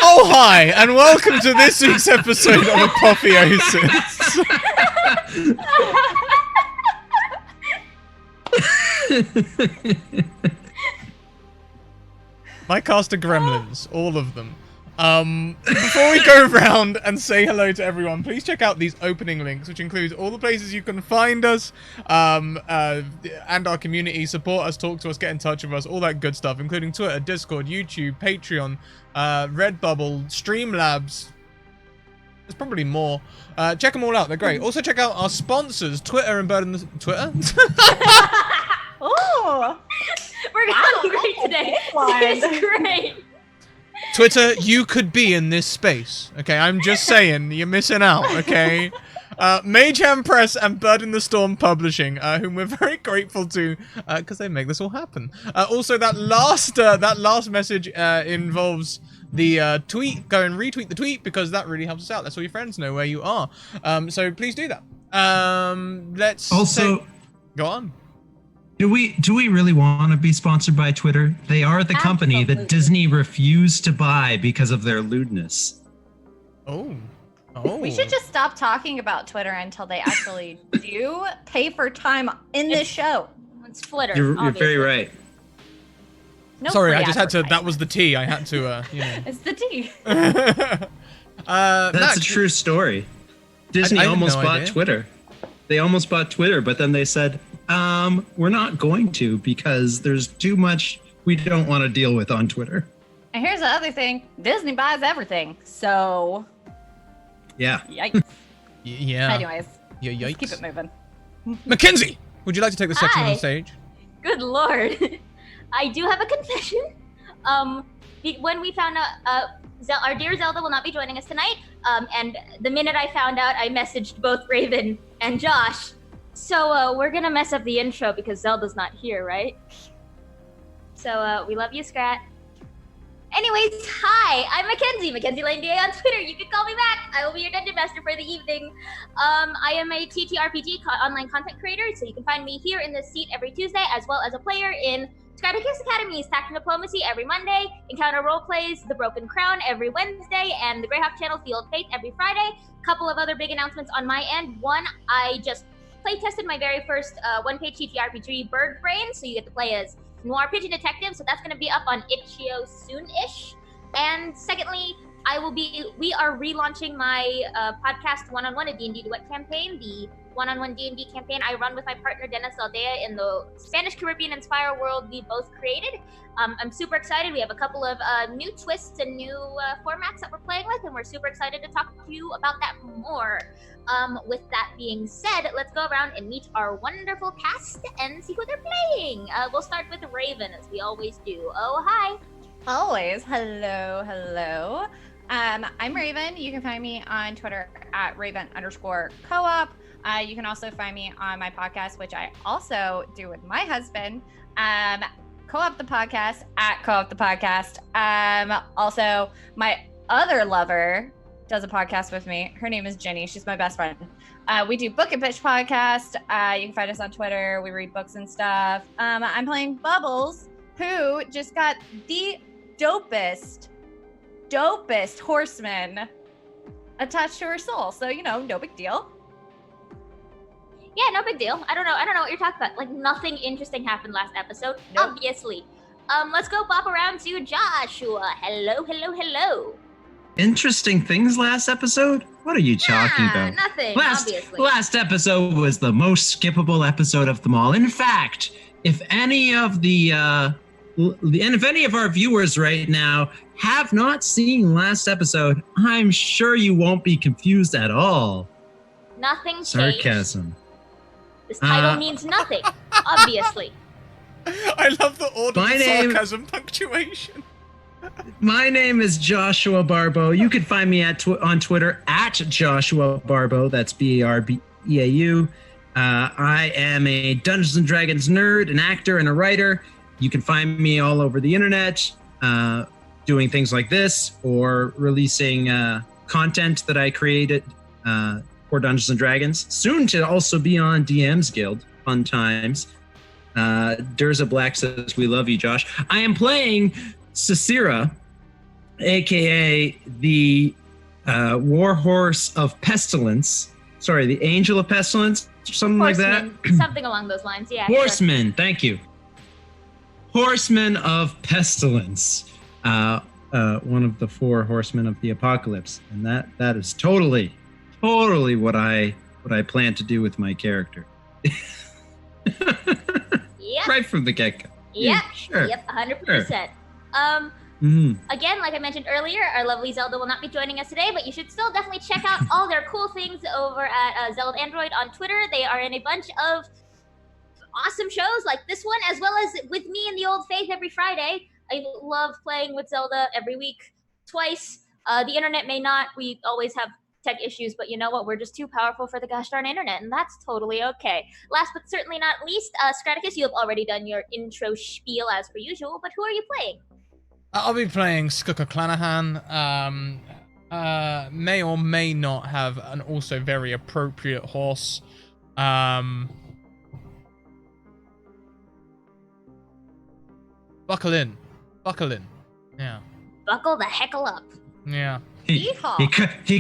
Oh, hi, and welcome to this week's episode of Apotheosis. My cast of gremlins, all of them. Before we go around and say hello to everyone, please check out these opening links, which includes all the places you can find us, and our community. Support us, talk to us, get in touch with us, all that good stuff, including Twitter, Discord, YouTube, Patreon, Redbubble, Streamlabs. There's probably more. Check them all out. They're great. Also check out our sponsors, Twitter and Bird in the... Twitter? Oh! We're going great today. This is great. Twitter, you could be in this space. Okay, I'm just saying, you're missing out, okay? Mayhem Press and Bird in the Storm Publishing, whom we're very grateful to, because they make this all happen. Also, that last message involves the tweet. Go and retweet the tweet because that really helps us out. Let's all your friends know where you are. So please do that. Let's also go on. Do we really want to be sponsored by Twitter? They are the company that Disney refused to buy because of their lewdness. Oh. We should just stop talking about Twitter until they actually do pay for time in this show. It's Flitter. You're very right. No Sorry, free I just had to. That advertising. was the T. I had to. It's the T. That's a true story. Disney I had almost no bought idea. Twitter. They almost bought Twitter, but then they said, we're not going to because there's too much we don't want to deal with on Twitter. And here's the other thing. Disney buys everything. So, Yeah. yikes. Yeah. Anyways, Yeah. let's Yikes. keep it moving. Mackenzie, would you like to take this section on Hi. the stage? Good lord. I do have a confession. When we found out our dear Zelda will not be joining us tonight, and the minute I found out, I messaged both Raven and Josh. So we're gonna mess up the intro because Zelda's not here, right? So we love you, Scrat. Anyways, hi, I'm Mackenzie Lane DA on Twitter. You can call me back. I will be your dungeon master for the evening. I am a TTRPG online content creator, so you can find me here in this seat every Tuesday, as well as a player in Scratticus Academy's Tactical Diplomacy every Monday, Encounter Roleplays, The Broken Crown every Wednesday, and the Greyhawk Channel Field Faith every Friday. Couple of other big announcements on my end. One, I just play-tested my very first one-page TTRPG, Bird Brain, so you get to play as Noir Pigeon Detective, so that's going to be up on itch.io soon-ish. And secondly, we are relaunching my podcast One-on-One, a D&D Duet campaign, the one-on-one D&D campaign I run with my partner Dennis Aldea in the Spanish Caribbean Inspire world we both created. I'm super excited. We have a couple of new twists and new formats that we're playing with, and we're super excited to talk to you about that more. With that being said, let's go around and meet our wonderful cast and see who they're playing. We'll start with Raven, as we always do. Oh, hi. Always. Hello. I'm Raven. You can find me on Twitter at Raven_co-op. You can also find me on my podcast, which I also do with my husband. Co-op the podcast at Co-op the podcast. Also, my other lover does a podcast with me. Her name is Jenny. She's my best friend. We do Book and Pitch podcast. You can find us on Twitter. We read books and stuff. I'm playing Bubbles, who just got the dopest horseman attached to her soul. So, no big deal. Yeah, no big deal. I don't know what you're talking about. Like, nothing interesting happened last episode, Nope. obviously. Let's go bop around to Joshua. Hello. Interesting things last episode? What are you talking about? Nothing, obviously. Last episode was the most skippable episode of them all. In fact, if any of our viewers right now have not seen last episode, I'm sure you won't be confused at all. Nothing changed. Sarcasm. This title means nothing, obviously. I love the order My of name- sarcasm punctuation. My name is Joshua Barbeau. You can find me on Twitter at Joshua Barbeau. That's BARBEAU. I am a Dungeons and Dragons nerd, an actor, and a writer. You can find me all over the internet, doing things like this or releasing content that I created for Dungeons and Dragons. Soon to also be on DM's Guild. Fun times. Durza Black says, "We love you, Josh." I am playing Cicera, aka the Warhorse of Pestilence. Sorry, the Angel of Pestilence, or something like that. Horseman, something along those lines, yeah. Horseman, thank you. Horseman of Pestilence. One of the 4 horsemen of the apocalypse. And that is totally what I plan to do with my character. Yep. Right from the get-go. Yep. Sure. Yep, 100%. Mm-hmm. Again, like I mentioned earlier, our lovely Zelda will not be joining us today, but you should still definitely check out all their cool things over at Zelda Android on Twitter. They are in a bunch of awesome shows like this one, as well as with me in the Old Faith every Friday. I love playing with Zelda every week, twice. The internet may not. We always have tech issues, but you know what? We're just too powerful for the gosh darn internet, and that's totally okay. Last but certainly not least, Scratticus, you have already done your intro spiel as per usual, but who are you playing? I'll be playing Skooka Clanahan. May or may not have an also very appropriate horse. Buckle in. Yeah. Buckle the heckle up. Yeah. He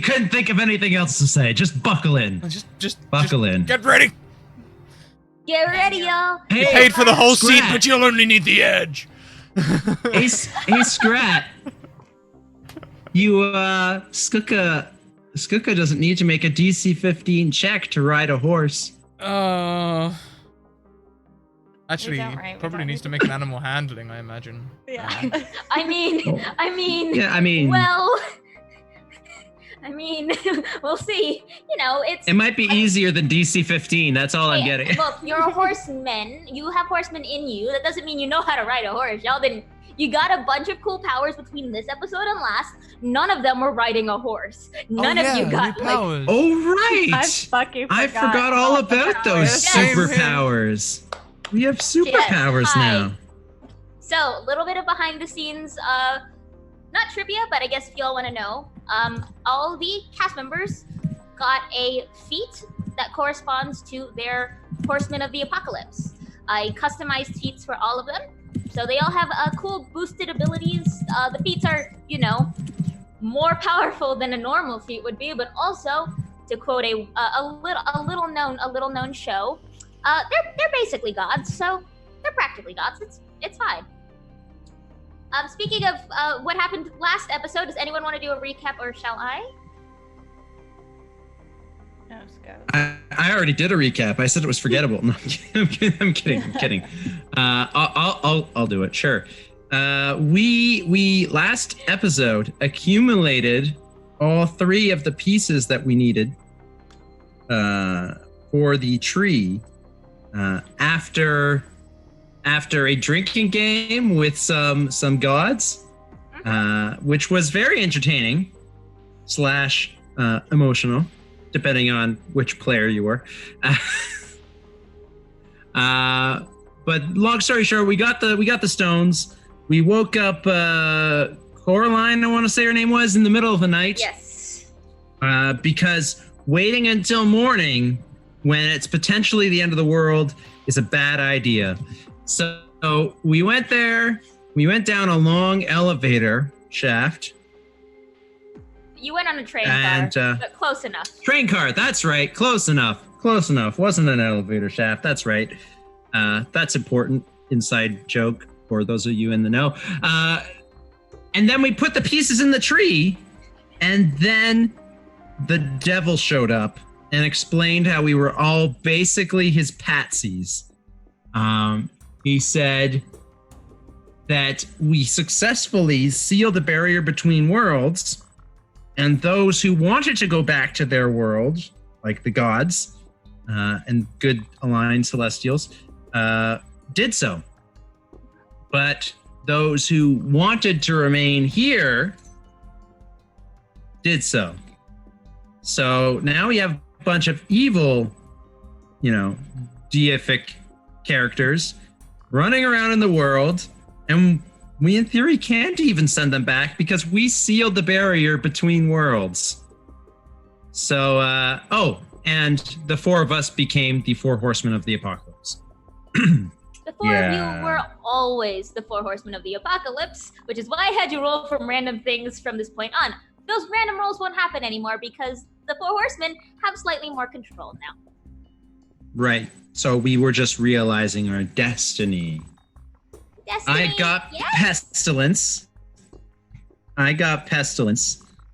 couldn't think of anything else to say. Just buckle in. Just buckle in. Get ready. Get ready, y'all. Hey, You paid for the whole seat, Scrat. but you'll only need the edge. Hey, Scrat. You, Skooka doesn't need to make a DC 15 check to ride a horse. Actually, don't, right? We probably don't needs need to make an animal handling, I imagine. Yeah. I mean, Yeah, I mean, well, we'll see. You know, it's. it might be easier than DC 15. That's all I'm Hey, getting. Look, you're a horseman. You have horsemen in you. That doesn't mean you know how to ride a horse. Y'all didn't. You got a bunch of cool powers between this episode and last. None of them were riding a horse. None of you got like. powers. Oh, right. I I forgot all about those Same here. superpowers. We have superpowers Yes, hi. now. So, a little bit of behind the scenes, not trivia, but I guess if y'all want to know, all the cast members got a feat that corresponds to their Horsemen of the Apocalypse. I customized feats for all of them, so they all have cool boosted abilities. The feats are, more powerful than a normal feat would be, but also, to quote a little known show, they're basically gods, so they're practically gods. It's fine. Speaking of what happened last episode, does anyone want to do a recap, or shall I? No, go. I already did a recap. I said it was forgettable. No, I'm kidding. I'll do it. Sure. We last episode accumulated all 3 of the pieces that we needed for the tree after a drinking game with some gods, which was very entertaining / emotional, depending on which player you were. But long story short, we got the stones. We woke up Coraline, I want to say her name was, in the middle of the night. Yes. Because waiting until morning, when it's potentially the end of the world, is a bad idea. So we went there. We went down a long elevator shaft. You went on a train And, car, but close enough. Train car, that's right. Close enough. Wasn't an elevator shaft. That's right. That's important. Inside joke for those of you in the know. And then we put the pieces in the tree, and then the devil showed up and explained how we were all basically his patsies. He said that we successfully sealed the barrier between worlds, and those who wanted to go back to their world, like the gods and good aligned celestials, did so. But those who wanted to remain here did so. So now we have a bunch of evil, deific characters running around in the world, and we in theory can't even send them back because we sealed the barrier between worlds. So, and the 4 of us became the 4 horsemen of the apocalypse. The 4 of you were always the 4 horsemen of the apocalypse, which is why I had you roll from random things from this point on. Those random rolls won't happen anymore because the 4 horsemen have slightly more control now. Right. So we were just realizing our destiny. Destiny, I got yes. pestilence.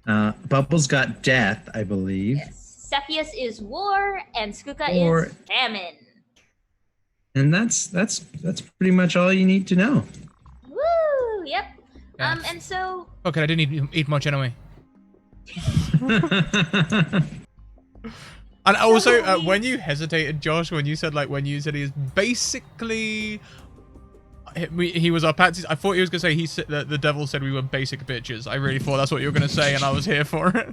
Bubbles got death, I believe. Yes. Cepheus is war, and Skooka War. is famine. And that's pretty much all you need to know. Woo! Yep. Yeah. And so Okay, I didn't eat much anyway. And also, when you hesitated, Josh, when you said he is basically, he was our patsies. I thought he was gonna say the devil said we were basic bitches. I really thought that's what you were gonna say, and I was here for it.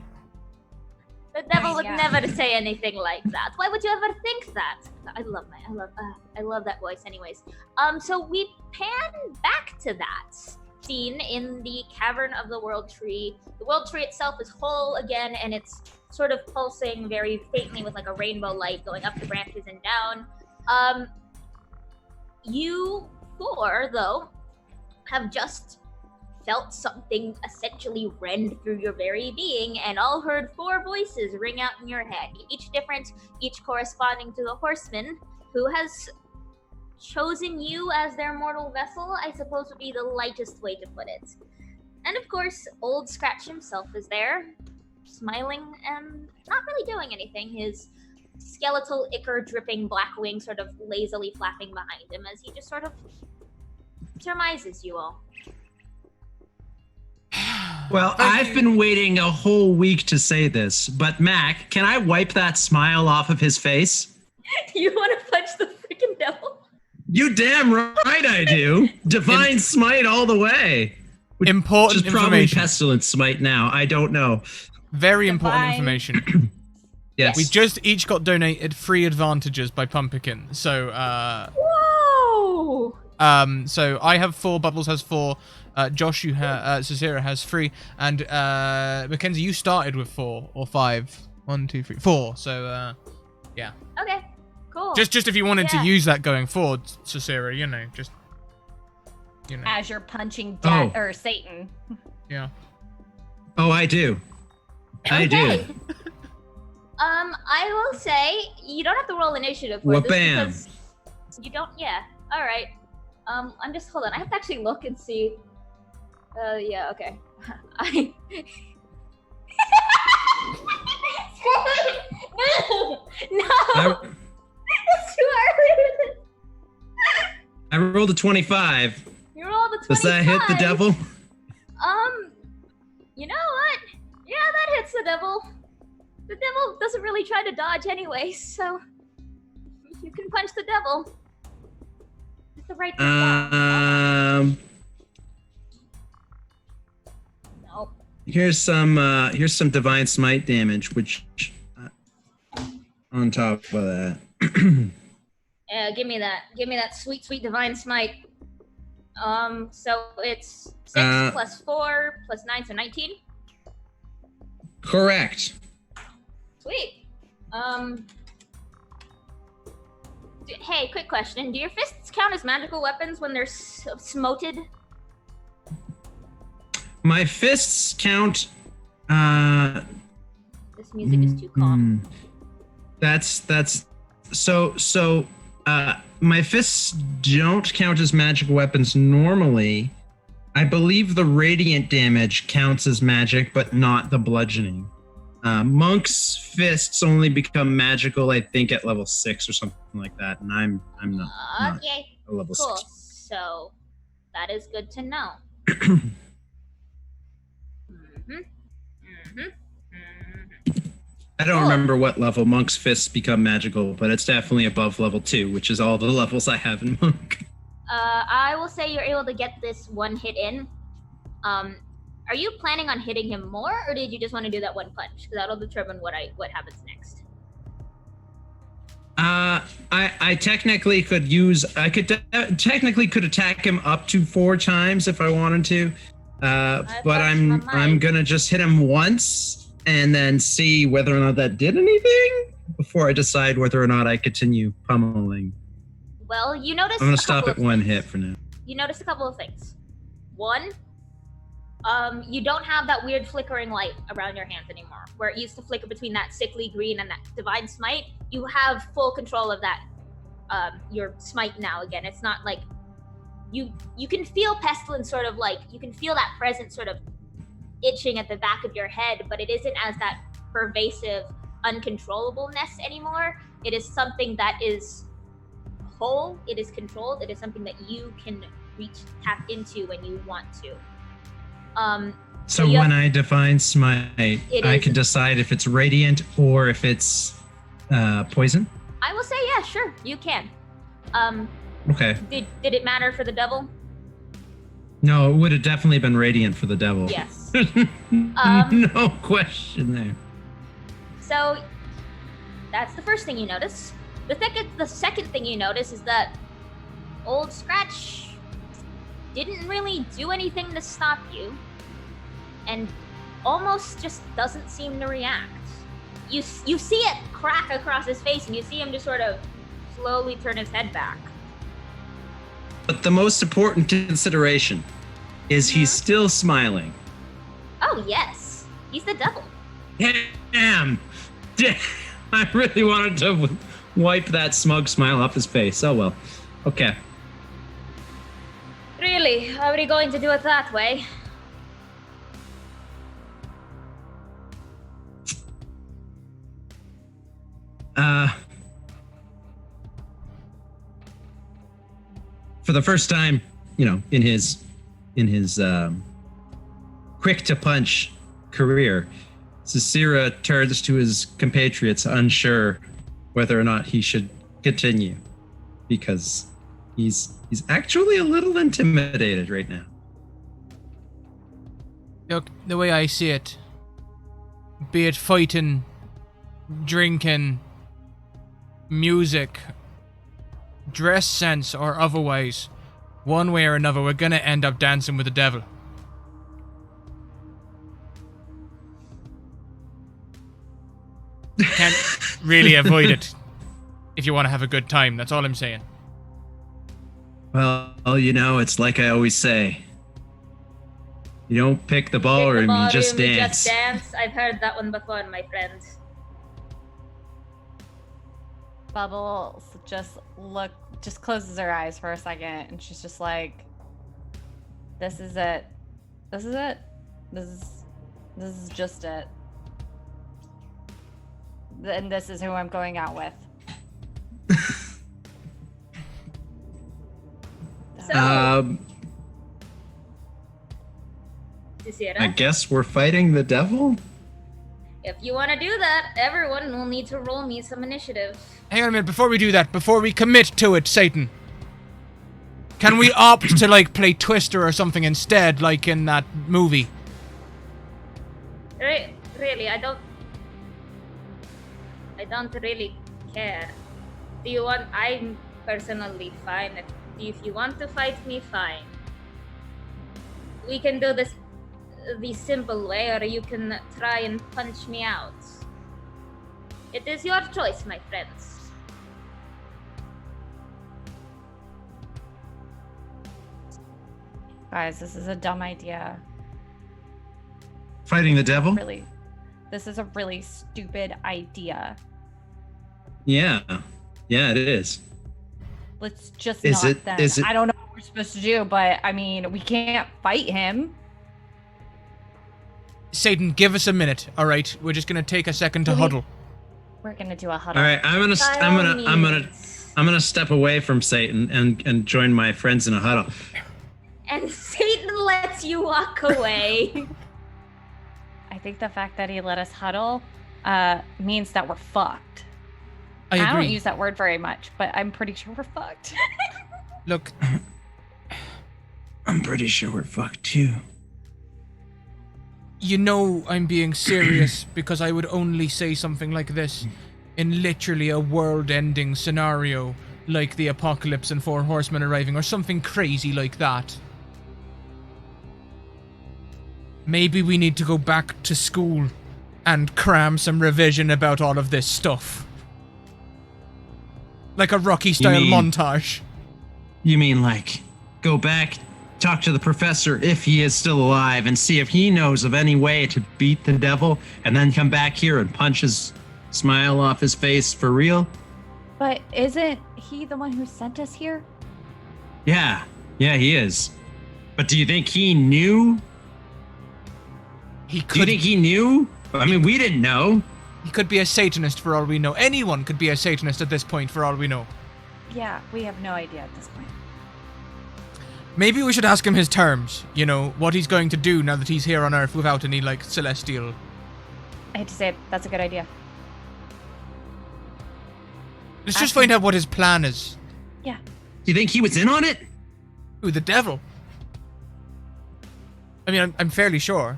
The devil would Yeah. never say anything like that. Why would you ever think that? I love that voice. Anyways, so we pan back to that scene in the cavern of the world tree. The world tree itself is whole again, and it's sort of pulsing very faintly with like a rainbow light going up the branches and down. You four, though, have just felt something essentially rend through your very being and all heard 4 voices ring out in your head, each different, each corresponding to the horseman who has chosen you as their mortal vessel, I suppose would be the lightest way to put it. And of course, old Scratch himself is there, smiling and not really doing anything, his skeletal ichor dripping black wing sort of lazily flapping behind him as he just sort of surmises you all. Well, I've been waiting a whole week to say this, but Mac, can I wipe that smile off of his face? You want to punch the freaking devil? You damn right I do. Divine smite all the way. Important Which is probably information. pestilent smite now. I don't know. Very important Divine. information. Yes. We just each got donated free advantages by Pumpkin. So, Whoa! so I have 4, Bubbles has 4, Josh, Cicera has 3, and Mackenzie, you started with 4 or 5. 1, 2, 3, 4. So, yeah. Okay, cool. Just if you wanted to Yeah. use that going forward, Cicera, just. As you're punching or Satan. Yeah. Oh, I do. I do. Okay. I will say you don't have to roll initiative for this Wha-bam. because you don't. Yeah. All right. I'm just hold on. I have to actually look and see. Yeah. Okay. No. It's too early. I rolled a 25. You rolled a 25. Does that hit the devil? You know what? Yeah, that hits the devil. The devil doesn't really try to dodge anyway, so you can punch the devil. It's the right thing. Nope. Here's some divine smite damage, which on top of that. Yeah, give me that. Give me that sweet, sweet divine smite. So it's 6 plus 4 plus 9, so 19. Correct. Sweet. Hey, quick question. Do your fists count as magical weapons when they're smoted? My fists count. This music is too calm. That's so. My fists don't count as magical weapons normally. I believe the radiant damage counts as magic, but not the bludgeoning. Monk's fists only become magical, I think, at level 6 or something like that, and I'm not Okay, a level cool. 6. So that is good to know. I don't Cool. remember what level Monk's fists become magical, but it's definitely above level 2, which is all the levels I have in Monk. I will say you're able to get this one hit in. Are you planning on hitting him more, or did you just want to do that one punch? Because that'll determine what happens next. I technically could technically could attack him up to 4 times if I wanted to. But I'm gonna just hit him once and then see whether or not that did anything before I decide whether or not I continue pummeling. Well, you notice. I'm gonna stop at 1 hit for now. You notice a couple of things. One, you don't have that weird flickering light around your hands anymore, where it used to flicker between that sickly green and that divine smite. You have full control of that, your smite now again. It's not like you can feel pestilence sort of like, you can feel that presence sort of itching at the back of your head, but it isn't as that pervasive uncontrollableness anymore. It is something that is whole, it is controlled, it is something that you can tap into when you want to. So when I define smite, I can decide if it's radiant or if it's poison? I will say, yeah, sure, you can. Okay. Did it matter for the devil? No, it would have definitely been radiant for the devil. Yes. No question there. So that's the first thing you notice. The second thing you notice is that old Scratch didn't really do anything to stop you, and almost just doesn't seem to react. You see it crack across his face, and you see him just sort of slowly turn his head back. But the most important consideration is he's still smiling. Oh yes, he's the devil. Damn! I really wanted to wipe that smug smile off his face. Oh well. Okay. Really? Are we going to do it that way? For the first time, in his quick to punch career, Cicera turns to his compatriots, unsure whether or not he should continue, because he's actually a little intimidated right now. Look, the way I see it, be it fighting, drinking, music, dress sense, or otherwise, one way or another, we're gonna end up dancing with the devil. Can't really avoid it if you want to have a good time. That's all I'm saying. Well, it's like I always say. You don't pick the ballroom, you just dance. I've heard that one before, my friend. Bubbles just closes her eyes for a second, and she's just like, this is it. This is it. This is just it. And this is who I'm going out with. I guess we're fighting the devil? If you want to do that, everyone will need to roll me some initiative. Hang on a minute, before we do that, before we commit to it, Satan, can we opt to, play Twister or something instead, like in that movie? Really, I don't really care. I'm personally fine. If you want to fight me, fine. We can do this the simple way, or you can try and punch me out. It is your choice, my friends. Guys, this is a dumb idea. Fighting the devil? Really, this is a really stupid idea. Yeah, it is. Let's just is not it, then. Is it? I don't know what we're supposed to do, but I mean, we can't fight him. Satan, give us a minute, all right? We're just gonna take a second to huddle. We're gonna do a huddle. All right, I'm gonna step away from Satan and join my friends in a huddle. And Satan lets you walk away. I think the fact that he let us huddle means that we're fucked. I agree. don't use that word very much, but I'm pretty sure we're fucked. Look, I'm pretty sure we're fucked too. You know I'm being serious because I would only say something like this in literally a world-ending scenario like the apocalypse and 4 horsemen arriving or something crazy like that. Maybe we need to go back to school and cram some revision about all of this stuff. Like a Rocky-style montage. You mean go back, talk to the professor if he is still alive and see if he knows of any way to beat the devil, and then come back here and punch his smile off his face for real? But isn't he the one who sent us here? Yeah, he is. But do you think he knew? Do you think he knew? I mean, we didn't know. He could be a Satanist for all we know. Anyone could be a Satanist at this point for all we know. Yeah, we have no idea at this point. Maybe we should ask him his terms. You know, what he's going to do now that he's here on Earth without any, celestial... I hate to say it, that's a good idea. Let's just find out what his plan is. Yeah. Do you think he was in on it? Who, the devil? I mean, I'm fairly sure.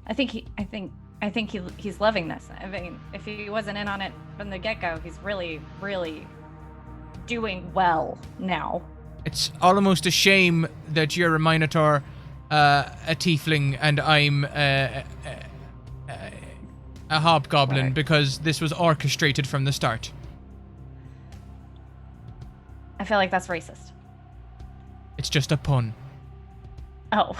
I think I think he's loving this. I mean, if he wasn't in on it from the get-go, he's really, really doing well now. It's almost a shame that you're a Minotaur, a tiefling, and I'm a hobgoblin, Right. because this was orchestrated from the start. I feel like that's racist. It's just a pun. Oh.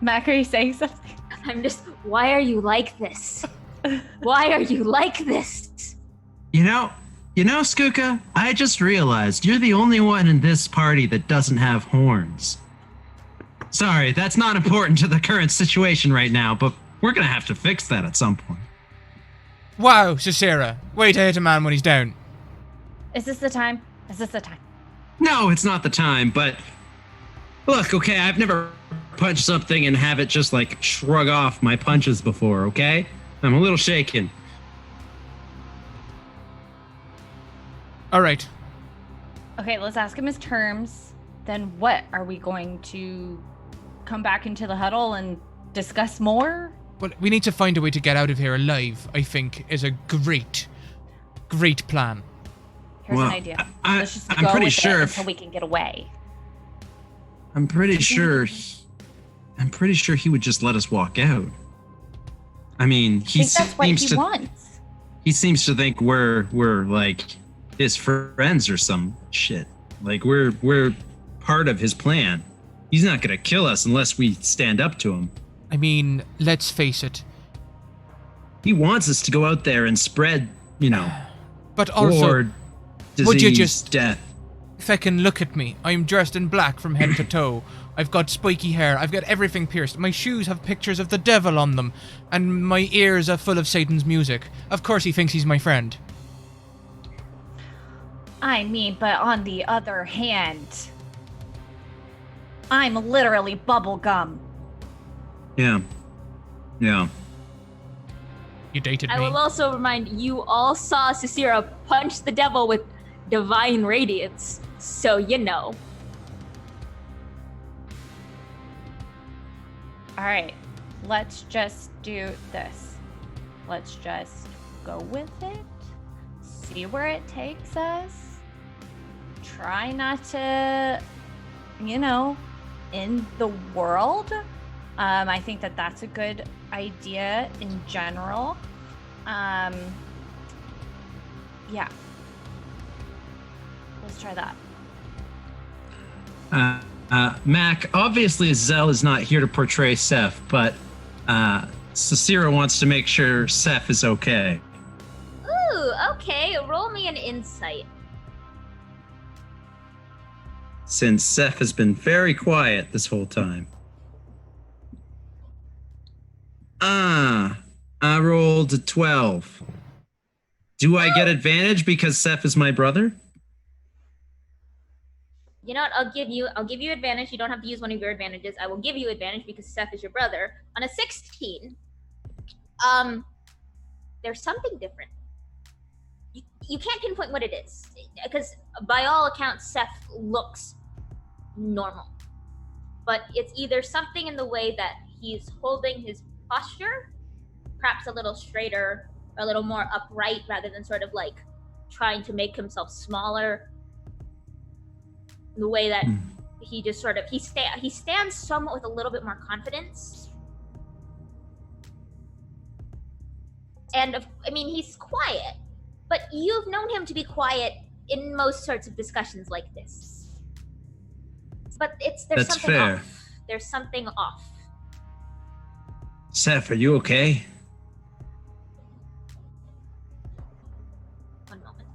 Mac, are you saying something? I'm just, why are you like this? Why are you like this? You know, Skooka, I just realized you're the only one in this party that doesn't have horns. Sorry, that's not important to the current situation right now, but we're gonna have to fix that at some point. Wow, Cicera, way to hit a man when he's down. Is this the time? Is this the time? No, it's not the time, but look, okay, I've never punched something and have it just like shrug off my punches before, okay? I'm a little shaken. All right. Okay, let's ask him his terms. Then what? Are we going to come back into the huddle and discuss more? Well, we need to find a way to get out of here alive, I think, is a great plan. Here's Well, an idea. I- Let's just I'm go pretty with sure it if- until we can get away. I'm pretty sure he would just let us walk out. I mean, I think that's what he wants. He seems to think we're like his friends or some shit. Like we're part of his plan. He's not gonna kill us unless we stand up to him. I mean, let's face it. He wants us to go out there and spread, But also, war, disease, would you just- death. feckin' look at me. I'm dressed in black from head to toe. I've got spiky hair. I've got everything pierced. My shoes have pictures of the devil on them. And my ears are full of Satan's music. Of course he thinks he's my friend. I mean, but on the other hand, I'm literally bubblegum. Yeah. You dated I me. will also remind you all saw Cicera punch the devil with divine radiance, so you know. All right, let's just do this. Let's just go with it, see where it takes us. Try not to, in the world. I think that that's a good idea in general. Yeah. Let's try that. Mac, obviously Zell is not here to portray Seth, but Cicera wants to make sure Seth is okay. Ooh, okay. Roll me an insight. Since Seth has been very quiet this whole time. I rolled a 12. Do I get advantage because Seth is my brother? You know what? I'll give you advantage. You don't have to use one of your advantages. I will give you advantage because Seth is your brother. On a 16, there's something different. You can't pinpoint what it is because by all accounts, Seth looks normal, but it's either something in the way that he's holding his posture, perhaps a little straighter, or a little more upright rather than sort of like trying to make himself smaller. The way that he just sort of he stands somewhat with a little bit more confidence, and he's quiet, but you've known him to be quiet in most sorts of discussions like this. But there's That's something fair. off. There's something off. Seth, are you okay? One moment.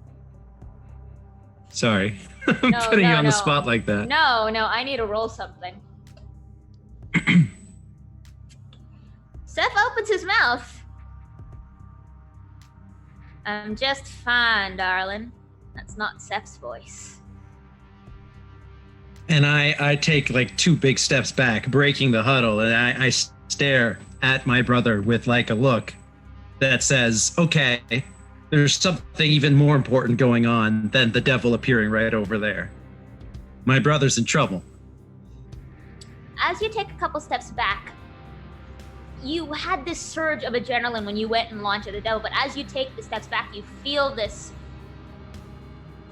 Sorry. I'm putting you on the spot like that. No, I need to roll something. Seth opens his mouth. I'm just fine, darling. That's not Seth's voice. And I take like 2 big steps back, breaking the huddle, and I stare at my brother with like a look that says, okay, there's something even more important going on than the devil appearing right over there. My brother's in trouble. As you take a couple steps back, you had this surge of adrenaline when you went and launched at the devil, but as you take the steps back, you feel this.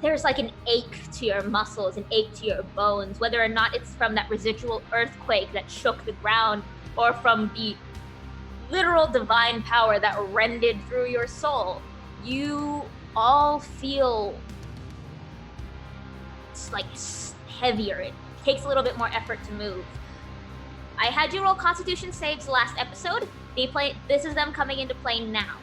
There's like an ache to your muscles, an ache to your bones, whether or not it's from that residual earthquake that shook the ground, or from the literal divine power that rended through your soul. You all feel it's like heavier. It takes a little bit more effort to move. I had you roll Constitution saves last episode. This is them coming into play now.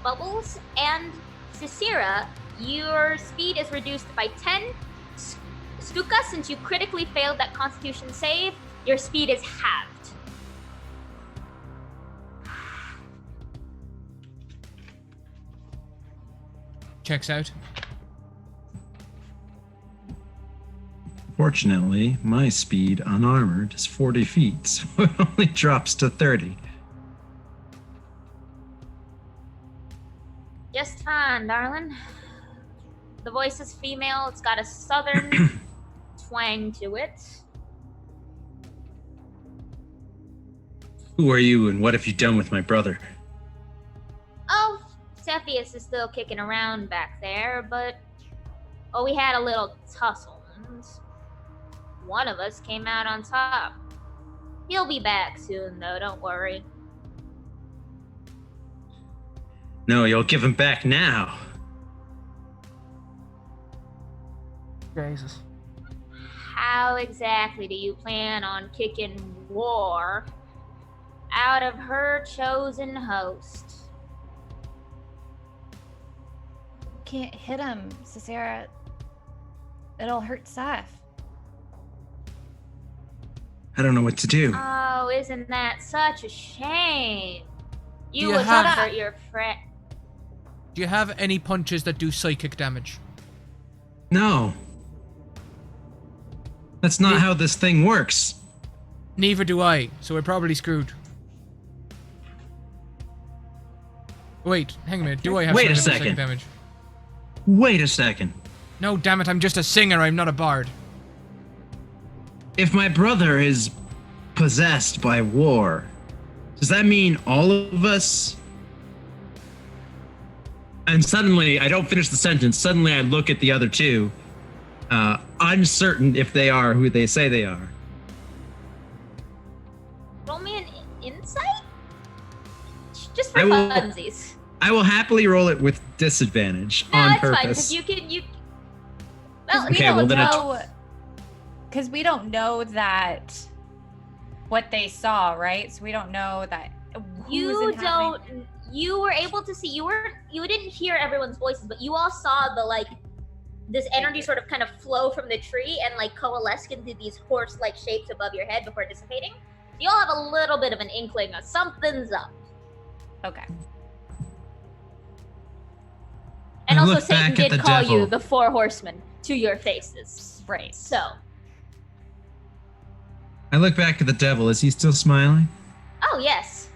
Bubbles and Cicera, your speed is reduced by 10. Stuka, since you critically failed that Constitution save, your speed is halved. Checks out. Fortunately, my speed unarmored is 40 feet, so it only drops to 30. Just fine, darling. The voice is female. It's got a southern twang to it. Who are you, and what have you done with my brother? Oh, Cepheus is still kicking around back there, but we had a little tussle, and one of us came out on top. He'll be back soon, though, don't worry. No, you'll give him back now. Jesus. How exactly do you plan on kicking war out of her chosen host? Can't hit him, Cicera. It'll hurt Seth. I don't know what to do. Oh, isn't that such a shame? You Do you would have- hurt your friend. Do you have any punches that do psychic damage? No. That's not how this thing works. Neither do I, so we're probably screwed. Wait, hang a minute. Do I have Wait a something that does second. psychic damage? Wait a second. No, damn it, I'm just a singer, I'm not a bard. If my brother is possessed by war, does that mean all of us? And suddenly, I don't finish the sentence. Suddenly, I look at the other two, uncertain if they are who they say they are. Roll me an insight? Just for I will- funsies. I will happily roll it with disadvantage No, on it's fine, purpose. because you Well, Okay, well, then because we don't know that what they saw, right? So we don't know that. you don't. You were able to see. You didn't hear everyone's voices, but you all saw the this energy sort of kind of flow from the tree and coalesce into these horse-like shapes above your head before dissipating. You all have a little bit of an inkling of something's up. Okay. And I also, look back Satan at did the call devil. you the four horsemen to your faces. Right. So, I look back at the devil. Is he still smiling? oh yes.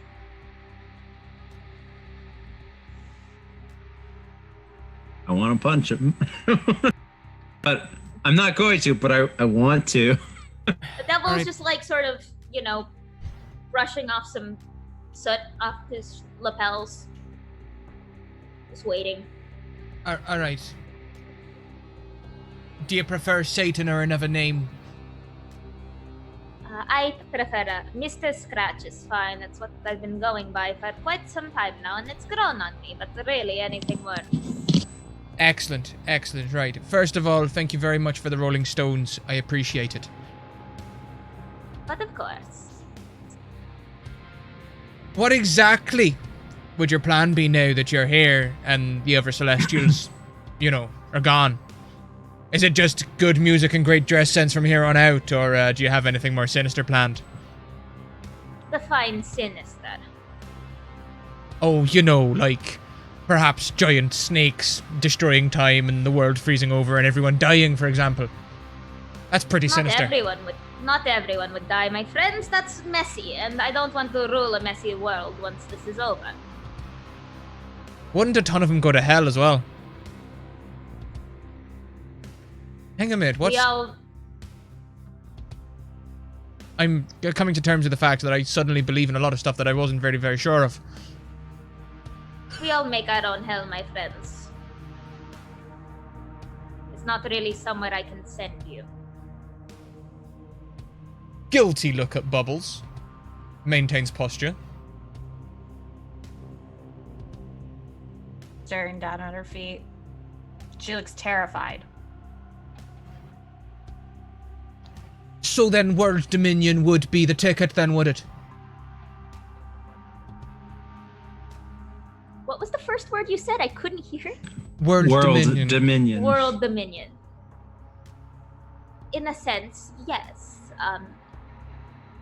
I want to punch him. But I'm not going to, but I want to. The devil's Alright. just sort of, brushing off some soot off his lapels. Just waiting. Alright. Do you prefer Satan or another name? I prefer Mr. Scratch is fine. That's what I've been going by for quite some time now, and it's grown on me, but really anything more. Excellent, excellent, right. First of all, thank you very much for the Rolling Stones. I appreciate it. But of course. What exactly would your plan be now that you're here and the other Celestials, are gone? Is it just good music and great dress sense from here on out, or do you have anything more sinister planned? Define sinister. Oh, perhaps giant snakes destroying time and the world freezing over and everyone dying, for example. That's pretty sinister. Not everyone would die, my friends. That's messy, and I don't want to rule a messy world once this is over. Wouldn't a ton of them go to hell as well? Hang a minute, what's... I'm coming to terms with the fact that I suddenly believe in a lot of stuff that I wasn't very, very sure of. We all make our own hell, my friends. It's not really somewhere I can send you. Guilty look at Bubbles. Maintains posture. Staring down at her feet. She looks terrified. So then world dominion would be the ticket then, would it? What was the first word you said? I couldn't hear. World Dominion. World dominion. In a sense, yes.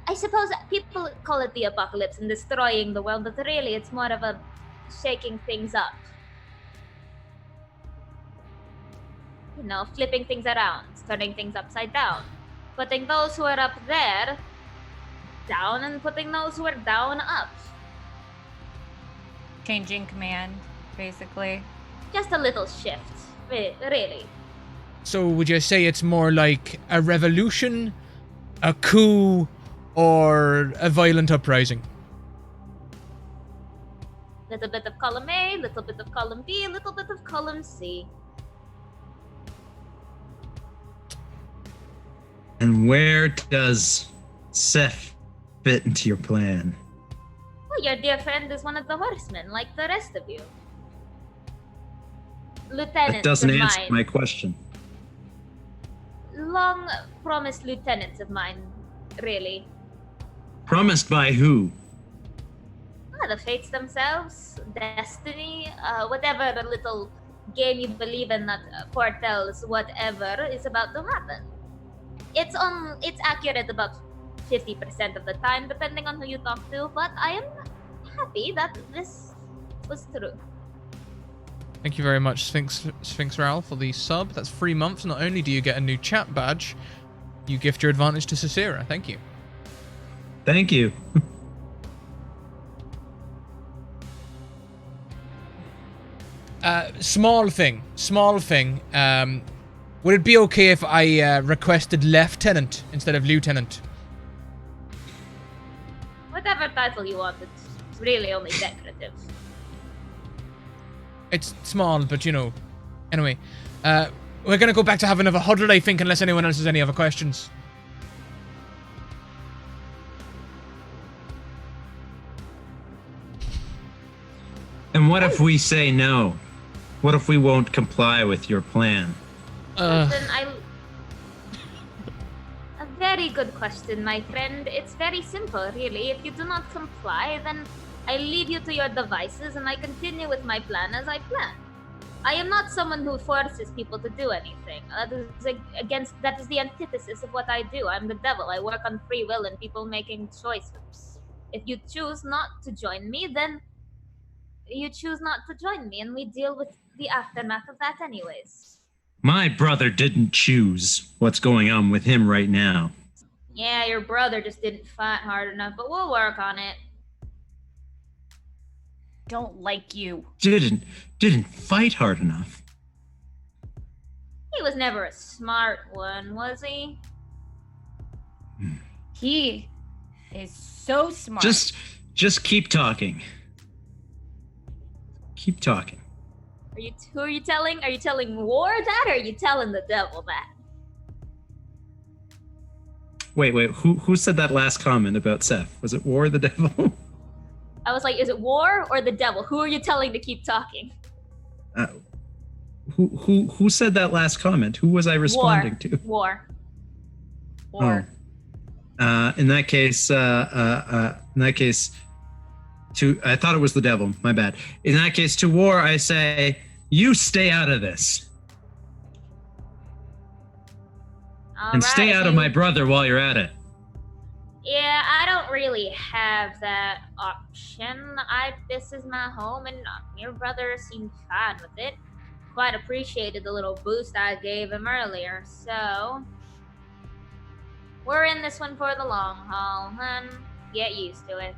I suppose people call it the apocalypse and destroying the world, but really it's more of a shaking things up. You know, flipping things around, turning things upside down. Putting those who are up there down and putting those who are down up. Changing command, basically. Just a little shift, really. So would you say it's more like a revolution, a coup, or a violent uprising? Little bit of column A, little bit of column B, little bit of column C. And where does Seth fit into your plan? Well, your dear friend is one of the horsemen, like the rest of you. Lieutenants That doesn't of answer mine. my question. Long promised lieutenants of mine, really. Promised by who? The fates themselves, destiny, whatever little game you believe in that foretells whatever is about to happen. It's accurate about 50% of the time, depending on who you talk to, but I am happy that this was true. Thank you very much, Sphinx Ral, for the sub. That's 3 months. Not only do you get a new chat badge, you gift your advantage to Cicera. Thank you. Thank you. Small thing. Would it be okay if I requested lieutenant instead of lieutenant? Whatever title you want, it's really only decorative. It's small, but you know. Anyway, we're gonna go back to having another huddle, I think, unless anyone else has any other questions. And what if we say no? What if we won't comply with your plan? Then A very good question, my friend. It's very simple, really. If you do not comply, then I leave you to your devices and I continue with my plan as I plan. I am not someone who forces people to do anything. That is the antithesis of what I do. I'm the devil. I work on free will and people making choices. If you choose not to join me, then you choose not to join me, and we deal with the aftermath of that anyways. My brother didn't choose what's going on with him right now. Yeah, your brother just didn't fight hard enough, but we'll work on it. Don't like you. Didn't fight hard enough. He was never a smart one, was he? He is so smart. Just keep talking. Keep talking. Who are you telling? Are you telling War that, or are you telling the devil that? Wait. Who said that last comment about Seth? Was it War or the devil? I was like, is it War or the devil? Who are you telling to keep talking? Who said that last comment? Who was I responding to? War. Oh. In that case, I thought it was the devil. My bad. In that case, to War, I say, you stay out of this. And stay out of my brother while you're at it. Yeah, I don't really have that option. This is my home, and your brother seemed fine with it. Quite appreciated the little boost I gave him earlier, so we're in this one for the long haul, and get used to it.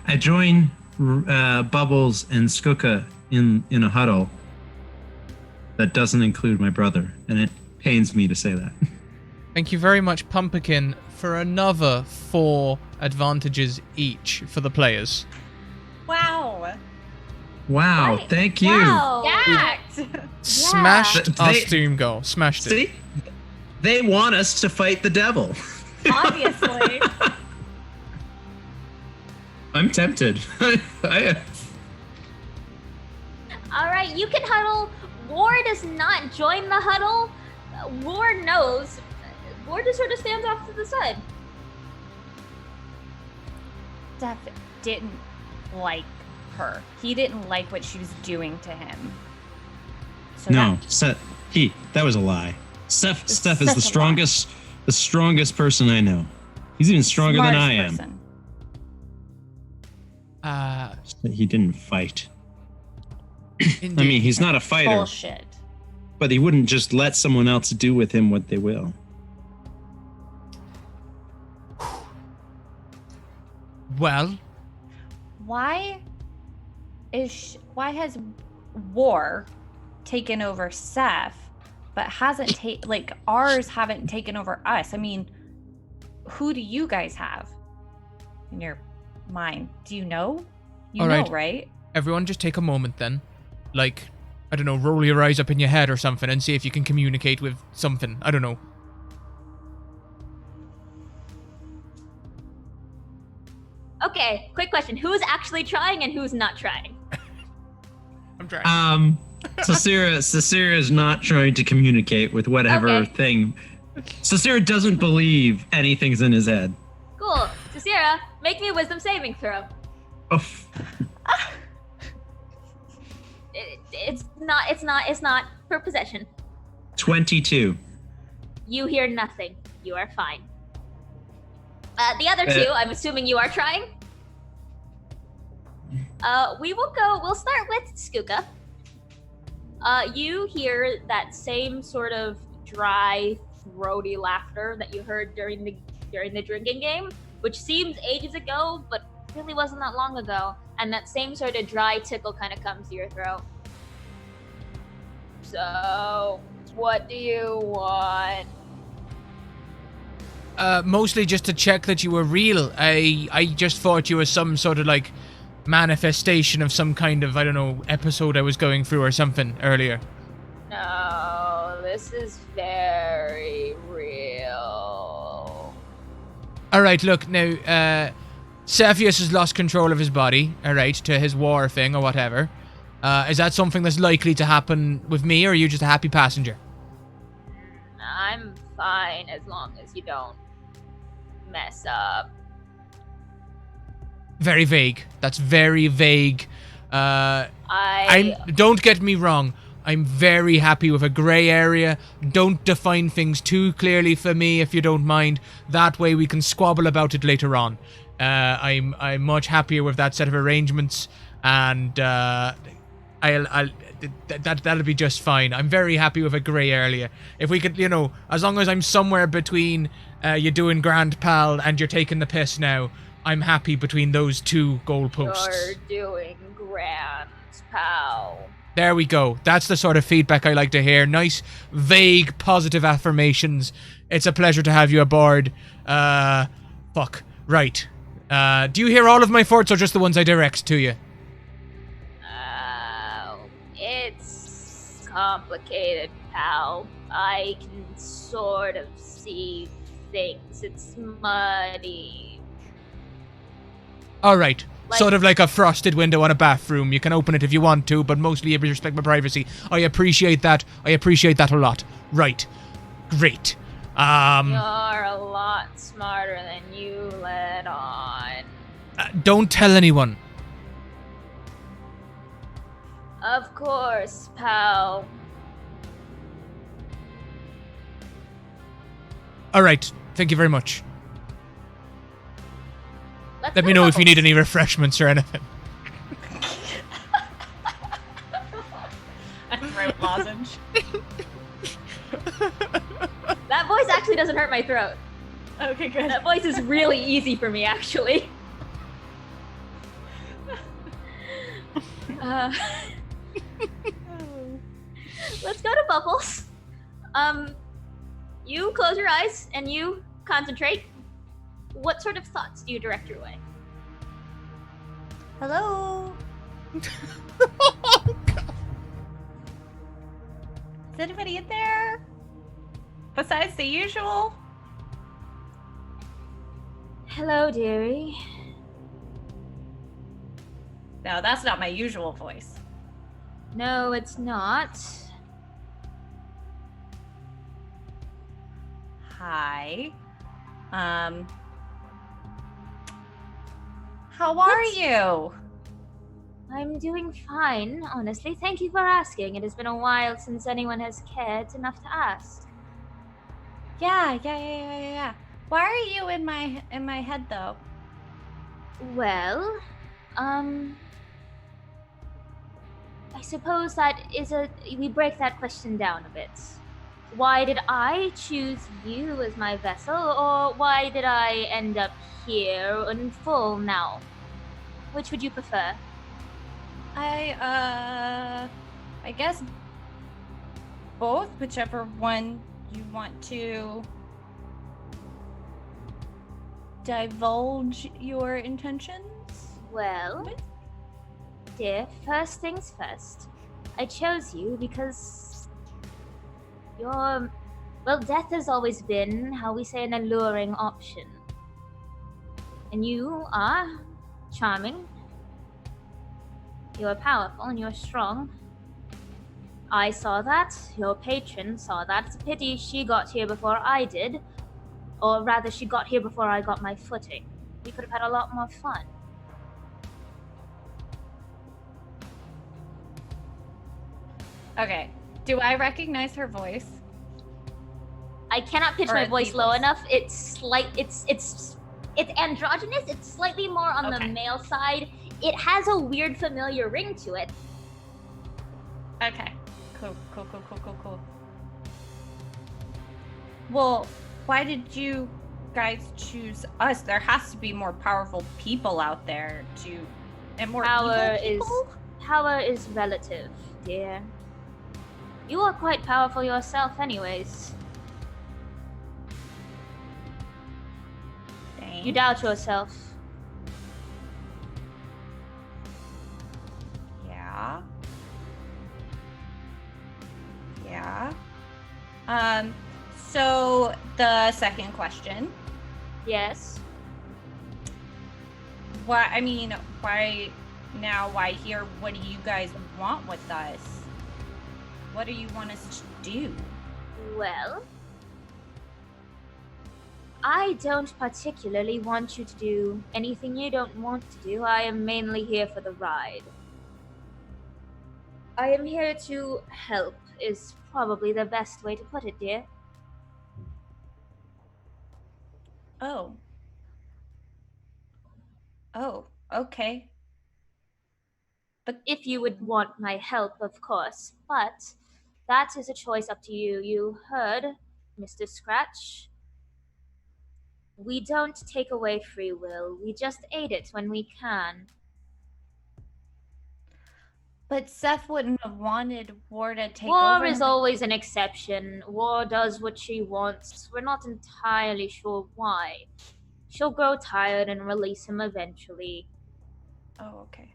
I join Bubbles and Skuka in a huddle that doesn't include my brother, and it pains me to say that. Thank you very much, Pumpkin, for another 4 advantages each for the players. Wow. Wow, Right. thank you. Wow. Yacked. Smashed our They- stream goal. Smashed it. See? They want us to fight the devil. Obviously. I'm tempted. All right, you can huddle. War does not join the huddle. War knows. War just sort of stands off to the side. Steph didn't like her. He didn't like what she was doing to him. So No, that was a lie. Steph is such a the lie. strongest person I know. He's even stronger than I am. Person. He didn't fight. Indeed. I mean, he's not a fighter, Bullshit. but he wouldn't just let someone else do with him what they will. Well, Why has war taken over Seth, but hasn't ours haven't taken over us? I mean, who do you guys have in your mind? Do you know? You All know, right. right? everyone just take a moment then. Like, I don't know, roll your eyes up in your head or something and see if you can communicate with something. I don't know. Okay, quick question: who's actually trying and who's not trying? I'm trying. Cicera is not trying to communicate with whatever Okay. thing. Cicera doesn't believe anything's in his head. Cool. Cicera, make me a wisdom saving throw. Oh, It's not for possession. 22. You hear nothing. You are fine. The other two, I'm assuming you are trying. We'll start with Skuka. You hear that same sort of dry, throaty laughter that you heard during the drinking game, which seems ages ago, but really wasn't that long ago. And that same sort of dry tickle kind of comes to your throat. So, what do you want? Mostly just to check that you were real. I just thought you were some sort of like manifestation of some kind of, I don't know, episode I was going through or something earlier. No, this is very real. Alright, look, now, Cepheus has lost control of his body, alright, to his war thing or whatever. Is that something that's likely to happen with me, or are you just a happy passenger? I'm fine as long as you don't mess up. Very vague. That's very vague. Don't get me wrong. I'm very happy with a grey area. Don't define things too clearly for me, if you don't mind. That way we can squabble about it later on. I'm much happier with that set of arrangements, and that'll be just fine. I'm very happy with a grey area. If we could, as long as I'm somewhere between you doing grand pal and you're taking the piss now, I'm happy between those two goalposts. You're doing grand, pal. There we go. That's the sort of feedback I like to hear. Nice, vague, positive affirmations. It's a pleasure to have you aboard. Fuck. Right. Do you hear all of my thoughts or just the ones I direct to you? It's complicated, pal. I can sort of see things. It's muddy. All right. Like- Sort of like a frosted window on a bathroom. You can open it if you want to, but mostly you respect my privacy. I appreciate that. I appreciate that a lot. Right. Great. You're a lot smarter than you let on. Don't tell anyone. Of course, pal. All right. Thank you very much. Let's Let go me to know if you need Bubbles. any refreshments or anything. A throat lozenge. That voice actually doesn't hurt my throat. Okay, good. That voice is really easy for me, actually. Let's go to Bubbles. You close your eyes and you concentrate. What sort of thoughts do you direct your way? Hello? Oh, God. Is anybody in there? Besides the usual? Hello, dearie. No, that's not my usual voice. No, it's not. Hi. How are you? I'm doing fine, honestly. Thank you for asking. It has been a while since anyone has cared enough to ask. Yeah. Why are you in my head though? Well, I suppose we break that question down a bit. Why did I choose you as my vessel, or why did I end up here in full now? Which would you prefer? I guess both, whichever one you want to divulge your intentions. Well, dear, first things first. I chose you because death has always been, how we say, an alluring option. And you are charming. You are powerful and you are strong. I saw that. Your patron saw that. It's a pity she got here before I did. Or rather, she got here before I got my footing. We could have had a lot more fun. Okay. Do I recognize her voice? I cannot pitch Or my the voice low voice. enough. It's androgynous. It's slightly more on the Okay. male side. It has a weird familiar ring to it. Okay. Cool. Well, why did you guys choose us? There has to be more powerful people out there and more Power evil people? Power is relative, dear. You are quite powerful yourself anyways. You doubt yourself. Yeah. So the second question. Yes. Why now? Why here? What do you guys want with us? What do you want us to do? Well, I don't particularly want you to do anything you don't want to do. I am mainly here for the ride. I am here to help, is probably the best way to put it, dear. Oh, okay. But If you would want my help, of course. But that is a choice up to you. You heard, Mr. Scratch. We don't take away free will. We just aid it when we can. But Seth wouldn't have wanted War to take War over. is always an exception. War does what she wants. We're not entirely sure why. She'll grow tired and release him eventually. Oh, okay.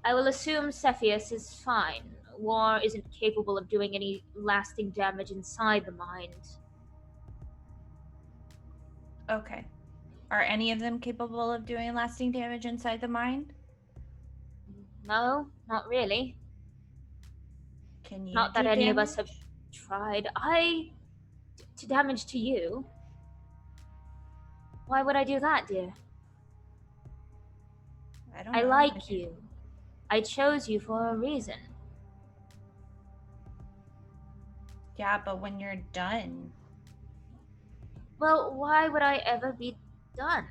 I will assume Cepheus is fine. War isn't capable of doing any lasting damage inside the mind. Okay. Are any of them capable of doing lasting damage inside the mind? No, not really. Can you Not do that any of damage? us have tried. To damage to you? Why would I do that, dear? I don't I know. like you. I chose you for a reason. Yeah, but when you're done. Well, why would I ever be done?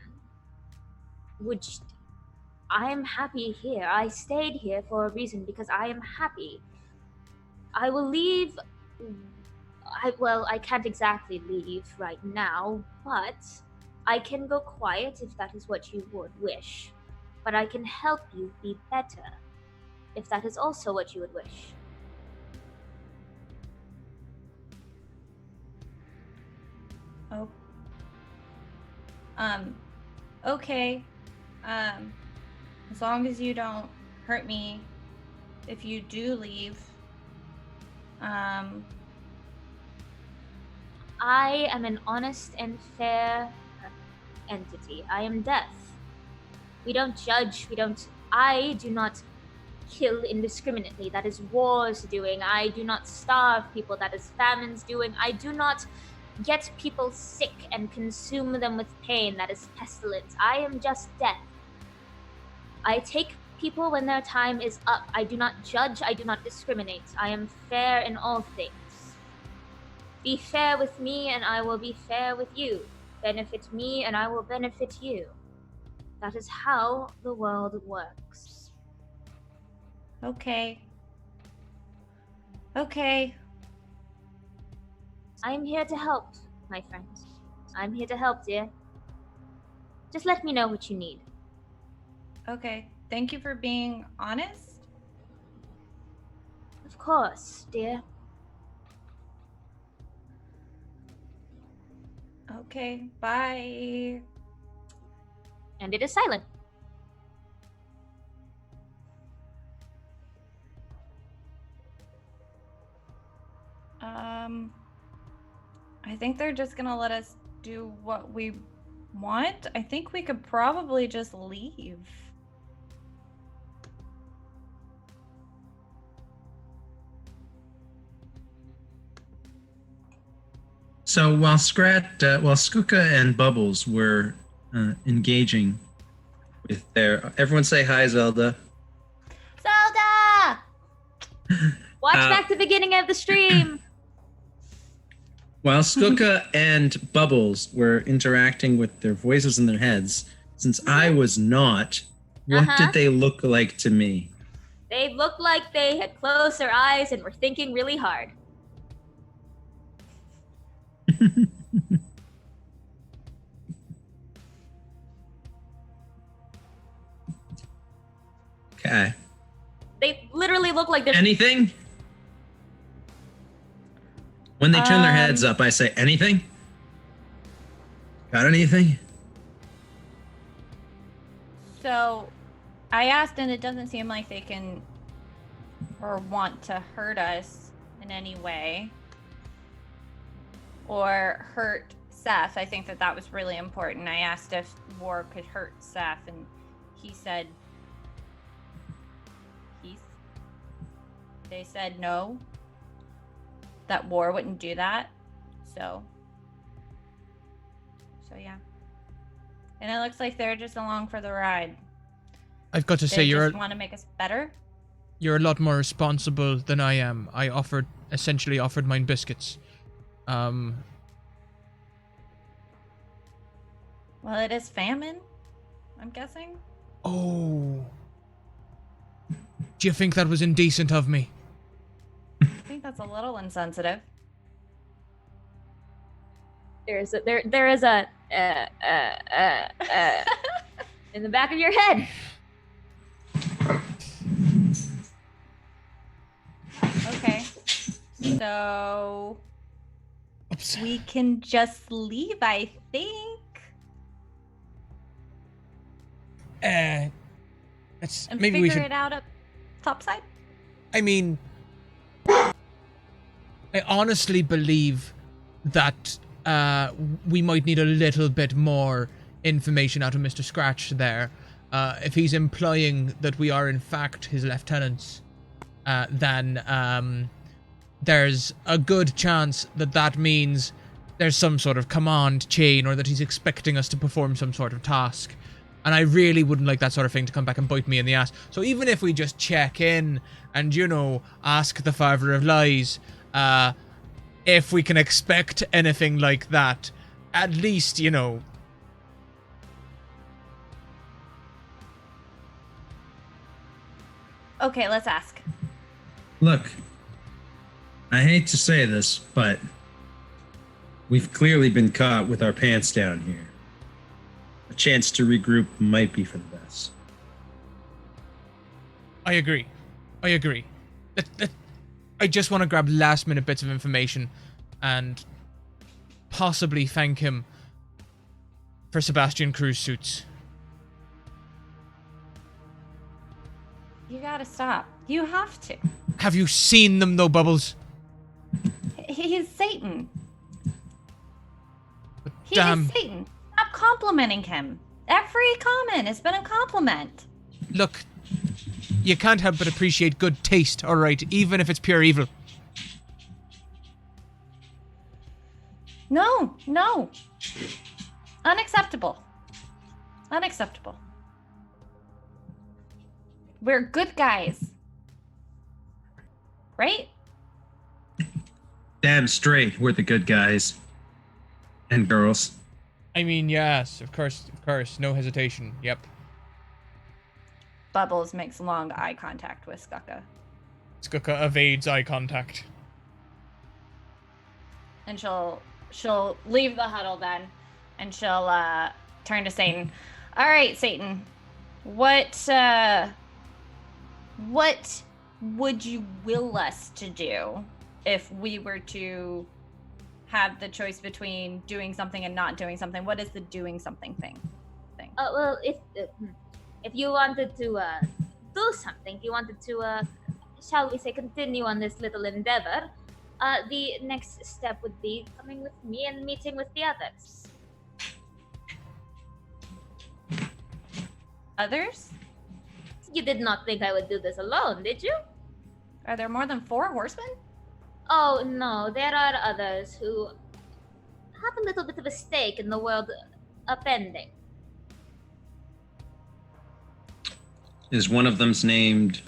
I am happy here. I stayed here for a reason because I am happy. I will leave. I can't exactly leave right now, but I can go quiet if that is what you would wish. But I can help you be better if that is also what you would wish. Oh. Okay. As long as you don't hurt me if you do leave. I am an honest and fair entity. I am death. We don't judge, I do not kill indiscriminately. That is war's doing. I do not starve people. That is famine's doing. I do not get people sick and consume them with pain. That is pestilence. I am just death. I take people when their time is up. I do not judge. I do not discriminate. I am fair in all things. Be fair with me and I will be fair with you. Benefit me and I will benefit you. That is how the world works. Okay. I'm here to help, my friend. I'm here to help, dear. Just let me know what you need. Okay. Thank you for being honest. Of course, dear. Okay. Bye. And it is silent. I think they're just gonna let us do what we want. I think we could probably just leave. So while Skuka and Bubbles were engaging with everyone say hi, Zelda. Zelda! Watch back to the beginning of the stream. While Skuka and Bubbles were interacting with their voices in their heads, since I was not, what did they look like to me? They looked like they had closed their eyes and were thinking really hard. Okay. They literally look like they're... Anything? When they turn their heads up, I say, anything? Got anything? So, I asked, and it doesn't seem like they can or want to hurt us in any way. Or hurt Seth. I think that was really important. I asked if war could hurt Seth, and he said... They said no. That war wouldn't do that. So yeah. And it looks like they're just along for the ride. I've got to say, They just want to make us better. You're a lot more responsible than I am. I essentially offered mine biscuits. Well, it is famine, I'm guessing. Oh. Do you think that was indecent of me? I think that's a little insensitive. There is a in the back of your head. Okay. So we can just leave, I think. Let's And maybe we figure should. it out up topside. I mean, I honestly believe that we might need a little bit more information out of Mr. Scratch there. If he's implying that we are in fact his lieutenants, then there's a good chance that means there's some sort of command chain, or that he's expecting us to perform some sort of task. And I really wouldn't like that sort of thing to come back and bite me in the ass. So even if we just check in and, ask the Father of Lies, if we can expect anything like that, at least, Okay, let's ask. Look, I hate to say this, but we've clearly been caught with our pants down here. A chance to regroup might be for the best. I agree. I just want to grab last minute bits of information and possibly thank him for Sebastian Cruz suits. You gotta stop. You have to. Have you seen them, though, Bubbles? He's Satan. He Damn. is Satan. Stop complimenting him. Every comment has been a compliment. Look, you can't help but appreciate good taste, alright, even if it's pure evil. No. Unacceptable. Unacceptable. We're good guys. Right? Damn straight, we're the good guys. And girls. I mean, yes, of course, no hesitation, yep. Bubbles makes long eye contact with Skukka. Skukka evades eye contact. And she'll leave the huddle then. And she'll turn to Satan. All right, Satan. What would you will us to do if we were to have the choice between doing something and not doing something? What is the doing something thing? Well, if you wanted to do something, if you wanted to, shall we say, continue on this little endeavor, the next step would be coming with me and meeting with the others. Others? You did not think I would do this alone, did you? Are there more than 4 horsemen? Oh, no, there are others who have a little bit of a stake in the world upending. Is one of them's named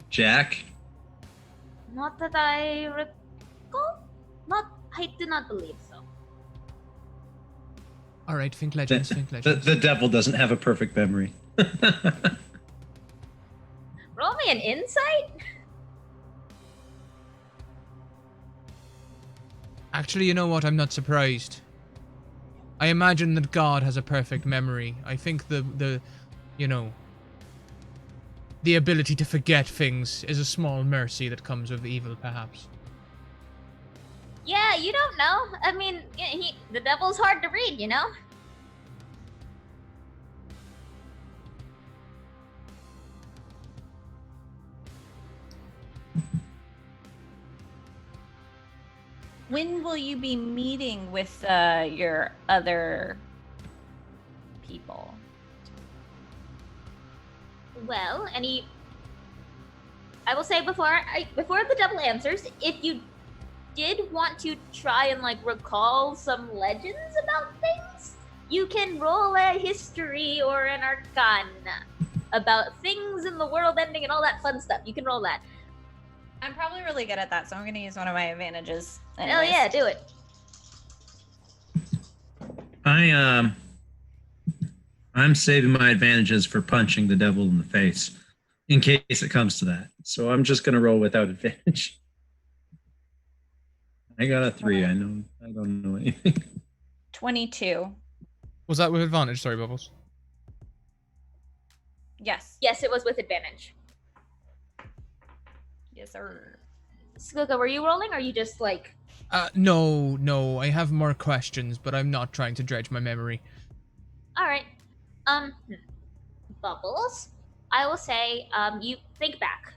Jack? Not that I recall. I do not believe so. Alright, think legends, think legends. The devil doesn't have a perfect memory. Roll me an insight? Actually, you know what? I'm not surprised. I imagine that God has a perfect memory. I think the ability to forget things is a small mercy that comes with evil, perhaps. Yeah, you don't know. I mean, the devil's hard to read, you know? When will you be meeting with your other people? Well, I will say before the devil answers, if you did want to try and recall some legends about things, you can roll a history or an arcana about things in the world ending and all that fun stuff. You can roll that. I'm probably really good at that, so I'm going to use one of my advantages. Hell yeah, do it. I'm saving my advantages for punching the devil in the face, in case it comes to that. So I'm just gonna roll without advantage. I got a 3. I don't know anything. 22. Was that with advantage? Sorry, Bubbles. Yes. Yes, it was with advantage. Yes, sir. Skukka, were you rolling, or are you just No, I have more questions, but I'm not trying to dredge my memory. Alright. Bubbles, I will say, you think back.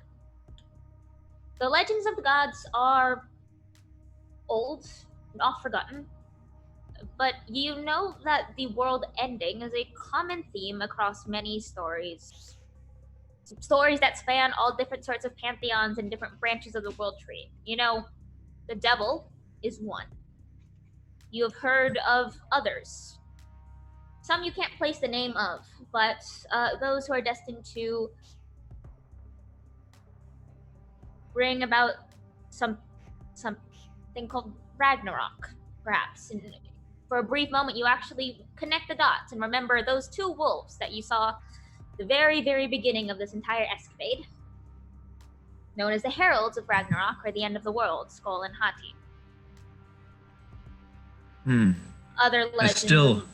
The legends of the gods are old, not forgotten, but you know that the world ending is a common theme across many stories. Stories that span all different sorts of pantheons and different branches of the world tree. You know, the devil is one. You have heard of others. Some you can't place the name of, but those who are destined to bring about something called Ragnarok, perhaps. And for a brief moment, you actually connect the dots and remember those 2 wolves that you saw the very, very beginning of this entire escapade, known as the Heralds of Ragnarok, or the end of the world, Skull and Hati. Other legends.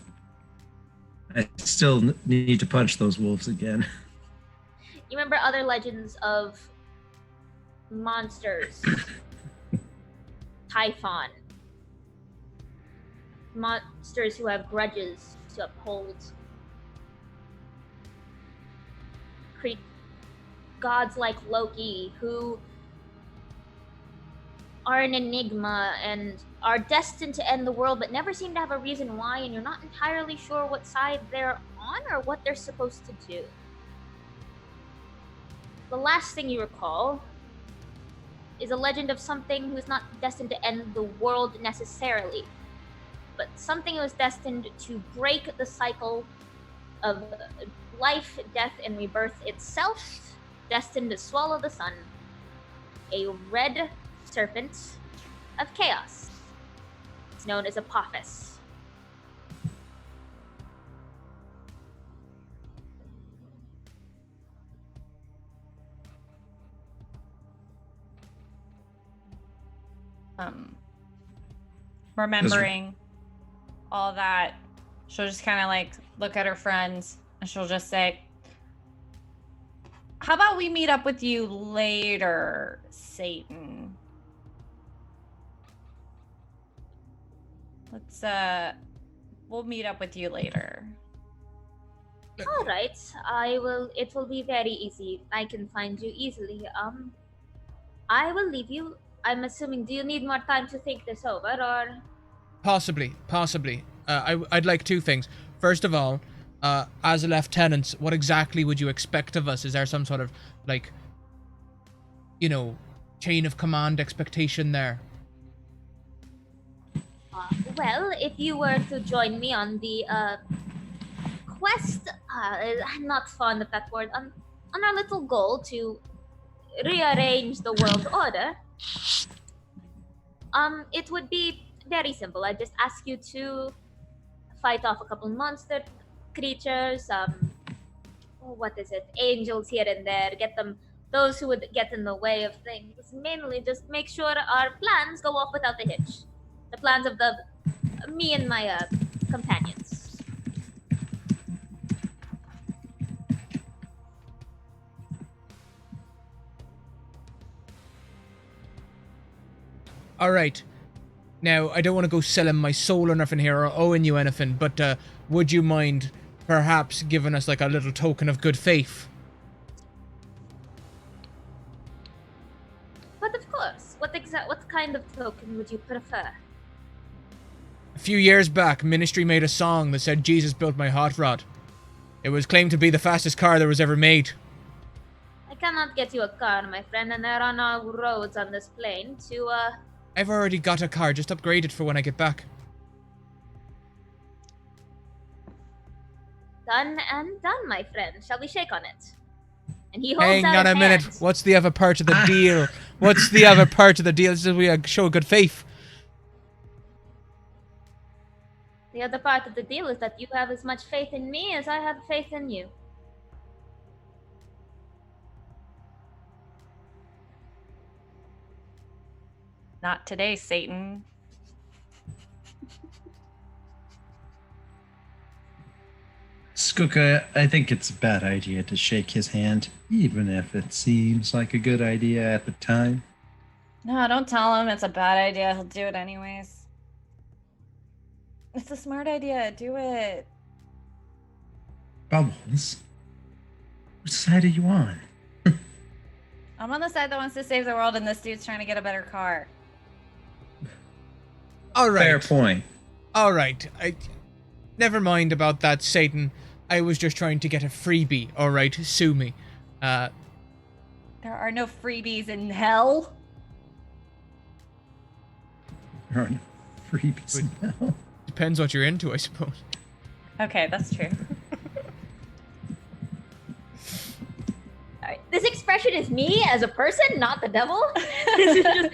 I still need to punch those wolves again. You remember other legends of monsters, Typhon, monsters who have grudges to uphold. Gods like Loki, who are an enigma and are destined to end the world, but never seem to have a reason why, and you're not entirely sure what side they're on or what they're supposed to do. The last thing you recall is a legend of something who's not destined to end the world necessarily, but something who is destined to break the cycle of life, death, and rebirth itself, destined to swallow the sun. A red serpent of chaos. It's known as Apotheosis. Remembering all that, she'll just kind of like look at her friends and she'll just say, how about we meet up with you later, Satan? We'll meet up with you later. All right, it will be very easy. I can find you easily. I will leave you. I'm assuming, do you need more time to think this over, or? Possibly. I'd like two things. First of all, as a lieutenant, what exactly would you expect of us? Is there some sort of, like, chain of command expectation there? Well, if you were to join me on the quest, I'm not fond of that word, on our little goal to rearrange the world order, it would be very simple. I just ask you to fight off a couple monster creatures, angels here and there, get them, those who would get in the way of things. Mainly just make sure our plans go off without a hitch. The plans of me and my companions. All right. Now, I don't want to go selling my soul or nothing here or owing you anything, but would you mind perhaps giving us like a little token of good faith? But of course, what kind of token would you prefer? A few years back, Ministry made a song that said Jesus built my hot rod. It was claimed to be the fastest car that was ever made. I cannot get you a car, my friend, and there are no roads on this plane to, I've already got a car, just upgrade it for when I get back. Done and done, my friend. Shall we shake on it? And he holds Hang out on his a minute. hand. What's the other part of the deal? What's the other part of the deal? This is we show good faith. The other part of the deal is that you have as much faith in me as I have faith in you. Not today, Satan. Skooka, I think it's a bad idea to shake his hand, even if it seems like a good idea at the time. No, don't tell him it's a bad idea. He'll do it anyways. It's a smart idea. Do it. Bubbles, which side are you on? I'm on the side that wants to save the world, and this dude's trying to get a better car. All right. Fair point. All right. Never mind about that, Satan. I was just trying to get a freebie. All right, sue me. There are no freebies in hell. There are no freebies now. Depends what you're into, I suppose. Okay, that's true. Alright, this expression is me as a person, not the devil. This is just...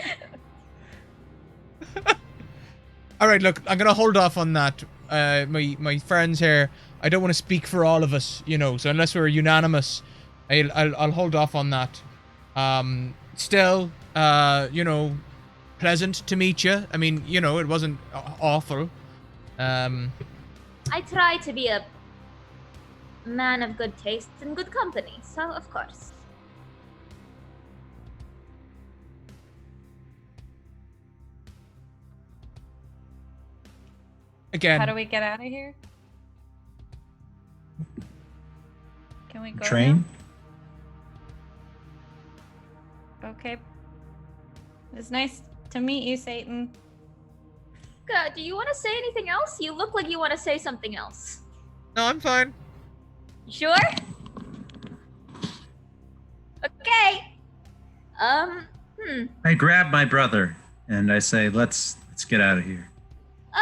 All right, look, I'm gonna hold off on that. My friends here, I don't want to speak for all of us, so unless we're unanimous, I'll hold off on that. Still, pleasant to meet you. I mean, it wasn't awful. I try to be a man of good taste and good company, so of course. Again. How do we get out of here? Can we go Train? now? Okay. It's nice to meet you, Satan. Do you want to say anything else? You look like you want to say something else. No, I'm fine. You sure? Okay. I grab my brother and I say, let's get out of here.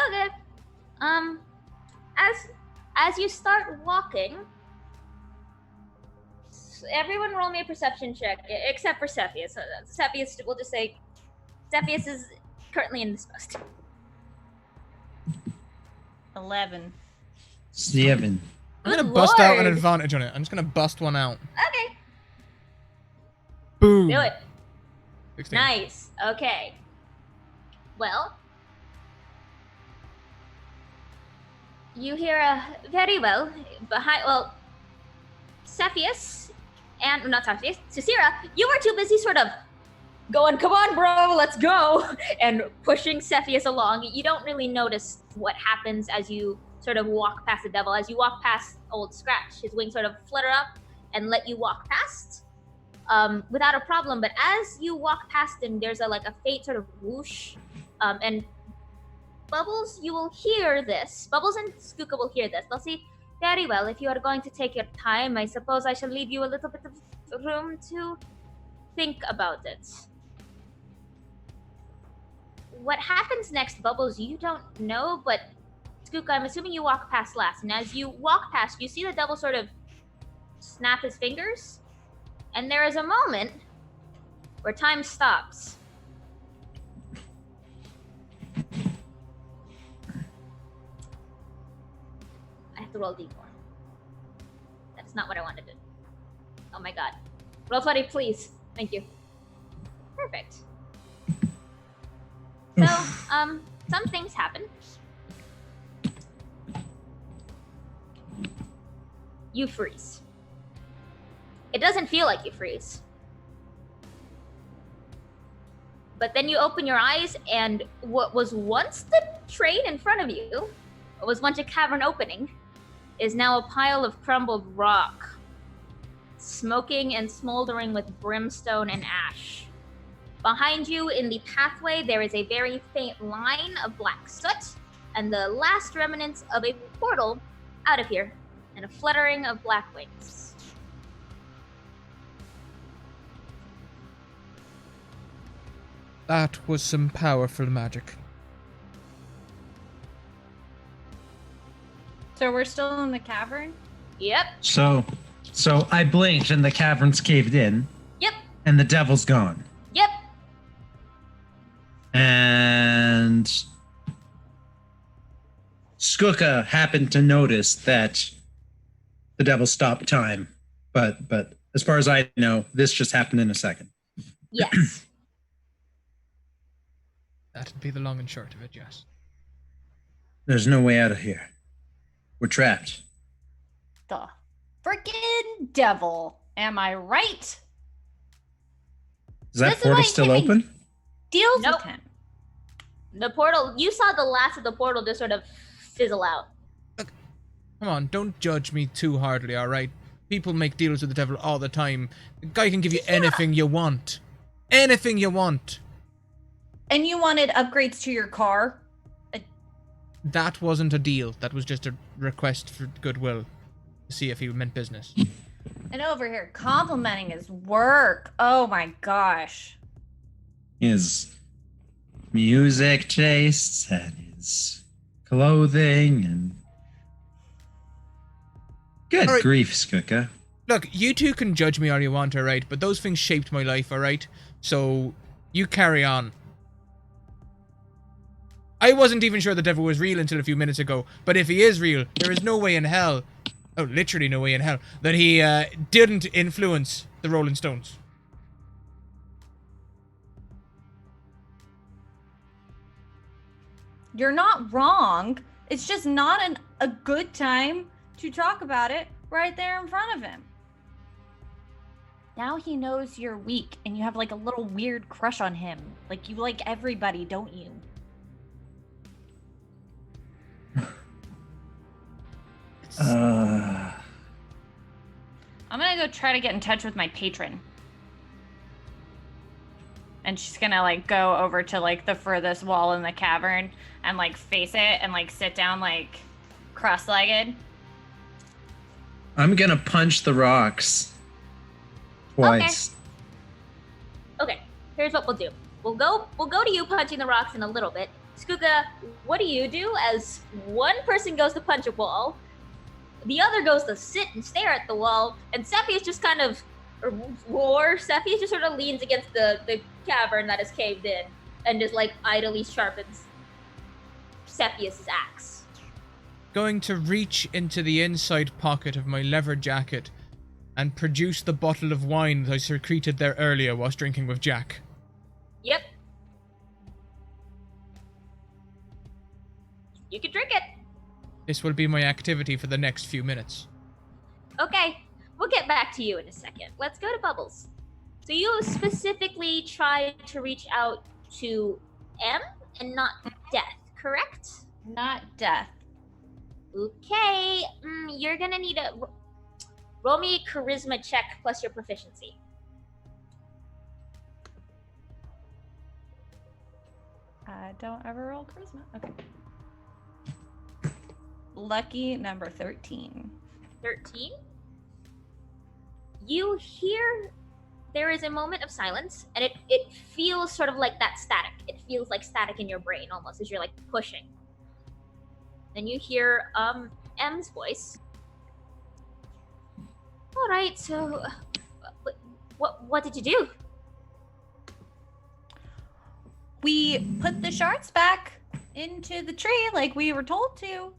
Okay. As you start walking, everyone roll me a perception check, except for Cepheus. Cepheus, we'll just say, Cepheus is currently indisposed. 11. 7. I'm gonna Good bust out an lord. advantage on it. I'm just gonna bust one out. Okay. Boom. Do it. 16. Nice. Okay. Well, you hear very well behind. Well, Cepheus and not Cepheus, Cicera, you were too busy sort of going, "Come on, bro, let's go," and pushing Cepheus along. You don't really notice what happens as you sort of walk past the devil. As you walk past old Scratch, his wings sort of flutter up and let you walk past. Without a problem, but as you walk past him, there's a faint sort of whoosh, and Bubbles, you will hear this. Bubbles and Skooka will hear this. They'll say, "Very well, if you are going to take your time, I suppose I shall leave you a little bit of room to think about it." What happens next, Bubbles, you don't know, but Skooka, I'm assuming you walk past last, and as you walk past, you see the devil sort of snap his fingers. And there is a moment where time stops. I have to roll d4. That's not what I wanted to do. Oh my god. Roll 20, please. Thank you. Perfect. So, some things happen. You freeze. It doesn't feel like you freeze. But then you open your eyes, and what was once the train in front of you, what was once a cavern opening, is now a pile of crumbled rock, smoking and smoldering with brimstone and ash. Behind you in the pathway, there is a very faint line of black soot, and the last remnants of a portal out of here, and a fluttering of black wings. That was some powerful magic. So we're still in the cavern? Yep. So I blinked and the cavern's caved in. Yep. And the devil's gone. Yep. And Skooka happened to notice that the devil stopped time. But as far as I know, this just happened in a second. Yes. That'd be the long and short of it, yes. There's no way out of here. We're trapped. The freaking devil. Am I right? Is that This is portal why still Timmy open? Deals Nope. with him. The portal, you saw the last of the portal just sort of fizzle out. Come on, don't judge me too hardly, alright? People make deals with the devil all the time. The guy can give you anything you want. Anything you want. And you wanted upgrades to your car? That wasn't a deal. That was just a request for goodwill. To see if he meant business. And over here, complimenting his work. Oh my gosh. His music tastes and his clothing and... Good All right. grief, Skooka. Look, you two can judge me all you want, alright? But those things shaped my life, alright? So, you carry on. I wasn't even sure the devil was real until a few minutes ago, but if he is real, there is no way in hell, oh, literally no way in hell, that he didn't influence the Rolling Stones. You're not wrong. It's just not a good time to talk about it right there in front of him. Now he knows you're weak and you have like a little weird crush on him. Like you like everybody, don't you? Uh, I'm gonna go try to get in touch with my patron. And she's gonna like go over to like the furthest wall in the cavern and like face it and like sit down like cross-legged. I'm gonna punch the rocks twice. Okay, here's what we'll do. We'll go to you punching the rocks in a little bit. Skuka, what do you do as one person goes to punch a wall, the other goes to sit and stare at the wall, and Cepheus just kind of, Cepheus just sort of leans against the cavern that is caved in and just like idly sharpens Cepheus's axe. Going to reach into the inside pocket of my leather jacket and produce the bottle of wine that I secreted there earlier whilst drinking with Jack. Yep. You can drink it. This will be my activity for the next few minutes. Okay, we'll get back to you in a second. Let's go to Bubbles. So you specifically tried to reach out to M and not Death, correct? Not Death. Okay, you're gonna need a... Roll me a charisma check plus your proficiency. I don't ever roll charisma. Okay. Lucky number 13. 13. You hear there is a moment of silence, and it feels sort of like that static. It feels like static in your brain almost as you're like pushing. Then you hear M's voice. All right, so what did you do? We put the shards back into the tree like we were told to.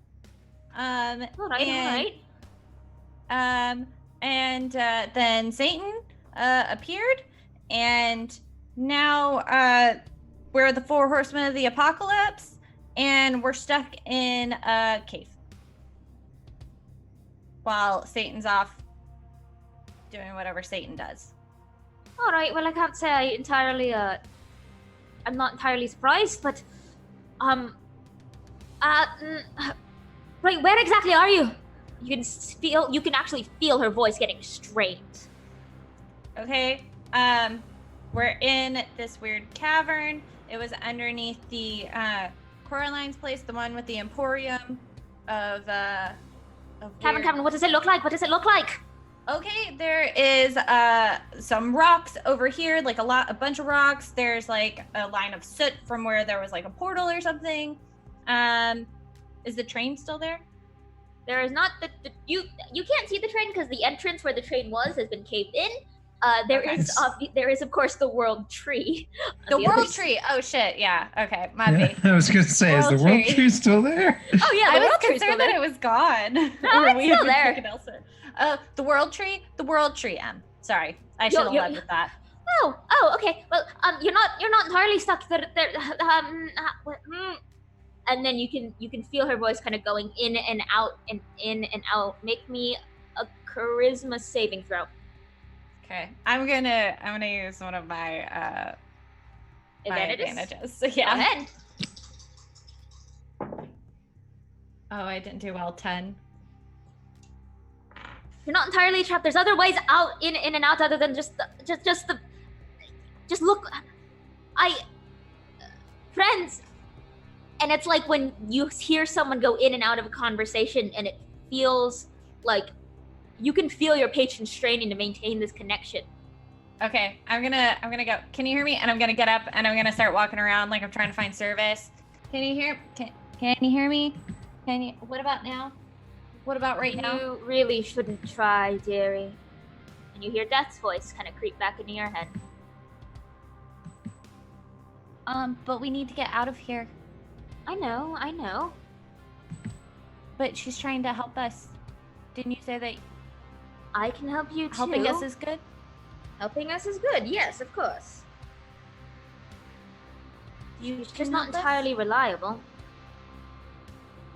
All right. And then Satan appeared, and now we're the 4 horsemen of the apocalypse, and we're stuck in a cave while Satan's off doing whatever Satan does. All right. Well, I can't say I entirely. I'm not entirely surprised, but right. Where exactly are you? You can actually feel her voice getting strained. Okay. We're in this weird cavern. It was underneath the Coraline's place, the one with the emporium of Cavern, what does it look like? What does it look like? Okay, there is some rocks over here, like a bunch of rocks. There's like a line of soot from where there was like a portal or something. Is the train still there? There is not you can't see the train because the entrance where the train was has been caved in. There is of course the world tree. The world tree. Oh shit! Yeah. Okay. My bad. I was gonna say, is the world tree still there? Oh yeah, I was concerned that it was gone. No, it's still there. The world tree. The world tree. Sorry, I should have led with that. Oh, okay. Well, you're not entirely stuck. And then you can feel her voice kind of going in and out and in and out. Make me a charisma saving throw. Okay, I'm gonna use one of my advantages. So, yeah. Go ahead. Oh, I didn't do well. 10. You're not entirely trapped. There's other ways out, in and out, other than just look. Friends. And it's like when you hear someone go in and out of a conversation, and it feels like you can feel your patron straining to maintain this connection. Okay, I'm gonna go. Can you hear me? And I'm gonna get up and I'm gonna start walking around like I'm trying to find service. Can you hear? Can you hear me? Can you? What about now? What about right now? You really shouldn't try, dearie. And you hear Death's voice kind of creep back into your head. But we need to get out of here. I know. But she's trying to help us. Didn't you say that I can help you too? helping us is good? Helping us is good, yes, of course. She's just not entirely reliable.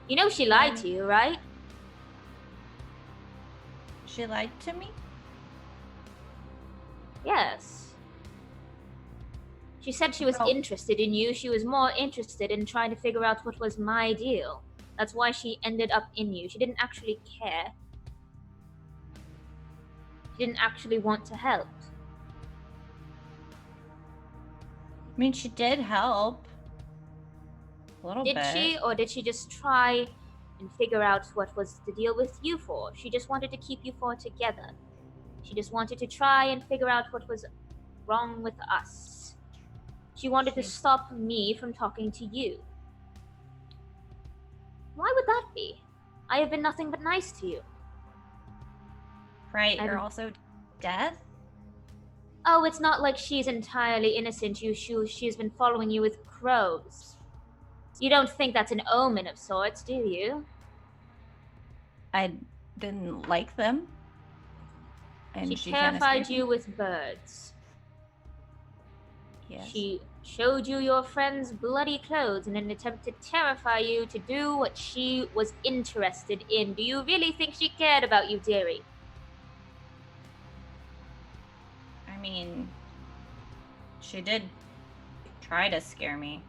You know she lied to you, right? She lied to me? Yes. She said she was interested in you. She was more interested in trying to figure out what was my deal. That's why she ended up in you. She didn't actually care. She didn't actually want to help. I mean, she did help. A little bit. Did she, or did she just try and figure out what was the deal with you for? She just wanted to keep you four together. She just wanted to try and figure out what was wrong with us. She wanted to stop me from talking to you. Why would that be? I have been nothing but nice to you. Right, you're also dead? Oh, it's not like she's entirely innocent. She's been following you with crows. You don't think that's an omen of sorts, do you? I didn't like them. And she terrified you with birds. Yes. She showed you your friend's bloody clothes in an attempt to terrify you to do what she was interested in. Do you really think she cared about you, dearie? I mean, she did try to scare me.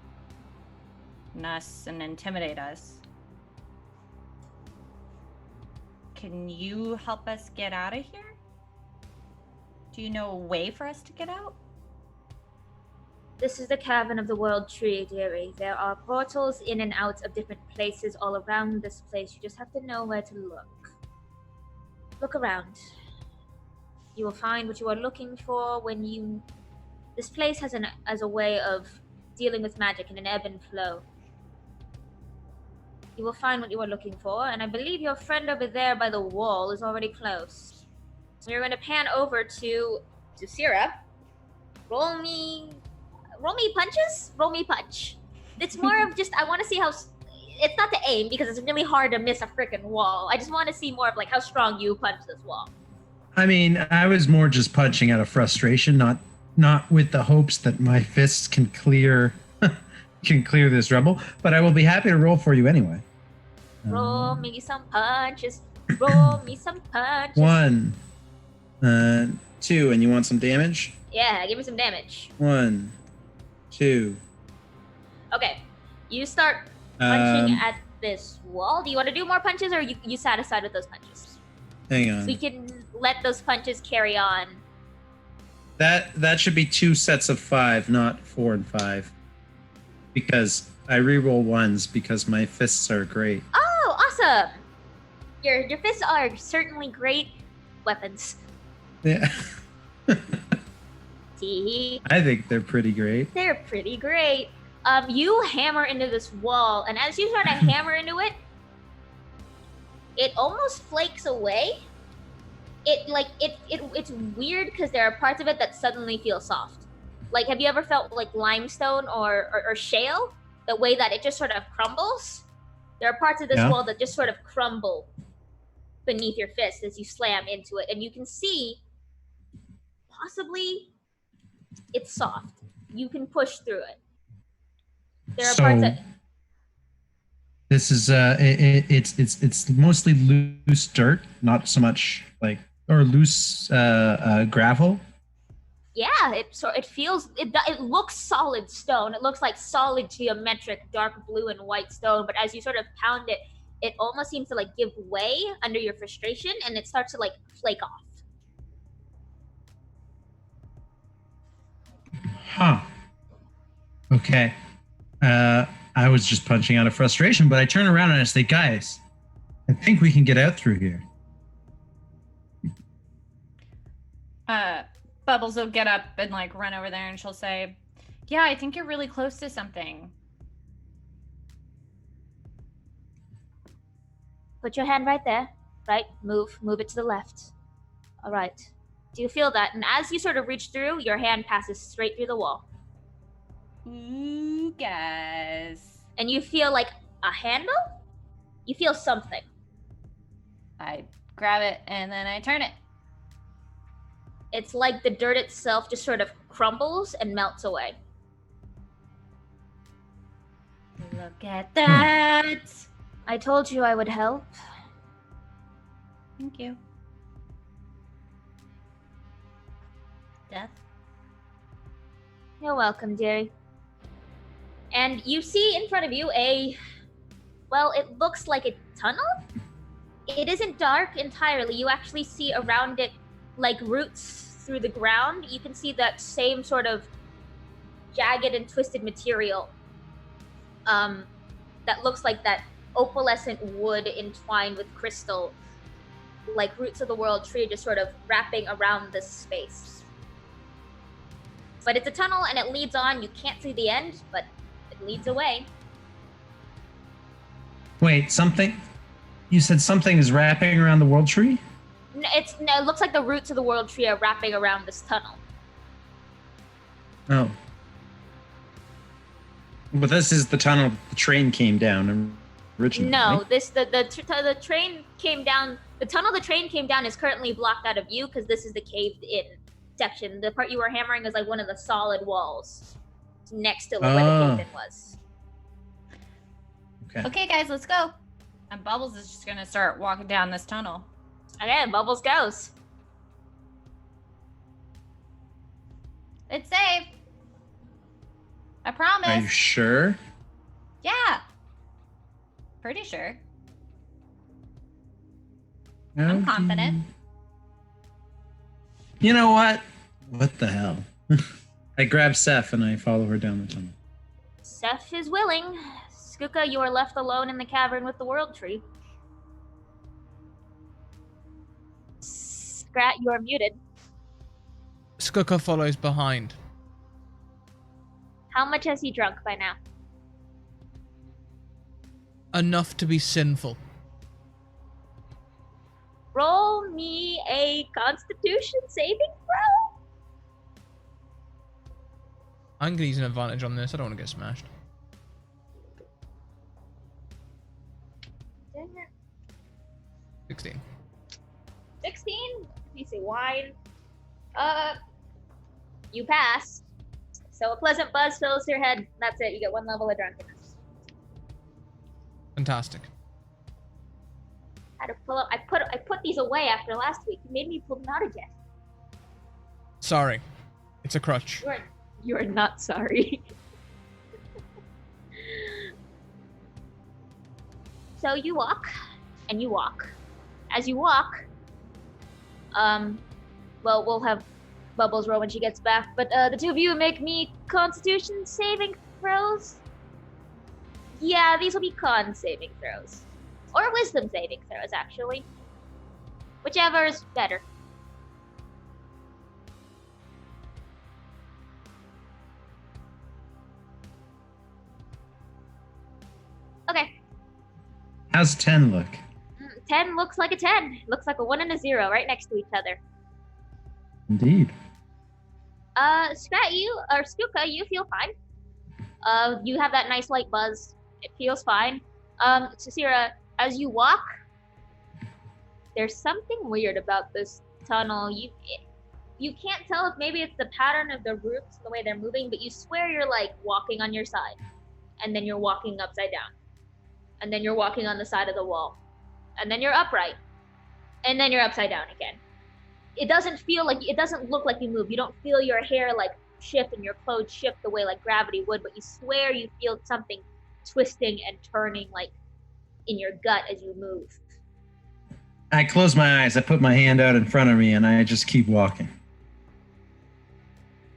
And intimidate us. Can you help us get out of here? Do you know a way for us to get out? This is the cavern of the world tree, dearie. There are portals in and out of different places all around this place. You just have to know where to look. Look around. You will find what you are looking for when you... This place has a way of dealing with magic in an ebb and flow. You will find what you are looking for, and I believe your friend over there by the wall is already close. So you're going to pan over to Syrup. Roll me punches? Roll me punch. It's more of just, I want to see how... It's not to aim, because it's really hard to miss a freaking wall. I just want to see more of like how strong you punch this wall. I mean, I was more just punching out of frustration, not with the hopes that my fists can clear this rubble, but I will be happy to roll for you anyway. Roll me some punches. Roll me some punches. 1, 2, and you want some damage? Yeah, give me some damage. 1, 2. Okay, you start punching at this wall. Do you want to do more punches, or are you satisfied with those punches? Hang on. We can let those punches carry on. That should be 2 sets of 5, not 4 and 5. Because I reroll ones because my fists are great. Oh, awesome! Your fists are certainly great weapons. Yeah. See? I think they're pretty great. They're pretty great. You hammer into this wall, and as you try to hammer into it, it almost flakes away. It's weird because there are parts of it that suddenly feel soft. Like, have you ever felt like limestone or shale? The way that it just sort of crumbles? There are parts of this wall that just sort of crumble beneath your fist as you slam into it. And you can see, possibly, it's soft. You can push through it. There are parts that... This is, it's mostly loose dirt, not so much like, or loose gravel. Yeah, it feels, it looks solid stone. It looks like solid geometric dark blue and white stone, but as you sort of pound it, it almost seems to like give way under your frustration, and it starts to like flake off. Huh. Okay. I was just punching out of frustration, but I turn around and I say, guys, I think we can get out through here. Bubbles will get up and like run over there and she'll say, yeah, I think you're really close to something. Put your hand right there. Right? Move it to the left. All right. Do you feel that? And as you sort of reach through, your hand passes straight through the wall. Ooh, guys. And you feel like a handle? You feel something. I grab it and then I turn it. It's like the dirt itself just sort of crumbles and melts away. Look at that. I told you I would help. Thank you. Death. You're welcome, dearie. And you see in front of you well, it looks like a tunnel. It isn't dark entirely. You actually see around it, like roots through the ground. You can see that same sort of jagged and twisted material. That looks like that opalescent wood entwined with crystal, like roots of the world tree, just sort of wrapping around this space. But it's a tunnel and it leads on. You can't see the end, but it leads away. Wait, something? You said something is wrapping around the world tree? It looks like the roots of the world tree are wrapping around this tunnel. Oh. Well, this is the tunnel the train came down originally. No, right? the train came down. The tunnel the train came down is currently blocked out of view because this is the caved-in section. The part you were hammering is like one of the solid walls next to where the cave-in was. Okay, guys, let's go. And Bubbles is just gonna start walking down this tunnel. Okay, Bubbles goes. It's safe. I promise. Are you sure? Yeah. Pretty sure. Okay. I'm confident. You know what? What the hell? I grab Seth and I follow her down the tunnel. Seth is willing. Skuka, you are left alone in the cavern with the world tree. Scrat, you are muted. Skuka follows behind. How much has he drunk by now? Enough to be sinful. Roll me a Constitution saving throw. I'm gonna use an advantage on this. I don't want to get smashed. Dang it. 16. 16? You say wine. You pass. So a pleasant buzz fills your head. That's it. You get 1 level of drunkenness. Fantastic. I had to pull up. I put these away after last week. You made me pull them out again. Sorry. It's a crutch. You are not sorry. So you walk, and you walk. As you walk, well, we'll have Bubbles roll when she gets back, but the two of you make me Constitution saving throws. Yeah, these will be con saving throws. Or wisdom saving throws, actually. Whichever is better. Okay. How's 10 look? 10 looks like a 10. Looks like a 1 and a 0 right next to each other. Indeed. Skuka, you feel fine. You have that nice light buzz. It feels fine. Sisira, as you walk, there's something weird about this tunnel. You can't tell if maybe it's the pattern of the roots, the way they're moving, but you swear you're like walking on your side, and then you're walking upside down, and then you're walking on the side of the wall, and then you're upright, and then you're upside down again. It doesn't look like you move. You don't feel your hair like shift and your clothes shift the way like gravity would, but you swear you feel something twisting and turning like in your gut as you move. I close my eyes, I put my hand out in front of me, and I just keep walking.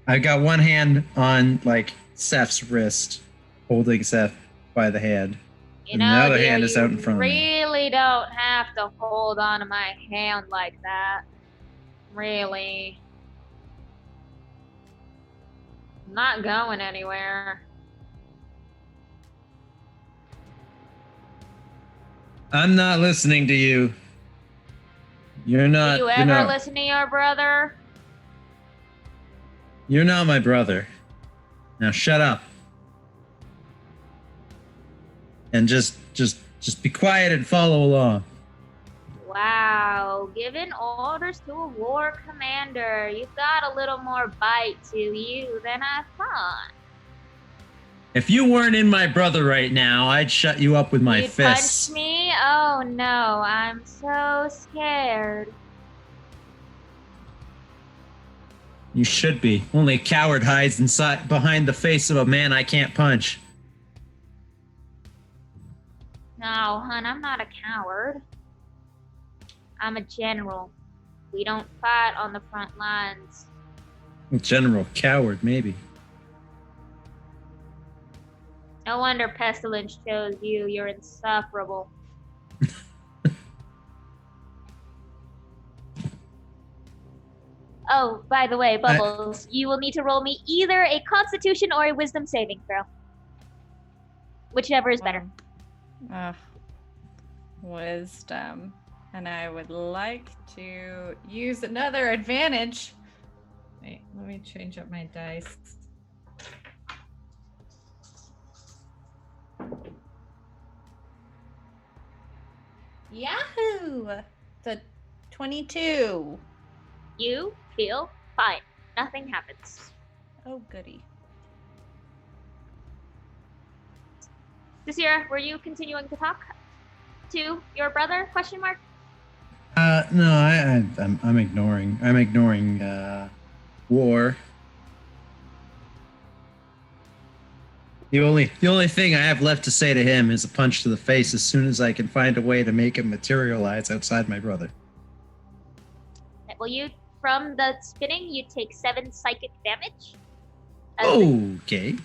I've got one hand on like Seth's wrist, holding Seth by the hand. You know, and the other dear, hand is out in front of me. Really don't have to hold on to my hand like that. Really. I'm not going anywhere. I'm not listening to you. You're not. Do you ever listen to your brother? You're not my brother. Now shut up. And just be quiet and follow along. Wow, giving orders to a war commander. You've got a little more bite to you than I thought. If you weren't in my brother right now, I'd shut you up with my You'd fists. punch me? Oh no, I'm so scared. You should be. Only a coward hides inside behind the face of a man I can't punch. No, hon, I'm not a coward. I'm a general. We don't fight on the front lines. General Coward, maybe. No wonder Pestilence chose you. You're insufferable. Oh, by the way, Bubbles, you will need to roll me either a Constitution or a Wisdom saving throw. Whichever is better. Wisdom. And I would like to use another advantage. Wait, let me change up my dice. Yahoo! The 22. You feel fine. Nothing happens. Oh, goody. Desira, were you continuing to talk to your brother? Question mark. No, I'm ignoring. I'm ignoring war. The only thing I have left to say to him is a punch to the face as soon as I can find a way to make him materialize outside my brother. Well, from the spinning, you take 7 psychic damage. Okay.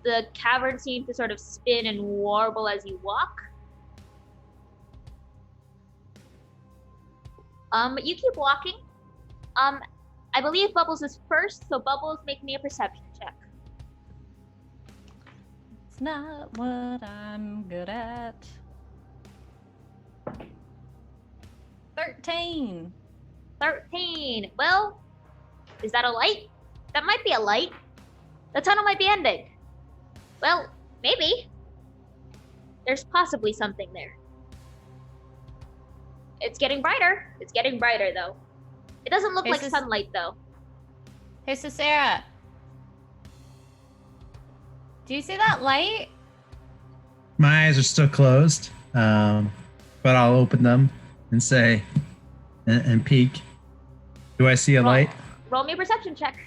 The cavern seems to sort of spin and warble as you walk. You keep walking. I believe Bubbles is first, so Bubbles, make me a perception check. It's not what I'm good at. 13. 13. Well, is that a light? That might be a light. The tunnel might be ending. Well, maybe. There's possibly something there. It's getting brighter. It's getting brighter, though. It doesn't look like sunlight, though. Hey, so Sarah. Do you see that light? My eyes are still closed, but I'll open them and say, and peek. Do I see a light? Roll me a perception check.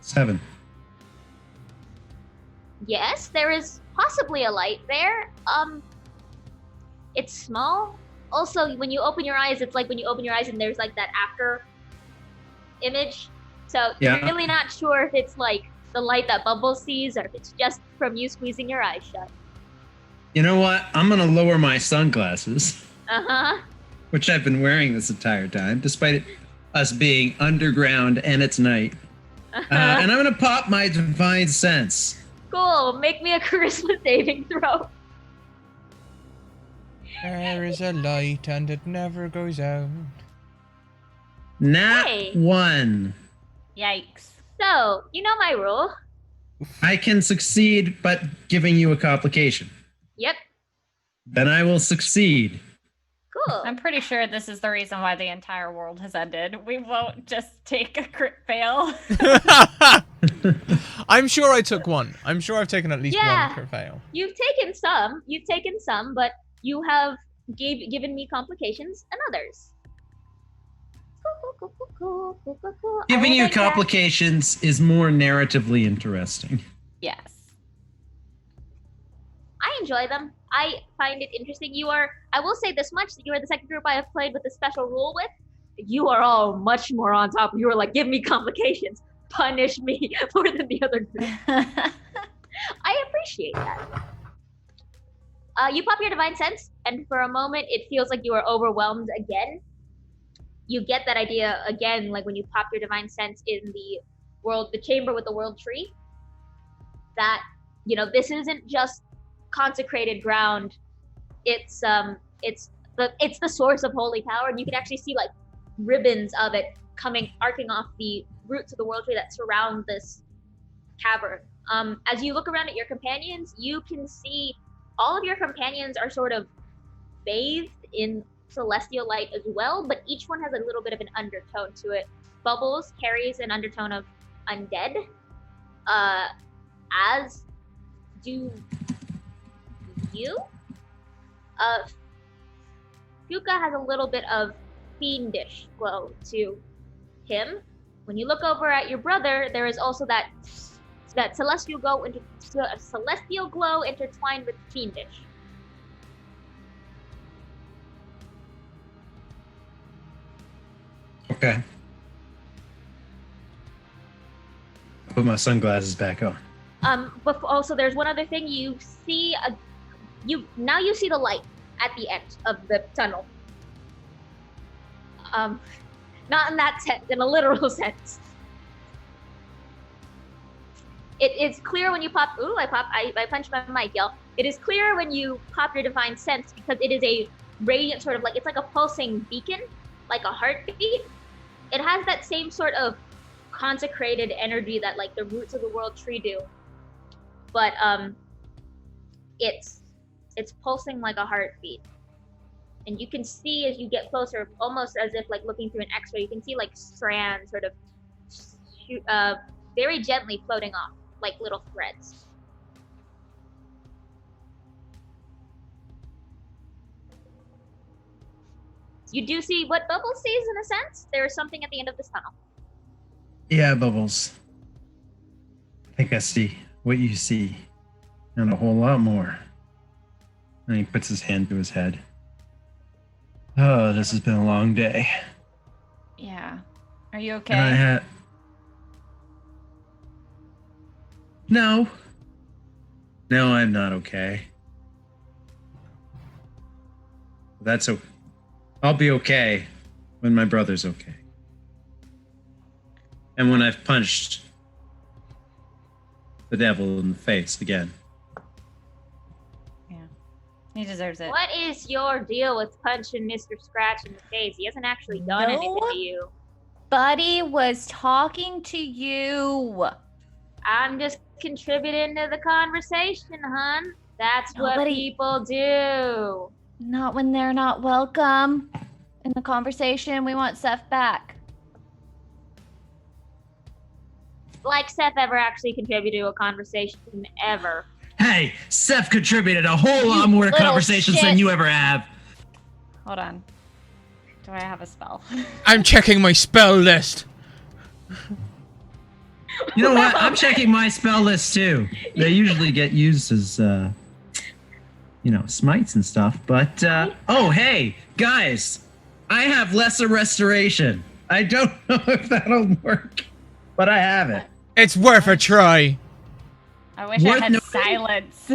7. Yes, there is possibly a light there. It's small. Also, when you open your eyes, it's like when you open your eyes and there's like that after image. So Yeah. you're really not sure if it's like the light that Bubbles sees or if it's just from you squeezing your eyes shut. You know what? I'm gonna lower my sunglasses, Uh-huh. which I've been wearing this entire time, despite us being underground and it's night. And I'm gonna pop my divine sense. Cool. Make me a charisma saving throw. There is a light and it never goes out. Nat Hey. 1. Yikes. So, you know my rule. I can succeed, but giving you a complication. Yep. Then I will succeed. Cool. I'm pretty sure this is the reason why the entire world has ended. We won't just take a crit fail. I'm sure I took one. I'm sure I've taken at least one crit fail. You've taken some, but you have given me complications and others. Cool. Giving you I will take that. complications is more narratively interesting. Yes. I enjoy them. I find it interesting. I will say this much, you are the second group I have played with a special rule with. You are all much more on top. You are like, give me complications. Punish me more than the other group. I appreciate that. You pop your divine sense, and for a moment, it feels like you are overwhelmed again. You get that idea again, like when you pop your divine sense in the chamber with the world tree. That, this isn't just consecrated ground. It's the source of holy power, and you can actually see like ribbons of it arcing off the roots of the world tree that surround this cavern. As you look around at your companions, you can see all of your companions are sort of bathed in celestial light as well, but each one has a little bit of an undertone to it. Bubbles carries an undertone of undead, as do you. Fuka has a little bit of fiendish glow to him. When you look over at your brother, there is also that celestial glow intertwined with fiendish. Okay. Put my sunglasses back on. But also, there's one other thing. You see you see the light at the end of the tunnel. Not in that sense, in a literal sense. It is clear when you pop. Ooh, I punched my mic, y'all. It is clear when you pop your divine sense because it is a radiant sort of it's like a pulsing beacon, like a heartbeat. It has that same sort of consecrated energy that like the roots of the world tree do, but it's pulsing like a heartbeat, and you can see as you get closer, almost as if like looking through an X-ray. You can see like strands sort of very gently floating off like little threads. You do see what Bubbles sees in a sense. There is something at the end of this tunnel. Yeah, Bubbles. I think I see what you see, and a whole lot more. And he puts his hand to his head. Oh, this has been a long day. Yeah. Are you okay? And No. No, I'm not okay. That's okay. I'll be okay when my brother's okay. And when I've punched the devil in the face again. Yeah. He deserves it. What is your deal with punching Mr. Scratch in the face? He hasn't actually done anything to you. Buddy was talking to you. I'm just contributing to the conversation, hun. That's what Nobody- people do. Not when they're not welcome in the conversation. We want Seth back. Like Seth ever actually contributed to a conversation ever. Hey, Seth contributed a whole lot more to little conversations shit. than you ever have. Hold on. Do I have a spell? I'm checking my spell list. You know what? I'm checking my spell list too. They usually get used as, smites and stuff. But, oh, hey, guys, I have lesser restoration. I don't know if that'll work, but I have it. It's worth a try. I wish Worth I had noting- silence.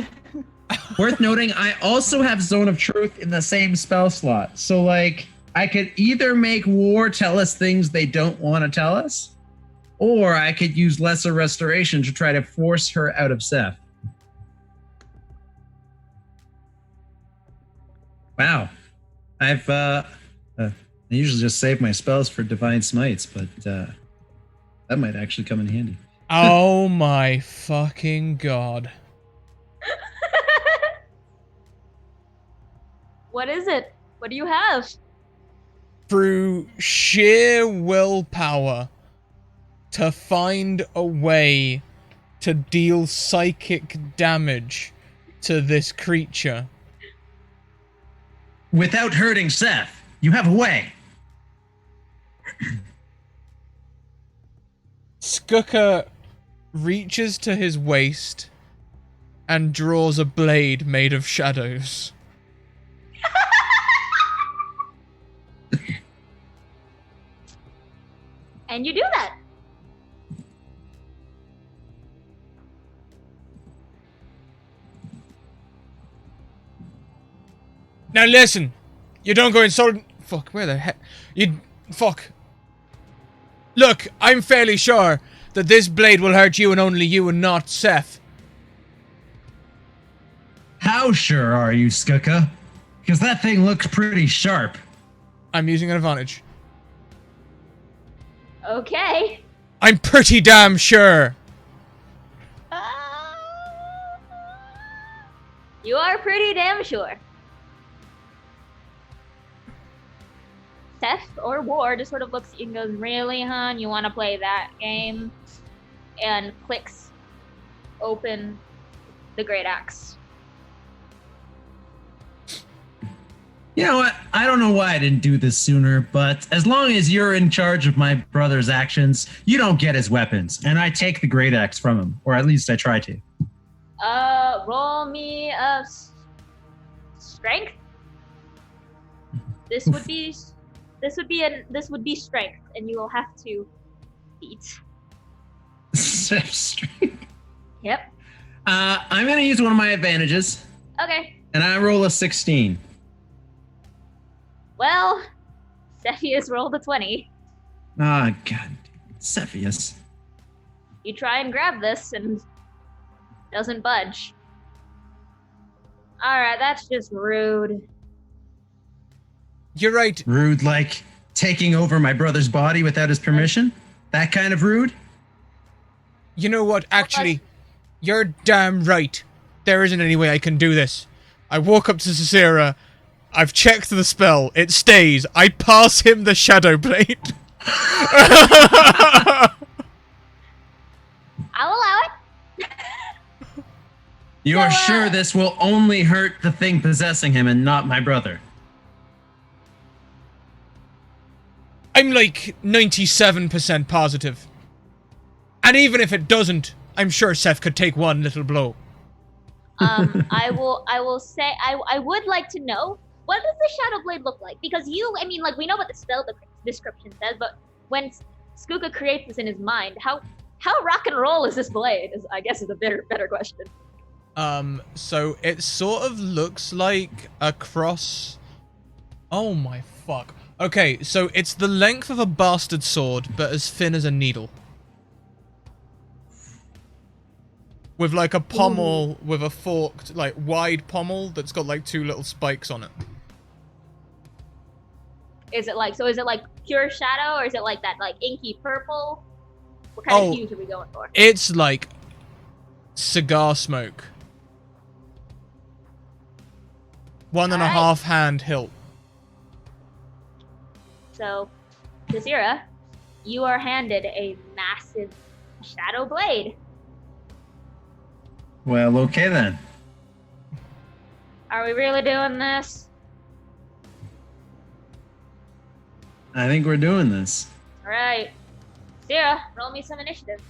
Worth noting, I also have Zone of Truth in the same spell slot. So, like, I could either make War tell us things they don't want to tell us, or I could use Lesser Restoration to try to force her out of Seth. Wow. I usually just save my spells for Divine Smites, but that might actually come in handy. Oh my fucking god. What is it? What do you have? Through sheer willpower to find a way to deal psychic damage to this creature. Without hurting Seth, you have a way. Skooka reaches to his waist and draws a blade made of shadows. And you do that. Now listen, you don't go insulting. Fuck, where the heck? Fuck. Look, I'm fairly sure that this blade will hurt you and only you and not Seth. How sure are you, Skooka? Because that thing looks pretty sharp. I'm using an advantage. Okay. I'm pretty damn sure. You are pretty damn sure. Seth or War just sort of looks at you and goes, "Really, hon? You want to play that game?" And clicks open the Great Axe. You know what? I don't know why I didn't do this sooner, but as long as you're in charge of my brother's actions, you don't get his weapons, and I take the great axe from him, or at least I try to. Roll me a strength. This would be strength, and you will have to beat. Strength. Yep. I'm gonna use one of my advantages, Okay. and I roll a 16. Well, Cepheus rolled a 20. Ah, God, Cepheus. You try and grab this and doesn't budge. Alright, that's just rude. You're right. Rude, like taking over my brother's body without his permission? That kind of rude? You know what? Actually, you're damn right. There isn't any way I can do this. I walk up to Cicera. I've checked the spell. It stays. I pass him the Shadow Blade. I'll allow it. You are sure this will only hurt the thing possessing him and not my brother? I'm like 97% positive. And even if it doesn't, I'm sure Seth could take one little blow. I will say, I would like to know, what does the Shadow Blade look like? Because we know what the spell description says, but when Skuka creates this in his mind, how rock and roll is this blade? I guess is a better question. So it sort of looks like a cross. Oh my fuck. Okay, so it's the length of a bastard sword, but as thin as a needle. With like a pommel, with a forked, like wide pommel that's got like 2 little spikes on it. Is it like pure shadow, or is it like that like inky purple? What kind of hues are we going for? It's like cigar smoke. 1.5 hand hilt. So, Cicera, you are handed a massive shadow blade. Well, okay then. Are we really doing this? I think we're doing this. All right. Cicera, roll me some initiative.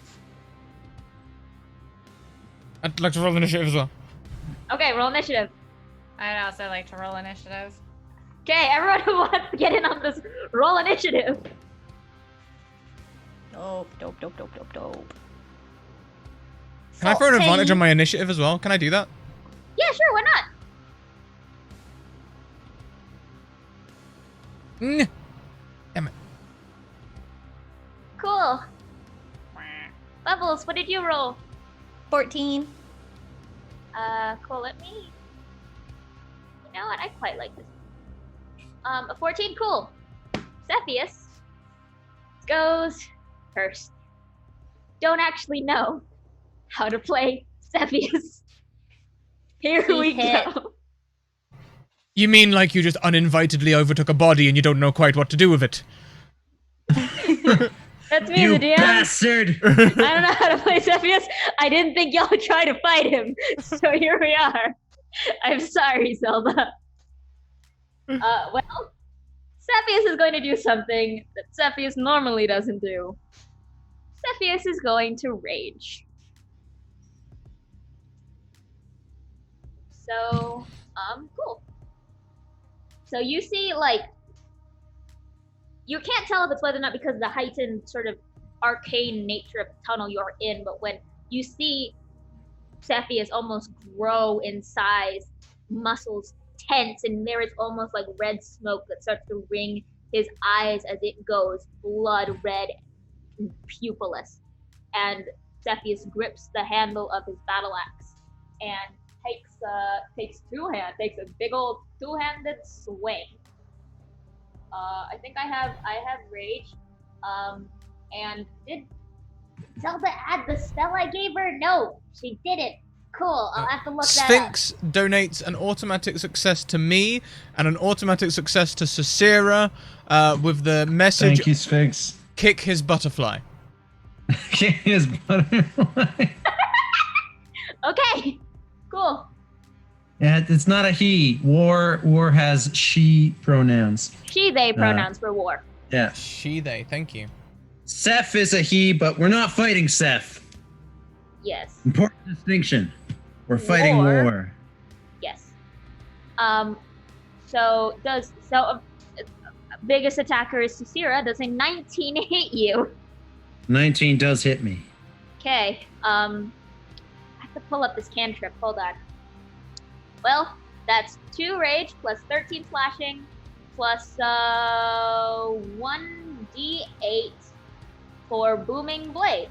I'd like to roll initiative as well. Okay, roll initiative. I'd also like to roll initiative. Okay, everyone who wants to get in on this, roll initiative. Dope. Can I throw an advantage on my initiative as well? Can I do that? Yeah, sure, why not? Damn it. Cool. Bubbles, what did you roll? 14. Cool, let me... You know what, I quite like this. A 14, cool. Cepheus goes first. Don't actually know how to play Cepheus. Here we go. You mean like you just uninvitedly overtook a body and you don't know quite what to do with it? That's me, You the DM. bastard! I don't know how to play Cepheus. I didn't think y'all would try to fight him. So here we are. I'm sorry, Zelda. Well, Cepheus is going to do something that Cepheus normally doesn't do. Cepheus is going to rage. So, cool. So you see, like, you can't tell if it's whether or not because of the heightened sort of arcane nature of the tunnel you're in, but when you see Cepheus almost grow in size, muscles tense, and there is almost like red smoke that starts to ring his eyes as it goes blood red and pupilless. And Cepheus grips the handle of his battle axe and takes a big old two-handed swing. I think I have rage. And did Zelda add the spell I gave her? No, she didn't. Cool, I'll have to look that up. Sphinx donates an automatic success to me and an automatic success to Cicera with the message, Thank you, Sphinx. kick his butterfly. Kick his butterfly. Okay, cool. Yeah, it's not a he. War has she pronouns. She, they pronouns for war. Yeah. She, they. Thank you. Seth is a he, but we're not fighting Seth. Yes. Important distinction. We're fighting war. Yes. Biggest attacker is Susira. Does a 19 hit you? 19 does hit me. Okay. I have to pull up this cantrip. Hold on. Well, that's 2 rage plus 13 slashing plus 1d8 for booming blade,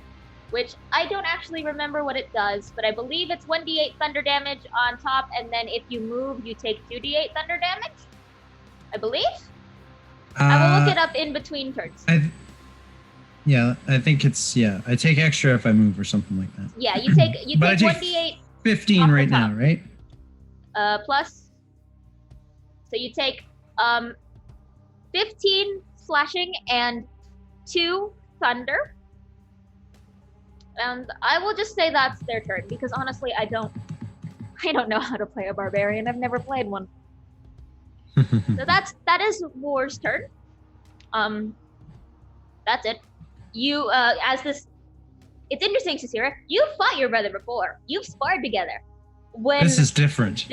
which I don't actually remember what it does, but I believe it's 1d8 thunder damage on top, and then if you move, you take 2d8 thunder damage. I believe. I will look it up in between turns. I think it's I take extra if I move or something like that. Yeah, you take 1d8. 15 right now, right? Plus. So you take 15 slashing and 2 thunder. And I will just say that's their turn because honestly I don't know how to play a barbarian. I've never played one. So that is War's turn. That's it. You it's interesting, Susira. You fought your brother before. You've sparred together. This is different.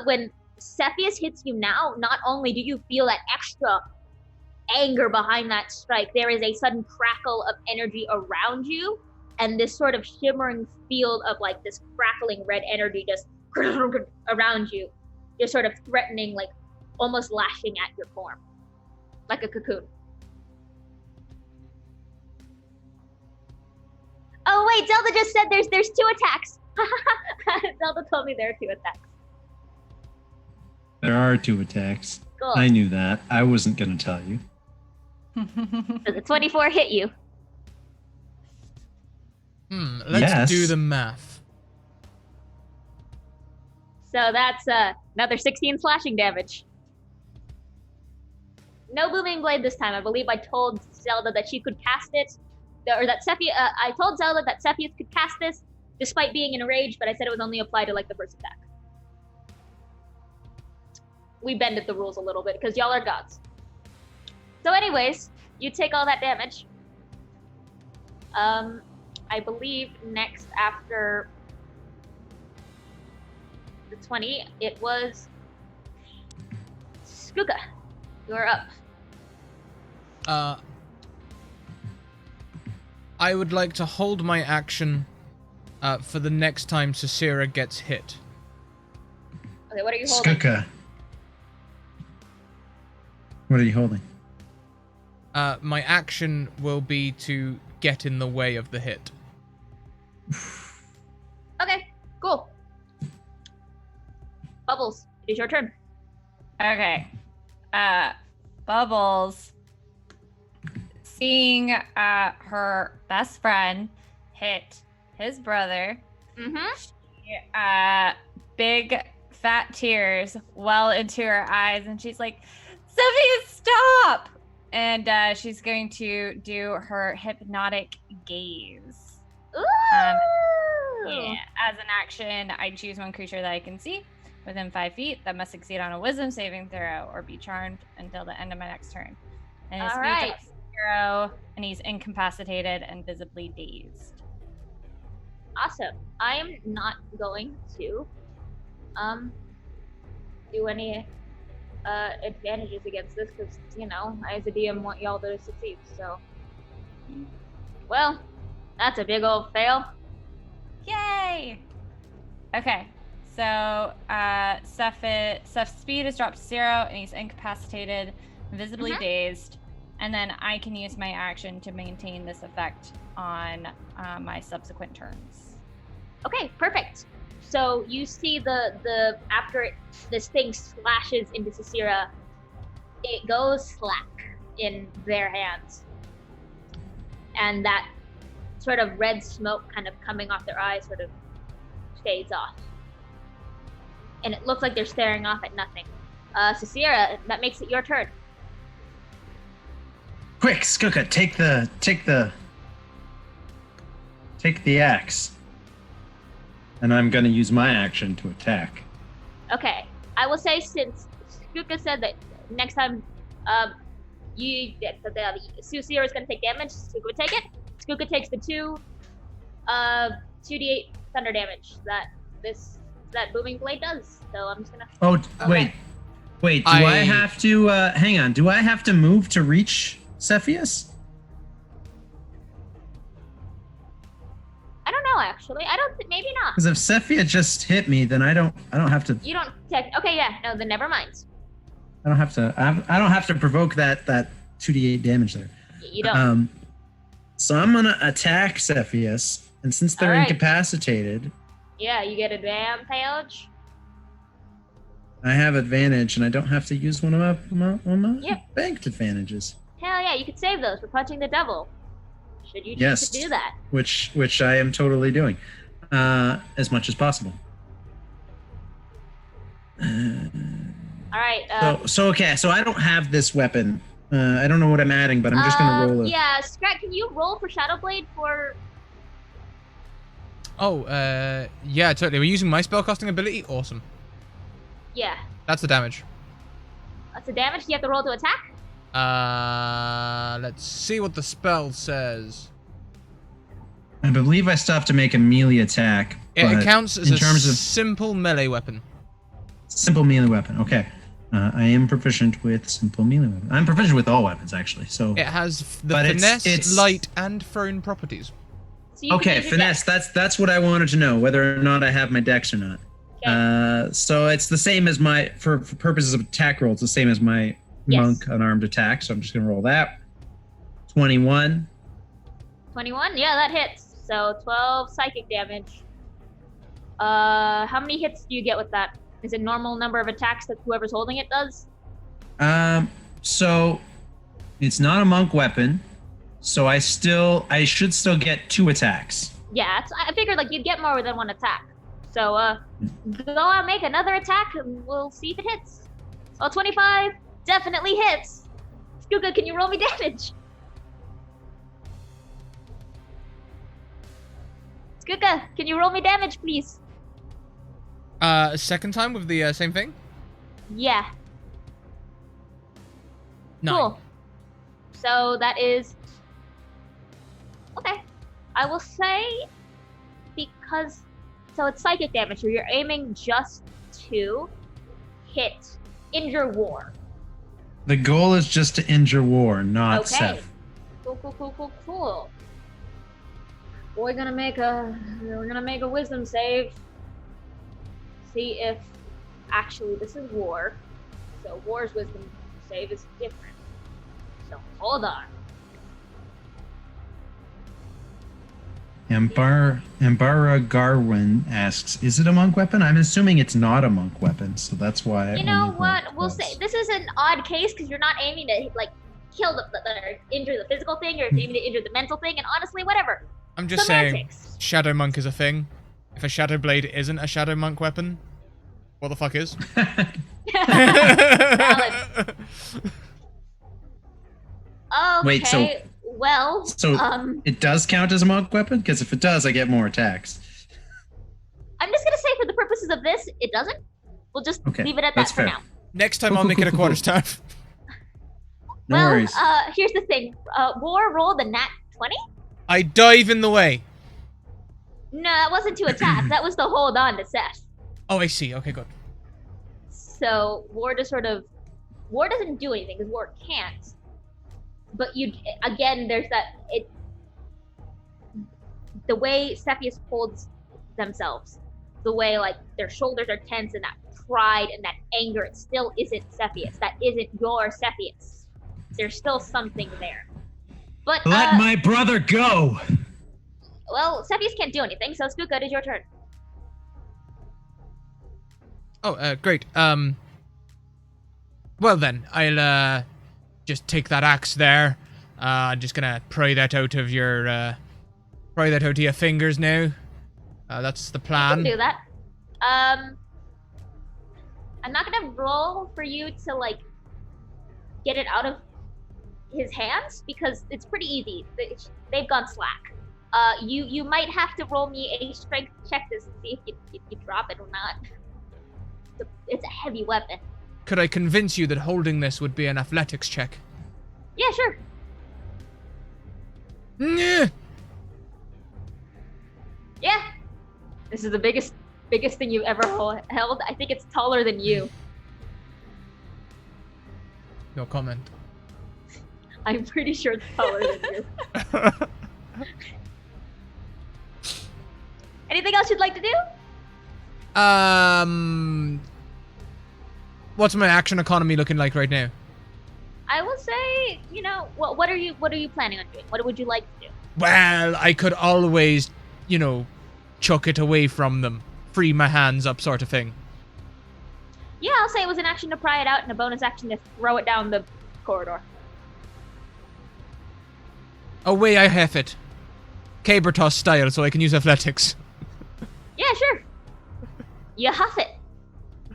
When Cepheus hits you now, not only do you feel that extra anger behind that strike, there is a sudden crackle of energy around you, and this sort of shimmering field of like this crackling red energy just around you. You're sort of threatening, like almost lashing at your form, like a cocoon. Oh wait, Zelda just said there's 2 attacks. Zelda told me there are 2 attacks. There are 2 attacks. Cool. I knew that. I wasn't going to tell you. Does the 24 hit you? Let's do the math. So that's another 16 slashing damage. No booming blade this time. I believe I told Zelda that she could cast it, or that Cepheus. I told Zelda that Cepheus could cast this despite being in a rage, but I said it was only applied to like the first attack. We bended the rules a little bit because y'all are gods. So anyways, you take all that damage. I believe next after the 20, it was Skuka. You're up. I would like to hold my action for the next time Susira gets hit. Okay, what are you holding? Skuka. What are you holding? My action will be to get in the way of the hit. Okay, cool. Bubbles, it is your turn. Okay. Bubbles, seeing her best friend hit his brother, big fat tears well into her eyes, and she's like, Sophia, stop! And she's going to do her hypnotic gaze. Ooh! As an action, I choose one creature that I can see within 5 feet that must succeed on a wisdom saving throw or be charmed until the end of my next turn. And his speed drops to 0, and he's incapacitated and visibly dazed. Awesome. I am not going to do any advantages against this because, you know, I as a DM want y'all to succeed, so. Well, that's a big old fail. Yay! Okay, so Seth's speed is dropped to 0 and he's incapacitated, visibly dazed, and then I can use my action to maintain this effect on my subsequent turns. Okay, perfect. So you see the after this thing slashes into Susira, it goes slack in their hands, and that sort of red smoke kind of coming off their eyes sort of fades off, and it looks like they're staring off at nothing. Susira, that makes it your turn. Quick, Skuka, take the axe. And I'm going to use my action to attack. Okay. I will say, since Skuka said that next time Susir is going to take damage, Skuka would take it. Skuka takes the 2d8 thunder damage that booming blade does. So I'm just gonna. Oh, wait. Wait, do I have to, hang on, do I have to move to reach Cepheus? I don't know, actually. I don't maybe not. Because if Cepheus just hit me, then I don't have to. You don't okay, yeah, no, then never mind. I don't have to provoke that 2d8 damage there. You don't. So I'm gonna attack Cepheus, and since they're incapacitated. Yeah, you get advantage. I have advantage, and I don't have to use one of my banked advantages. Hell yeah, you could save those for punching the devil. Should you choose to do that? Which I am totally doing, as much as possible. All right. So I don't have this weapon. I don't know what I'm adding, but I'm just gonna roll it. Yeah, Scrat, can you roll for Shadow Blade for? Oh, yeah, totally. We're using my spellcasting ability. Awesome. Yeah. That's the damage. That's the damage. Do you have to roll to attack? Let's see what the spell says. I believe I still have to make a melee attack. It counts as a simple melee weapon. Simple melee weapon. Okay. I am proficient with simple melee weapon. I'm proficient with all weapons, actually. So it has the finesse, light, and thrown properties. So okay, finesse. That's what I wanted to know, whether or not I have my dex or not. Okay. So it's the same as my for purposes of attack roll. It's the same as my monk unarmed attack. So I'm just gonna roll that. 21. 21. Yeah, that hits. So 12 psychic damage. How many hits do you get with that? Is it normal number of attacks that whoever's holding it does? So it's not a monk weapon, so I should still get 2 attacks. Yeah, I figured like you'd get more than 1 attack. So go out, make another attack, and we'll see if it hits. Oh, 25 definitely hits. Skuka, can you roll me damage? Skuka, can you roll me damage, please? Second time with the same thing? Yeah. 9. Cool. So that is... Okay. I will say, because... So it's psychic damage, so you're aiming just to injure War. The goal is just to injure War, not Seth. Cool. We're gonna make a wisdom save. See if actually this is War. So War's wisdom save is different. So hold on. Ambara Garwin asks, "Is it a monk weapon?" I'm assuming it's not a monk weapon, so that's why. You know what? We'll say this is an odd case because you're not aiming to like kill or injure the physical thing. You're aiming to injure the mental thing, and honestly, whatever. I'm just saying, Shadow Monk is a thing. If a Shadow Blade isn't a Shadow Monk weapon, what the fuck is? Valid. Okay. Wait, so it does count as a monk weapon? Because if it does, I get more attacks. I'm just gonna say, for the purposes of this, it doesn't. We'll just leave it at that for now. Next time I'll make it a quarter staff. No worries. Here's the thing. War rolled a nat 20. I dive in the way. No, that wasn't to attack. That was to hold on to Seth. Oh, I see. Okay, good. So War doesn't do anything because War can't. But there's the way Cepheus holds themselves, the way like their shoulders are tense and that pride and that anger, it still isn't Cepheus. That isn't your Cepheus. There's still something there. But let my brother go. Well, Cepheus can't do anything, so Skuka, it is your turn. Oh, great. Well then, I'll just take that axe there. I'm just gonna pry that out of your fingers now. That's the plan. You can do that. I'm not gonna roll for you to like get it out of his hands because it's pretty easy. They've gone slack. You might have to roll me a strength check to see if you drop it or not. It's a heavy weapon. Could I convince you that holding this would be an athletics check? Yeah, sure. Nyeh. Yeah. This is the biggest thing you've ever held. I think it's taller than you. No comment. I'm pretty sure it's taller than you. Anything else you'd like to do? What's my action economy looking like right now? I will say, what are you planning on doing? What would you like to do? Well, I could always, chuck it away from them. Free my hands up sort of thing. Yeah, I'll say it was an action to pry it out and a bonus action to throw it down the corridor. Away I hef it. Caber toss style, so I can use athletics. Yeah, sure. You huff it.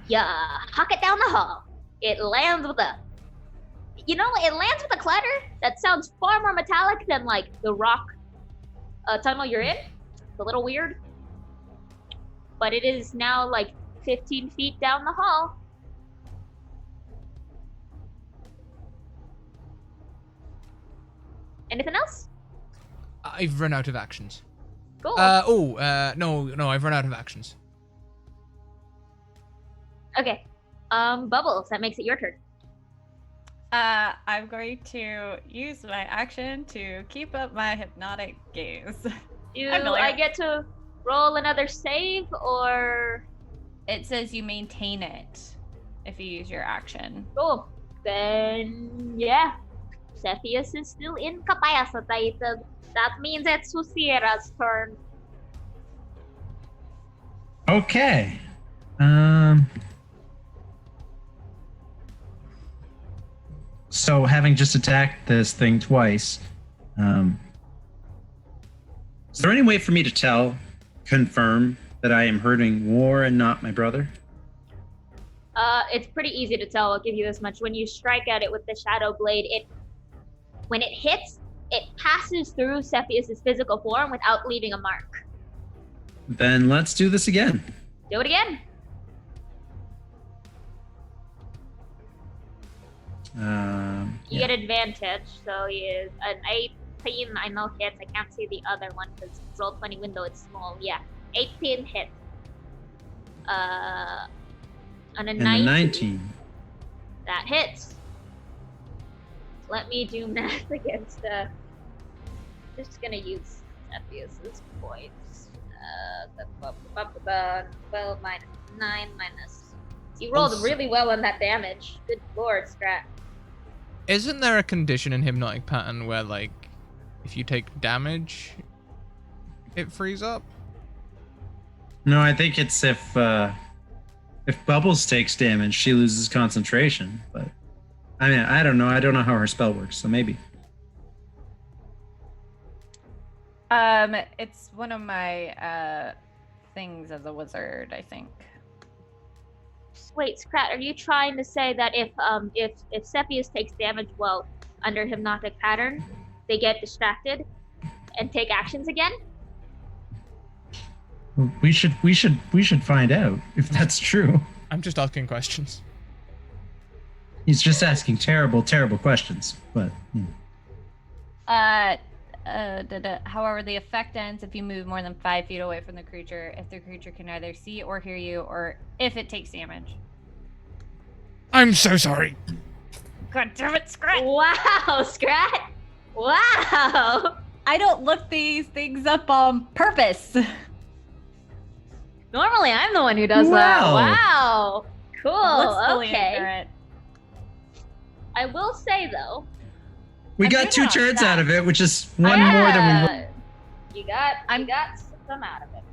You huck it down the hall. It lands with a... it lands with a clatter that sounds far more metallic than, like, the rock tunnel you're in. It's a little weird. But it is now, like, 15 feet down the hall. Anything else? I've run out of actions. Cool. No, I've run out of actions. Okay. Bubbles, that makes it your turn. I'm going to use my action to keep up my hypnotic gaze. Do I get to roll another save, or...? It says you maintain it if you use your action. Cool. Then, yeah. Cepheus is still incapacitated. That means it's Susira's turn. Okay. So having just attacked this thing twice, is there any way for me to confirm that I am hurting War and not my brother? It's pretty easy to tell. I'll give you this much. When you strike at it with the Shadow Blade, when it hits, it passes through Cepheus' physical form without leaving a mark. Then let's do this again. Do it again. You get advantage, so you an 18. I know hits. I can't see the other one because Roll20 window is small. Yeah, 18 hits. On a 19. That hits. Let me do math against just gonna use Cepheus' points. 12 minus 9 minus. You rolled really well on that damage. Good lord, Scrat. Isn't there a condition in Hypnotic Pattern where, like, if you take damage, it frees up? No, I think it's if Bubbles takes damage, she loses concentration. But I mean, I don't know. I don't know how her spell works, so maybe. It's one of my things as a wizard, I think. Wait, Scrat, are you trying to say that if Cepheus takes damage while under Hypnotic Pattern, they get distracted and take actions again? We should find out if that's true. I'm just asking questions. He's just asking terrible questions, but. However, the effect ends if you move more than 5 feet away from the creature, if the creature can neither see or hear you, or if it takes damage. I'm so sorry. God damn it, Scrat! Wow, Scrat! Wow! I don't look these things up on purpose. Normally, I'm the one who does that. Wow! Cool, okay. Ignorant. I will say, though... We got 2 turns out of it, which is one more than we... You got some out of it.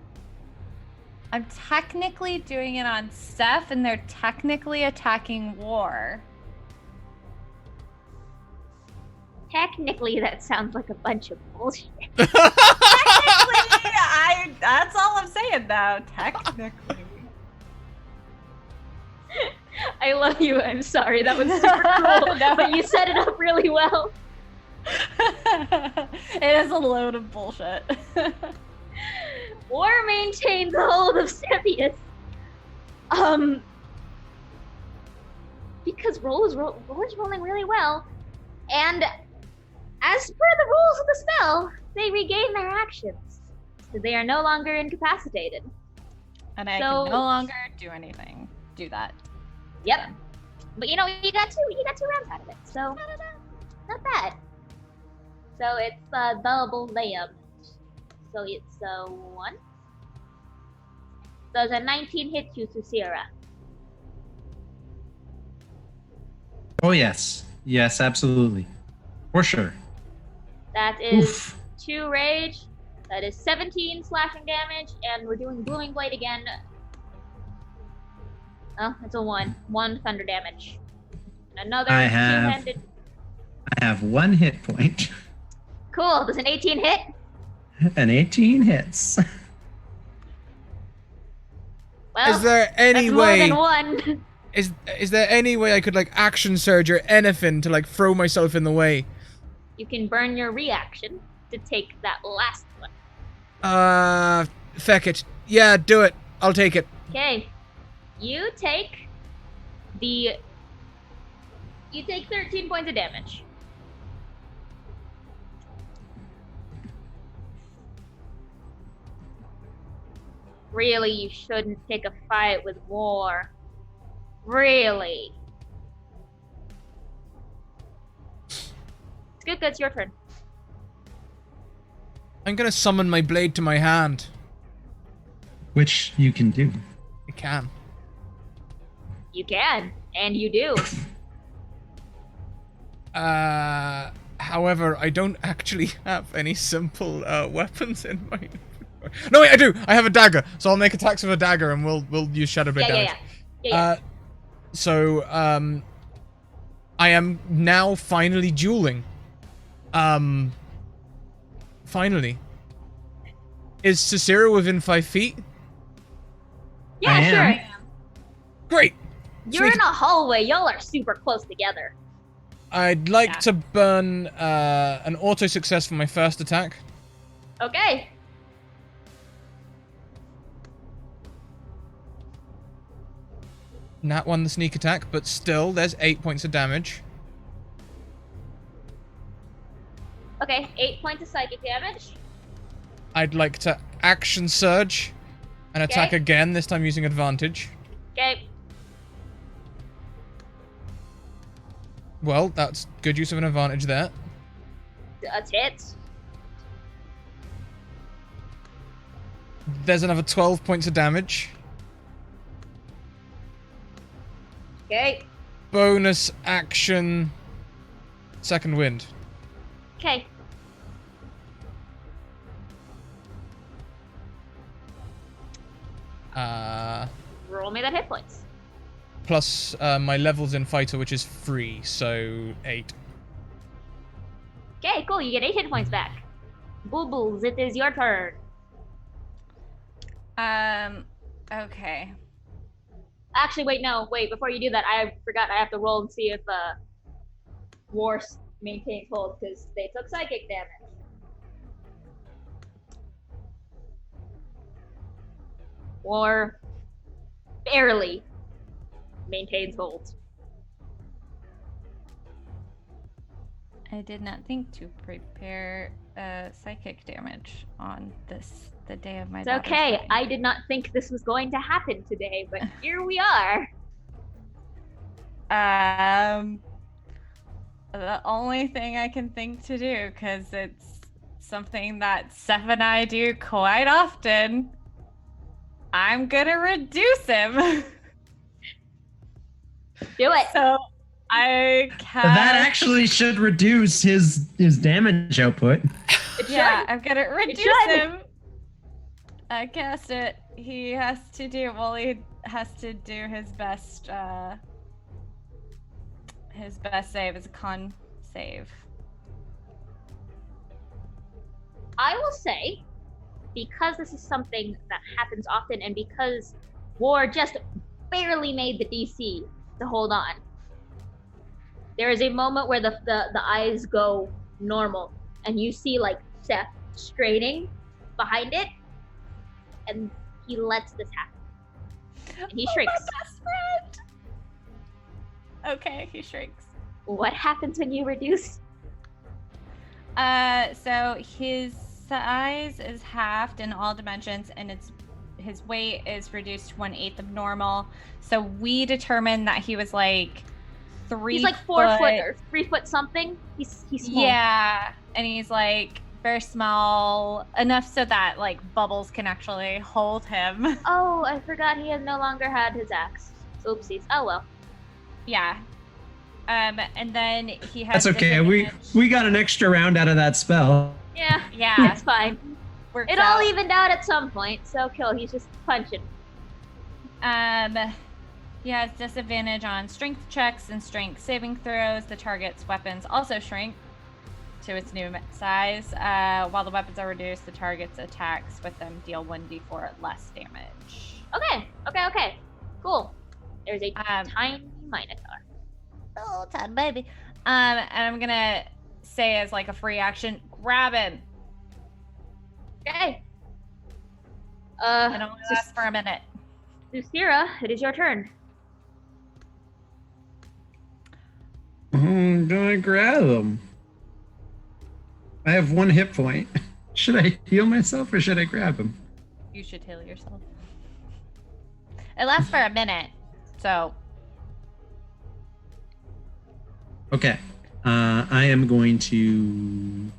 I'm technically doing it on Steph, and they're technically attacking War. Technically, that sounds like a bunch of bullshit. Technically, that's all I'm saying, though. Technically. I love you. I'm sorry. That was super cool. No. But you set it up really well. It is a load of bullshit. War maintains hold of Cepheus. because Roar's rolling really well, and as per the rules of the spell, they regain their actions, so they are no longer incapacitated. And I can no longer do anything. Do that. Yep. But you got 2 rounds out of it, so not bad. So it's double layup. So it's 1. Does a 19 hit you, Susira? Oh yes, yes, absolutely, for sure. That is Oof. 2 rage. That is 17 slashing damage, and we're doing Booming Blade again. Oh, it's a 1. 1 thunder damage. And another two-handed. I have 1 hit point. Cool. Does an 18 hit? An 18 hits. Well, Is there any that's way? more than 1. Is there any way I could like action surge or anything to like throw myself in the way? You can burn your reaction to take that last one. Feck it. Yeah, do it. I'll take it. Okay. You take 13 points of damage. Really, you shouldn't pick a fight with War. Really. It's good, it's your turn. I'm gonna summon my blade to my hand. Which you can do. I can. You can, and you do. However, I don't actually have any simple damage in my... No, wait, I do! I have a dagger, so I'll make attacks with a dagger and we'll use Shadow Blade damage. Yeah. So, I am now finally dueling. Finally. Is Cicero within 5 feet? Yeah, I sure am. I am. Great! You're Sweet. in a hallway. Y'all are super close together. I'd like Yeah. to burn an auto success for my first attack. Okay. Nat 1 the sneak attack, but still, there's 8 points of damage. Okay, 8 points of psychic damage. I'd like to action surge and attack Okay. again, this time using advantage. Okay. Well, that's good use of an advantage there. That's hit. There's another 12 points of damage. Okay. Bonus action, second wind. Okay. Roll me that hit points. Plus my levels in fighter, which is 3, so 8. Okay, cool. You get 8 hit points back. Boobles, it is your turn. Okay. Actually, wait. Before you do that, I forgot I have to roll and see if War maintains hold because they took psychic damage. War barely maintains hold. I did not think to prepare psychic damage on the day of my It's daughter's okay. wedding. I did not think this was going to happen today, but here we are. The only thing I can think to do, because it's something that Seth and I do quite often, I'm gonna reduce him. Do it. So I cast... That actually should reduce his damage output. It Yeah, should. I'm gonna reduce should. him. I cast it. He has to do his best save. It's a con save. I will say, because this is something that happens often, and because War just barely made the DC to hold on, there is a moment where the eyes go normal, and you see like Seth straining behind it, and he lets this happen, and he shrinks. My best friend. Okay, he shrinks. What happens when you reduce? So his size is halved in all dimensions, and his weight is reduced to 1/8 of normal. So we determined that he was like 3. He's like 4 foot or 3 foot something. He's small. Yeah, and he's like very small enough so that like Bubbles can actually hold him. Oh, I forgot he no longer had his axe. Oopsies. Oh well. Yeah. And then he has. That's okay. We got an extra round out of that spell. Yeah. Yeah. That's fine. Worked It all out. evened out at some point, so cool. He's just punching. He has disadvantage on strength checks and strength saving throws. The target's weapons also shrink to its new size. While the weapons are reduced, the target's attacks with them deal 1d4 less damage. Okay. Cool. There's a tiny Minotaur. Oh, tad baby. And I'm gonna say as like a free action, grab him. Okay. It only lasts for a minute. Lucira, it is your turn. I'm gonna grab him. I have 1 hit point. Should I heal myself or should I grab him? You should heal yourself. It lasts for a minute, so. Okay. I am going to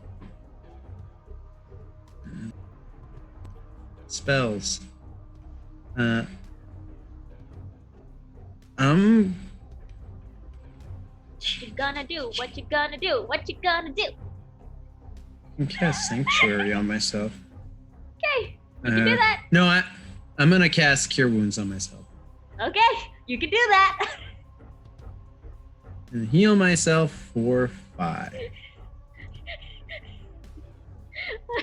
spells. What you gonna do? What you gonna do? What you gonna do? I can cast Sanctuary on myself. Okay, you can do that. No, I'm gonna cast Cure Wounds on myself. Okay, you can do that. And heal myself for 5.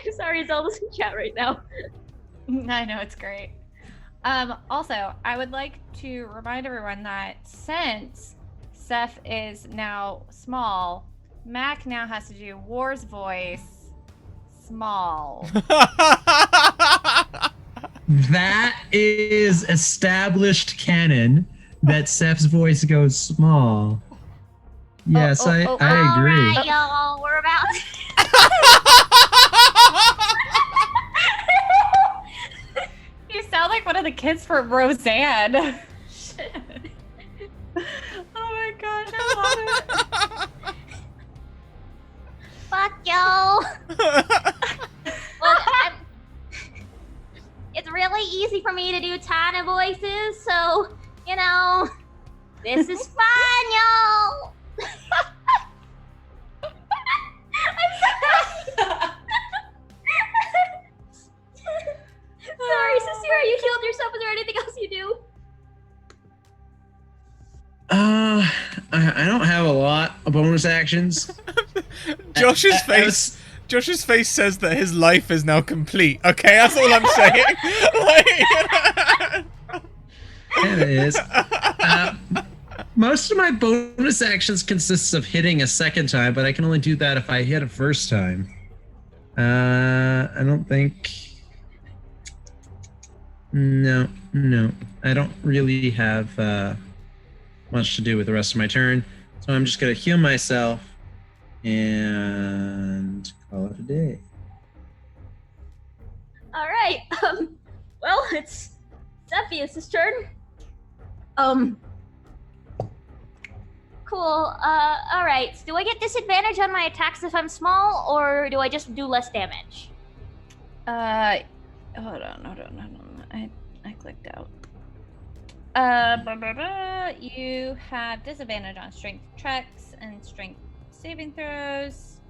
I'm sorry, Zelda's in chat right now. I know, it's great. Also, I would like to remind everyone that since Seth is now small, Mac now has to do War's voice small. That is established canon that Seth's voice goes small. Yes, I agree. Alright, y'all, we're about You sound like one of the kids from Roseanne. Oh my gosh, I love it. Fuck y'all. Well, it's really easy for me to do tiny voices, so, you know, this is fine, y'all. I'm sorry. Sorry, Cecilia, you healed yourself. Is there anything else you do? I don't have a lot of bonus actions. Josh's face says that his life is now complete. Okay, that's all I'm saying. It is. Most of my bonus actions consists of hitting a second time, but I can only do that if I hit a first time. I don't think. No. I don't really have much to do with the rest of my turn, so I'm just gonna heal myself and call it a day. All right. Well, it's Cepheus' turn. Cool. All right. Do I get disadvantage on my attacks if I'm small, or do I just do less damage? Hold on. I clicked out. You have disadvantage on strength checks and strength saving throws.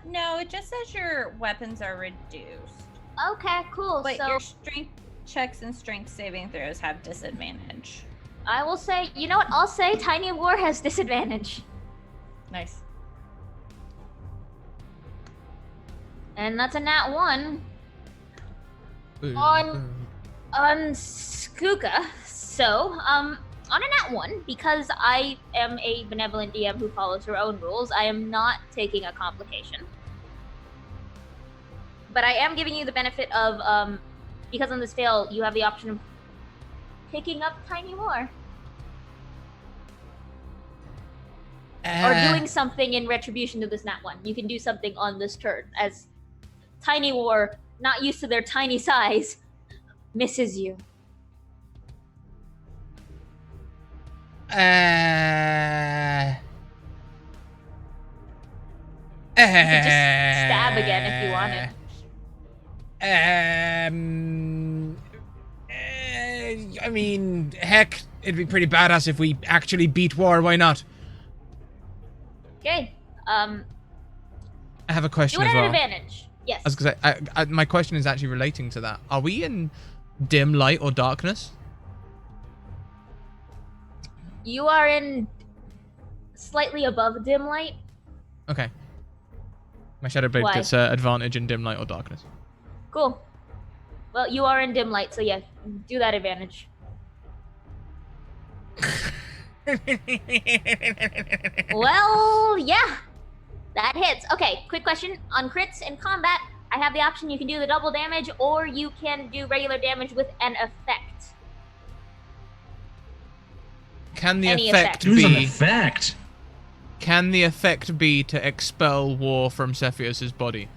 No, it just says your weapons are reduced. Okay, cool. But so your strength checks and strength saving throws have disadvantage. I will say, you know what? I'll say Tiny War has disadvantage. Nice. And that's a nat 1 on Skuka. So, on a nat 1, because I am a benevolent DM who follows her own rules, I am not taking a complication. But I am giving you the benefit of, because on this fail, you have the option of picking up Tiny War. or doing something in retribution to this nat 1. You can do something on this turn as Tiny War, not used to their tiny size, misses you. You could just stab again if you wanted. I mean, heck, it'd be pretty badass if we actually beat war. Why not? Okay. I have a question You as want well. an advantage. Yes. I was gonna say, my question is actually relating to that. Are we in dim light or darkness? You are in slightly above dim light. Okay. My Shadow Blade Why? gets advantage in dim light or darkness. Cool. Well, you are in dim light, so yeah, do that advantage. Well, yeah. That hits. Okay, quick question. On crits in combat, I have the option you can do the double damage or you can do regular damage with an effect. Can the Any effect effect. It was an be? effect. Can the effect be to expel war from Cepheus's body?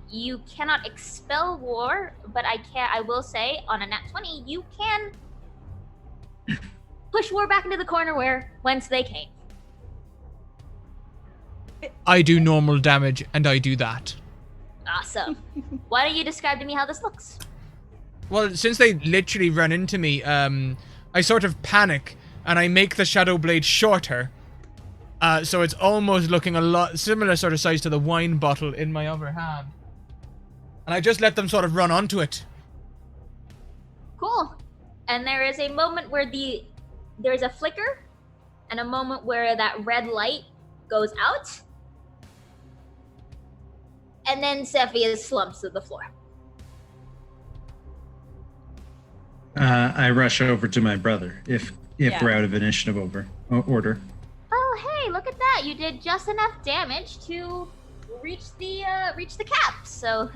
You cannot expel war, but I will say on a nat 20, you can push war back into the corner whence they came. I do normal damage, and I do that. Awesome. Why don't you describe to me how this looks? Well, since they literally run into me, I sort of panic, and I make the Shadow Blade shorter. So it's almost looking a lot similar sort of size to the wine bottle in my other hand. And I just let them sort of run onto it. Cool. And there is a moment where there's a flicker, and a moment where that red light goes out. And then Cepheus slumps to the floor. I rush over to my brother if Yeah. we're out of initiative order. Oh, hey, look at that. You did just enough damage to reach the cap. So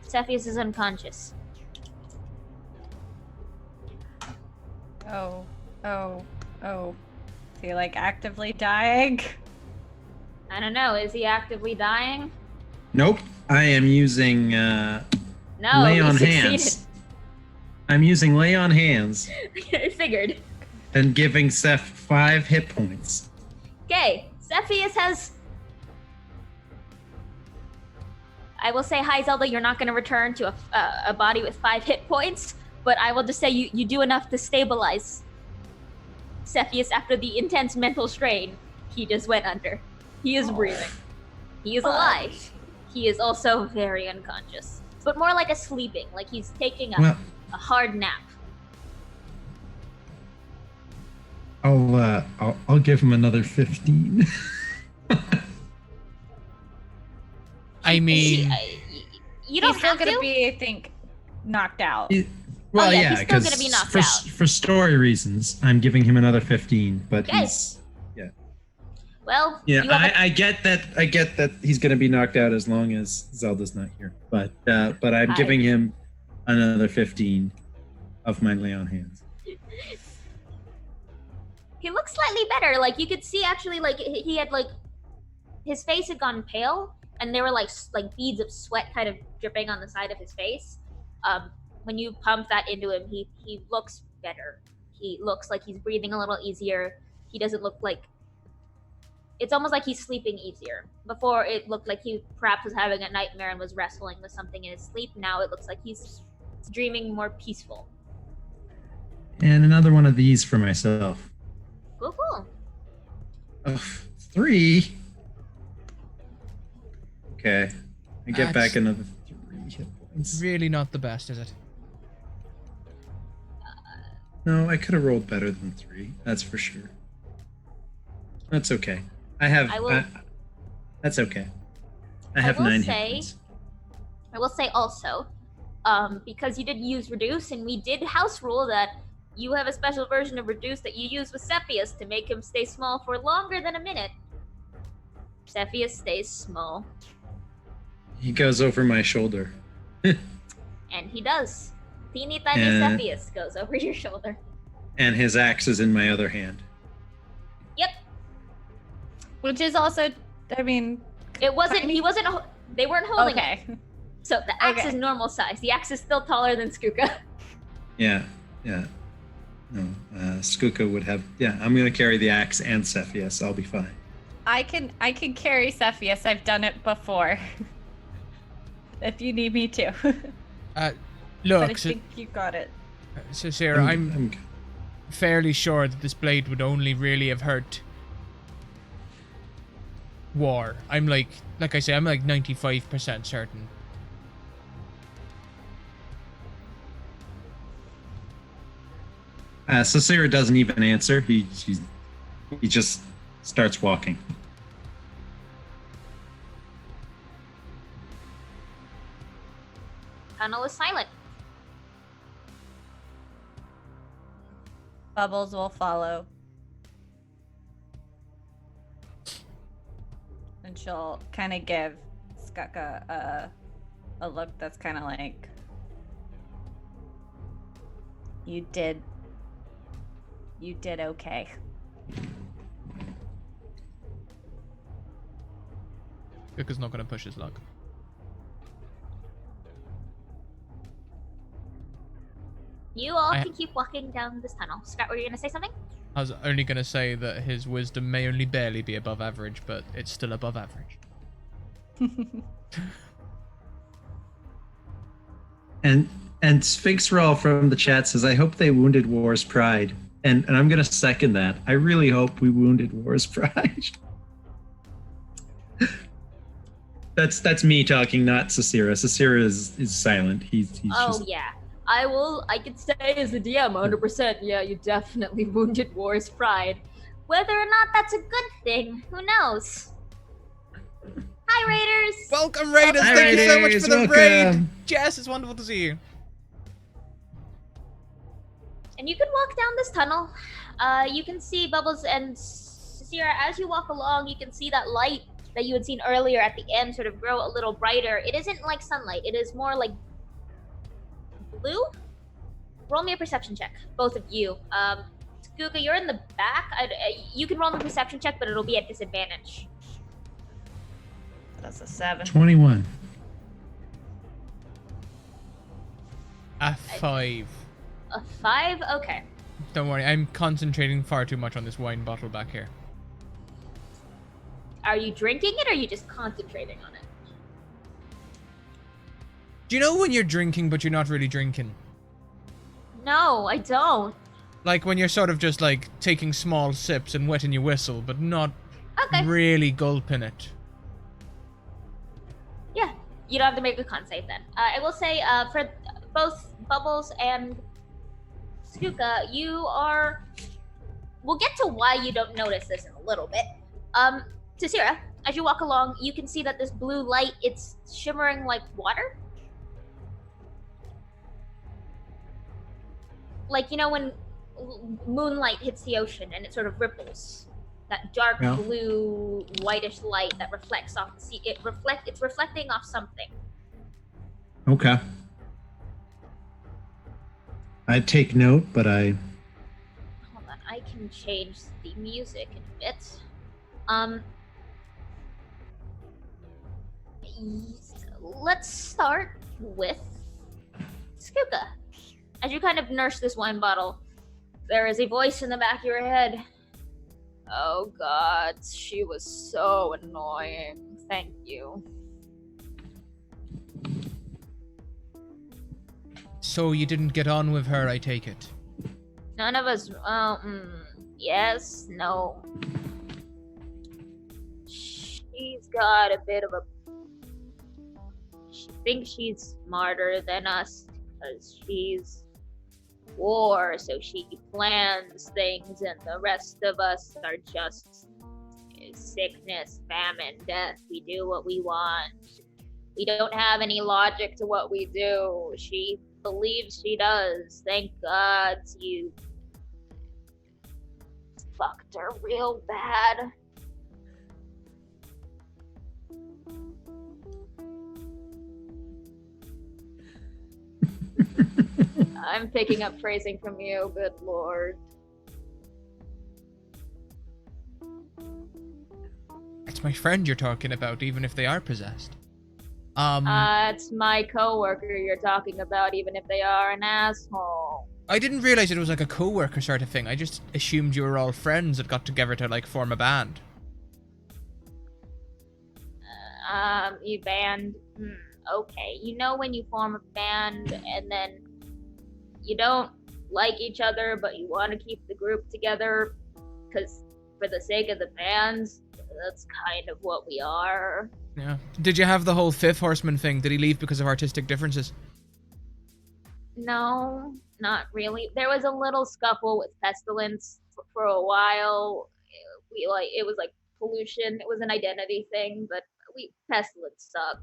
Cepheus is unconscious. Oh. Is he like actively dying? I don't know. Is he actively dying? Nope. I am using No, lay he on succeeded. hands. I'm using lay on hands I figured. and giving Seth 5 hit points. Okay, Cepheus has. I will say, hi Zelda, you're not going to return to a body with 5 hit points, but I will just say you do enough to stabilize Cepheus after the intense mental strain he just went under. He is breathing. He is alive. He is also very unconscious, but more like a sleeping, like he's taking a hard nap. I'll give him another 15. I mean, You don't He's still have gonna to. be, I think, knocked out. Well, yeah, yeah, he's still because gonna be knocked for, out. for story reasons, I'm giving him another 15. But Okay. Well, yeah, you have I get that. I get that he's gonna be knocked out as long as Zelda's not here. But I'm giving him another 15 of my lay on hands. He looks slightly better. Like you could see, actually, like he had like his face had gone pale, and there were like beads of sweat kind of dripping on the side of his face. When you pump that into him, he looks better. He looks like he's breathing a little easier. He doesn't look like. It's almost like he's sleeping easier. Before, it looked like he perhaps was having a nightmare and was wrestling with something in his sleep. Now it looks like he's dreaming more peaceful. And another one of these for myself. Cool. 3. Okay, I get That's- back another 3 hit points. really not the best, is it? No, I could have rolled better than 3. That's for sure. That's okay. That's okay. I have will 9 say- hit points. I will say also, because you did use Reduce, and we did house rule that you have a special version of Reduce that you use with Cepheus to make him stay small for longer than a minute. Cepheus stays small. He goes over my shoulder. And he does. Teeny tiny And- Cepheus goes over your shoulder. And his axe is in my other hand. Yep. Which is also, I mean, It wasn't. He wasn't. They weren't holding it. okay. So the axe Okay. is normal size. The axe is still taller than Skuka. Yeah. No, Skuka would have. Yeah, I'm gonna carry the axe and Cepheus. I'll be fine. I can carry Cepheus. I've done it before. If you need me to. But I Look, think you got it. so Sarah, I'm fairly sure that this blade would only really have hurt War. I'm like I say, I'm like 95% certain. So Sarah doesn't even answer. He just starts walking. Tunnel is silent. Bubbles will follow. And she'll kind of give Skuka a look that's kind of like, you did okay. Skuka's not gonna push his luck. You all can keep walking down this tunnel. Scott, were you gonna say something? I was only gonna say that his wisdom may only barely be above average, but it's still above average. And Sphinx Roll from the chat says, I hope they wounded War's pride. And I'm gonna second that. I really hope we wounded War's pride. That's me talking, not Cicera. Cicera is silent. He's just... Yeah. I could say as the DM 100%. Yeah, you definitely wounded War's pride. Whether or not that's a good thing, who knows? Hi, Raiders! Welcome, Raiders! Hi, Thank you so much Raiders, for the welcome. raid! Jess, it's wonderful to see you. And you can walk down this tunnel. You can see Bubbles and Sierra. As you walk along, you can see that light that you had seen earlier at the end sort of grow a little brighter. It isn't like sunlight. It is more like blue. Roll me a perception check, both of you. Skuka, you're in the back. You can roll me a perception check, but it'll be at disadvantage. That's a 7. 21. A 5. A 5? Okay. Don't worry, I'm concentrating far too much on this wine bottle back here. Are you drinking it, or are you just concentrating on it? Do you know when you're drinking, but you're not really drinking? No, I don't. Like when you're sort of just like taking small sips and wetting your whistle, but not really gulping it. Yeah, you don't have to make a con save then. I will say, for both Bubbles and Skuka, we'll get to why you don't notice this in a little bit. Tasira, as you walk along, you can see that this blue light, it's shimmering like water. Like, you know, when moonlight hits the ocean and it sort of ripples. That dark blue, whitish light that reflects off the sea. It's reflecting off something. Okay. I take note, but I... Hold on, I can change the music in a bit. Let's start with Skuka. As you kind of nurse this wine bottle, there is a voice in the back of your head. Oh God, she was so annoying. Thank you. So you didn't get on with her, I take it? None of us, yes, no. She's got a bit of a... She thinks she's smarter than us because she's war, so she plans things, and the rest of us are just sickness, famine, death. We do what we want. We don't have any logic to what we do. She believes she does. Thank God you fucked her real bad. I'm picking up phrasing from you, good lord. That's my friend you're talking about, even if they are possessed. It's my coworker you're talking about, even if they are an asshole. I didn't realize it was like a co-worker sort of thing. I just assumed you were all friends that got together to like form a band. You band. Okay. You know when you form a band and then you don't like each other, but you want to keep the group together because for the sake of the bands, that's kind of what we are. Yeah. Did you have the whole fifth horseman thing? Did he leave because of artistic differences? No, not really. There was a little scuffle with pestilence for a while. It was like pollution. It was an identity thing, but pestilence suck.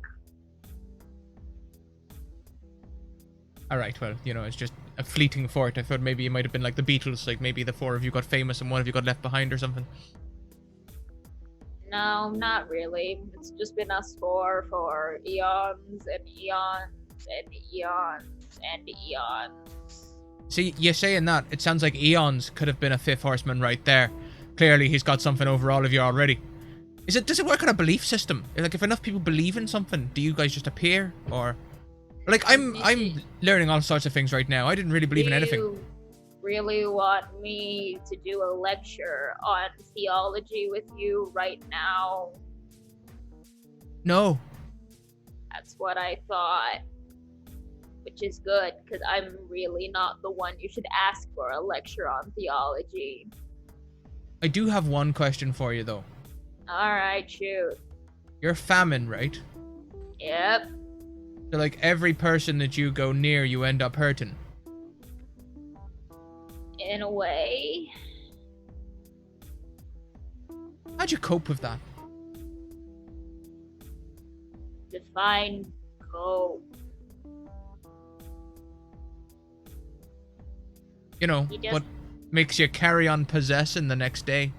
Alright, well, it's just a fleeting thought. I thought maybe it might have been like the Beatles, like maybe the four of you got famous and one of you got left behind or something. No, not really. It's just been us four for eons and eons and eons and eons. See, you're saying that. It sounds like eons could have been a fifth horseman right there. Clearly, he's got something over all of you already. Does it work on a belief system? Like, if enough people believe in something, do you guys just appear? Or... Like, I'm learning all sorts of things right now. I didn't really believe in anything. You really want me to do a lecture on theology with you right now? No. That's what I thought. Which is good, because I'm really not the one you should ask for a lecture on theology. I do have one question for you, though. Alright, shoot. You're famine, right? Yep. So, like, every person that you go near, you end up hurting. In a way. How'd you cope with that? Define cope. What makes you carry on possessing the next day?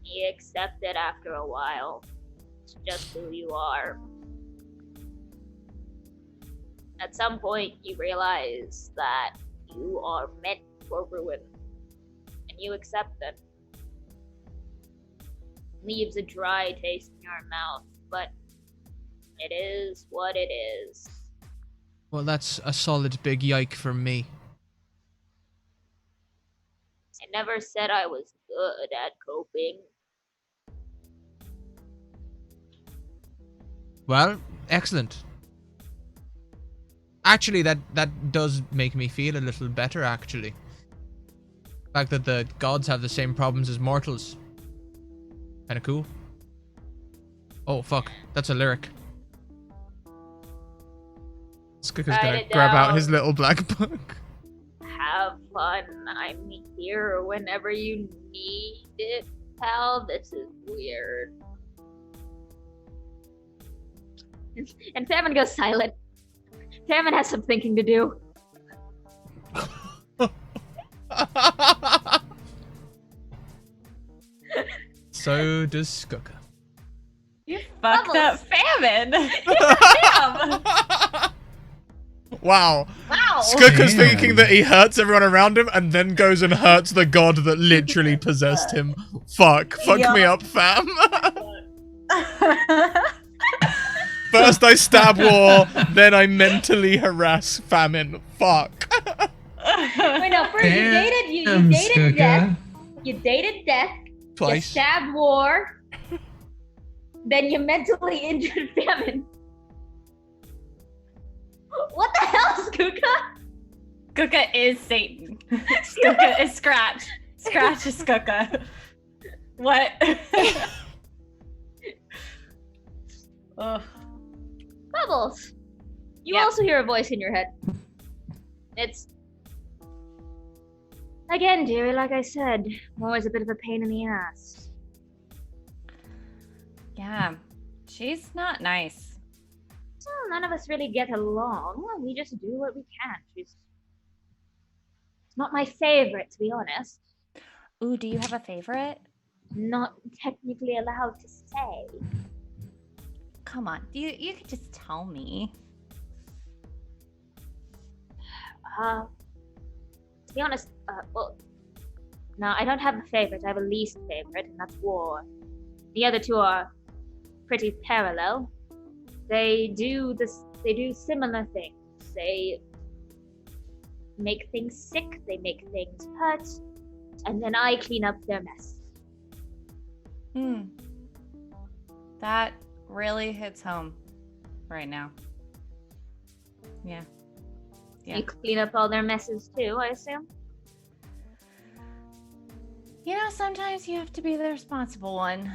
You accept it after a while. It's just who you are. At some point, you realize that you are meant for ruin, and you accept it. Leaves a dry taste in your mouth, but it is what it is. Well, that's a solid big yike from me. I never said I was good at coping. Well, excellent. Actually, that does make me feel a little better, actually. The fact that the gods have the same problems as mortals. Kinda cool. Oh, fuck. That's a lyric. Scritch's gonna grab out his little black book. Have fun. I'm here whenever you need it, pal. This is weird. And Famine goes silent. Famine has some thinking to do. So does Skooka. You fucked up Famine. Damn. Wow. Wow. Skooka's thinking that he hurts everyone around him and then goes and hurts the god that literally possessed him. Fuck me up, fam. First I stab War, then I mentally harass Famine. Fuck. Wait, no, first you dated Skooka. death. You dated death. Twice. You stabbed War. Then you mentally injured Famine. What the hell, Skooka? Skooka is Satan. Skooka is Scratch. Scratch is Skooka. What? Ugh. Bubbles. You Yeah. also hear a voice in your head. It's... Again, dearie, like I said, always a bit of a pain in the ass. Yeah, she's not nice. Well, none of us really get along. We just do what we can. She's not my favorite, to be honest. Ooh, do you have a favorite? Not technically allowed to say. Come on, you could just tell me. To be honest, well, No, I don't have a favorite. I have a least favorite, and that's war. The other two are pretty parallel. They do similar things. They make things sick, they make things hurt, and then I clean up their mess. That really hits home right now. Yeah. You clean up all their messes too, I assume? You know, sometimes you have to be the responsible one.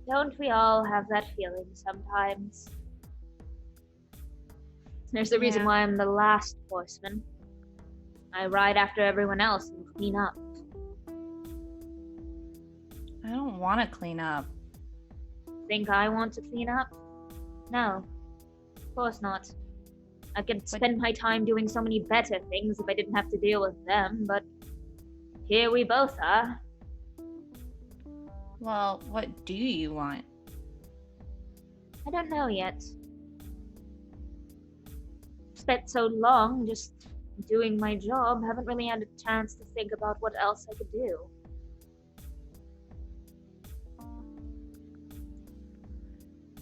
Don't we all have that feeling sometimes? There's the reason why I'm the last horseman. I ride after everyone else and clean up. I don't want to clean up. Think I want to clean up? No, of course not. I could spend my time doing so many better things if I didn't have to deal with them, but here we both are. Well, what do you want? I don't know yet. Spent so long just doing my job, haven't really had a chance to think about what else I could do.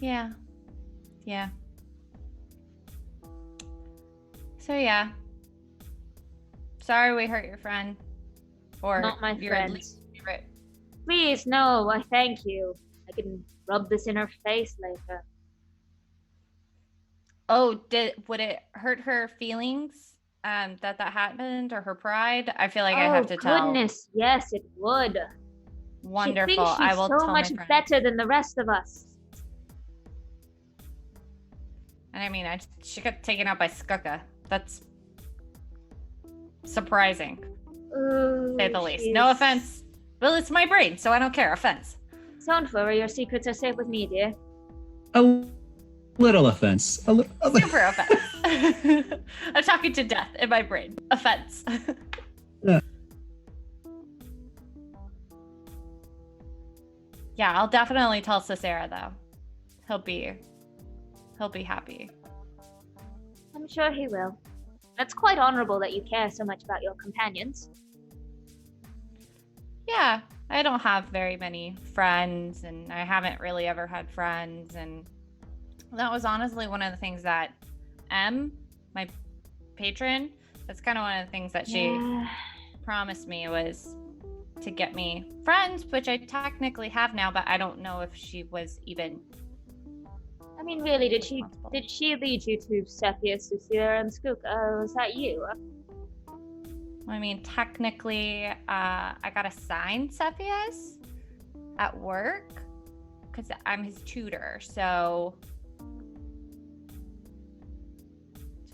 Yeah. So yeah. Sorry we hurt your friend. Or Not my your friend. least favorite. Please, no, I thank you. I can rub this in her face later. Oh, would it hurt her feelings that happened, or her pride? I feel like I have to tell. Oh, goodness, yes, it would. Wonderful. She thinks she's I will so tell much my friend. better than the rest of us. And I mean, she got taken out by Skuka. That's surprising, Ooh, to say the least. No offense. Well, it's my brain, so I don't care. Offense. Don't worry, your secrets are safe with me, dear. A little offense. Super offense. I'm talking to death in my brain. Offense. Yeah, I'll definitely tell Cicera though. He'll be happy. I'm sure he will. That's quite honorable that you care so much about your companions. Yeah, I don't have very many friends, and I haven't really ever had friends, and that was honestly one of the things that my patron, that's kind of one of the things that she promised me, was to get me friends, which I technically have now, but I don't know if she was even. I mean, really, did she lead you to Cepheus, Cicera, and Skook? Was that you? I mean, technically, I got assigned Cepheus at work because I'm his tutor. So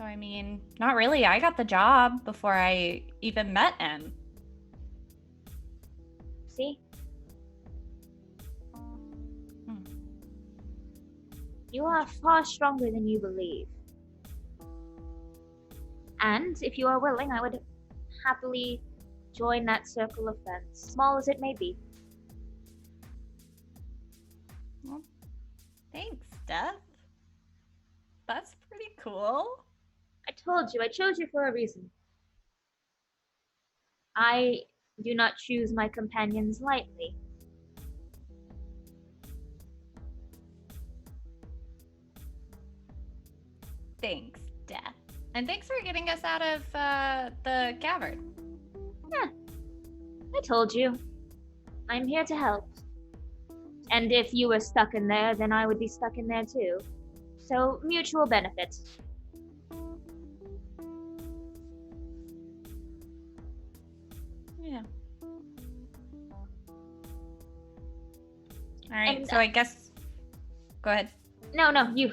I mean, not really. I got the job before I even met him. See? You are far stronger than you believe. And if you are willing, I would happily join that circle of friends, small as it may be. Well, thanks, Steph. That's pretty cool. I told you, I chose you for a reason. I do not choose my companions lightly. Thanks, Death. And thanks for getting us out of the cavern. Yeah, I told you. I'm here to help. And if you were stuck in there, then I would be stuck in there too. So, mutual benefit. Yeah. All right, And, so I guess... Go ahead. No, you.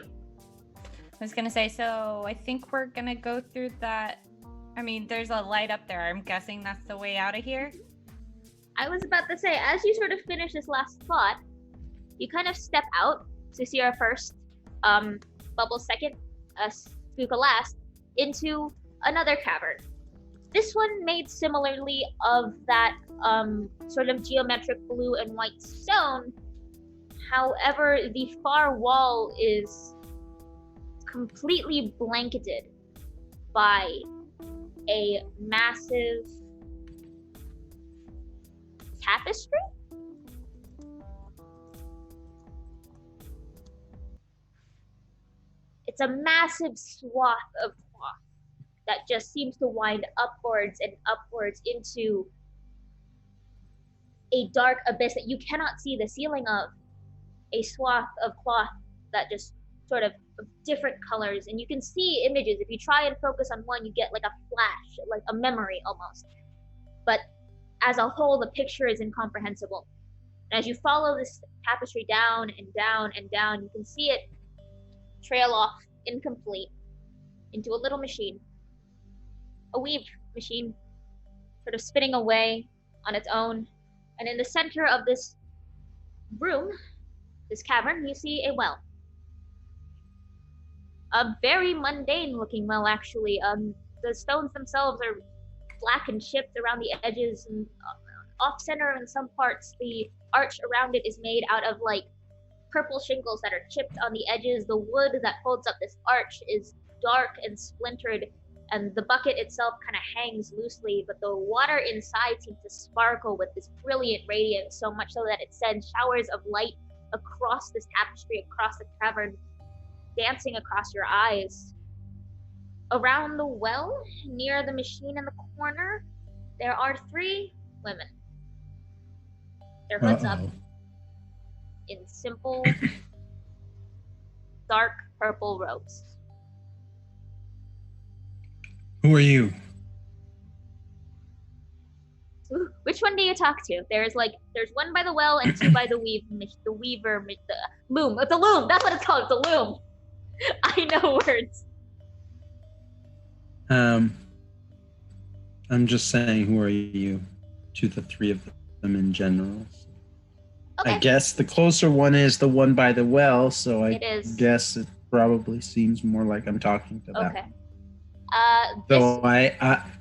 I was gonna say, so I think we're gonna go through that. I mean, there's a light up there. I'm guessing that's the way out of here. I was about to say, as you sort of finish this last spot, you kind of step out, Cicera first, Bubbles second, Skuka last, into another cavern. This one made similarly of that sort of geometric blue and white stone. However, the far wall is completely blanketed by a massive tapestry. It's a massive swath of cloth that just seems to wind upwards and upwards into a dark abyss that you cannot see the ceiling of. A swath of cloth that just sort of different colors, and you can see images. If you try and focus on one, you get like a flash, like a memory almost. But as a whole, the picture is incomprehensible. And as you follow this tapestry down and down and down, you can see it trail off incomplete into a little machine, a weave machine, sort of spinning away on its own. And in the center of this room, this cavern, you see a well. A very mundane looking well, actually. The stones themselves are black and chipped around the edges, and off center in some parts, the arch around it is made out of like purple shingles that are chipped on the edges. The wood that holds up this arch is dark and splintered, and the bucket itself kind of hangs loosely, but the water inside seems to sparkle with this brilliant radiance, so much so that it sends showers of light across this tapestry, across the cavern, dancing across your eyes. Around the well, near the machine in the corner, there are 3 women. Their hoods up in simple, dark purple robes. Who are you? Ooh, which one do you talk to? There's one by the well and 2 by the weaver, the loom. It's a loom. That's what it's called. It's a loom. I know words. I'm just saying, who are you to the 3 of them in general? Okay. I guess the closer one is the one by the well, so I guess it probably seems more like I'm talking to that. Okay. Though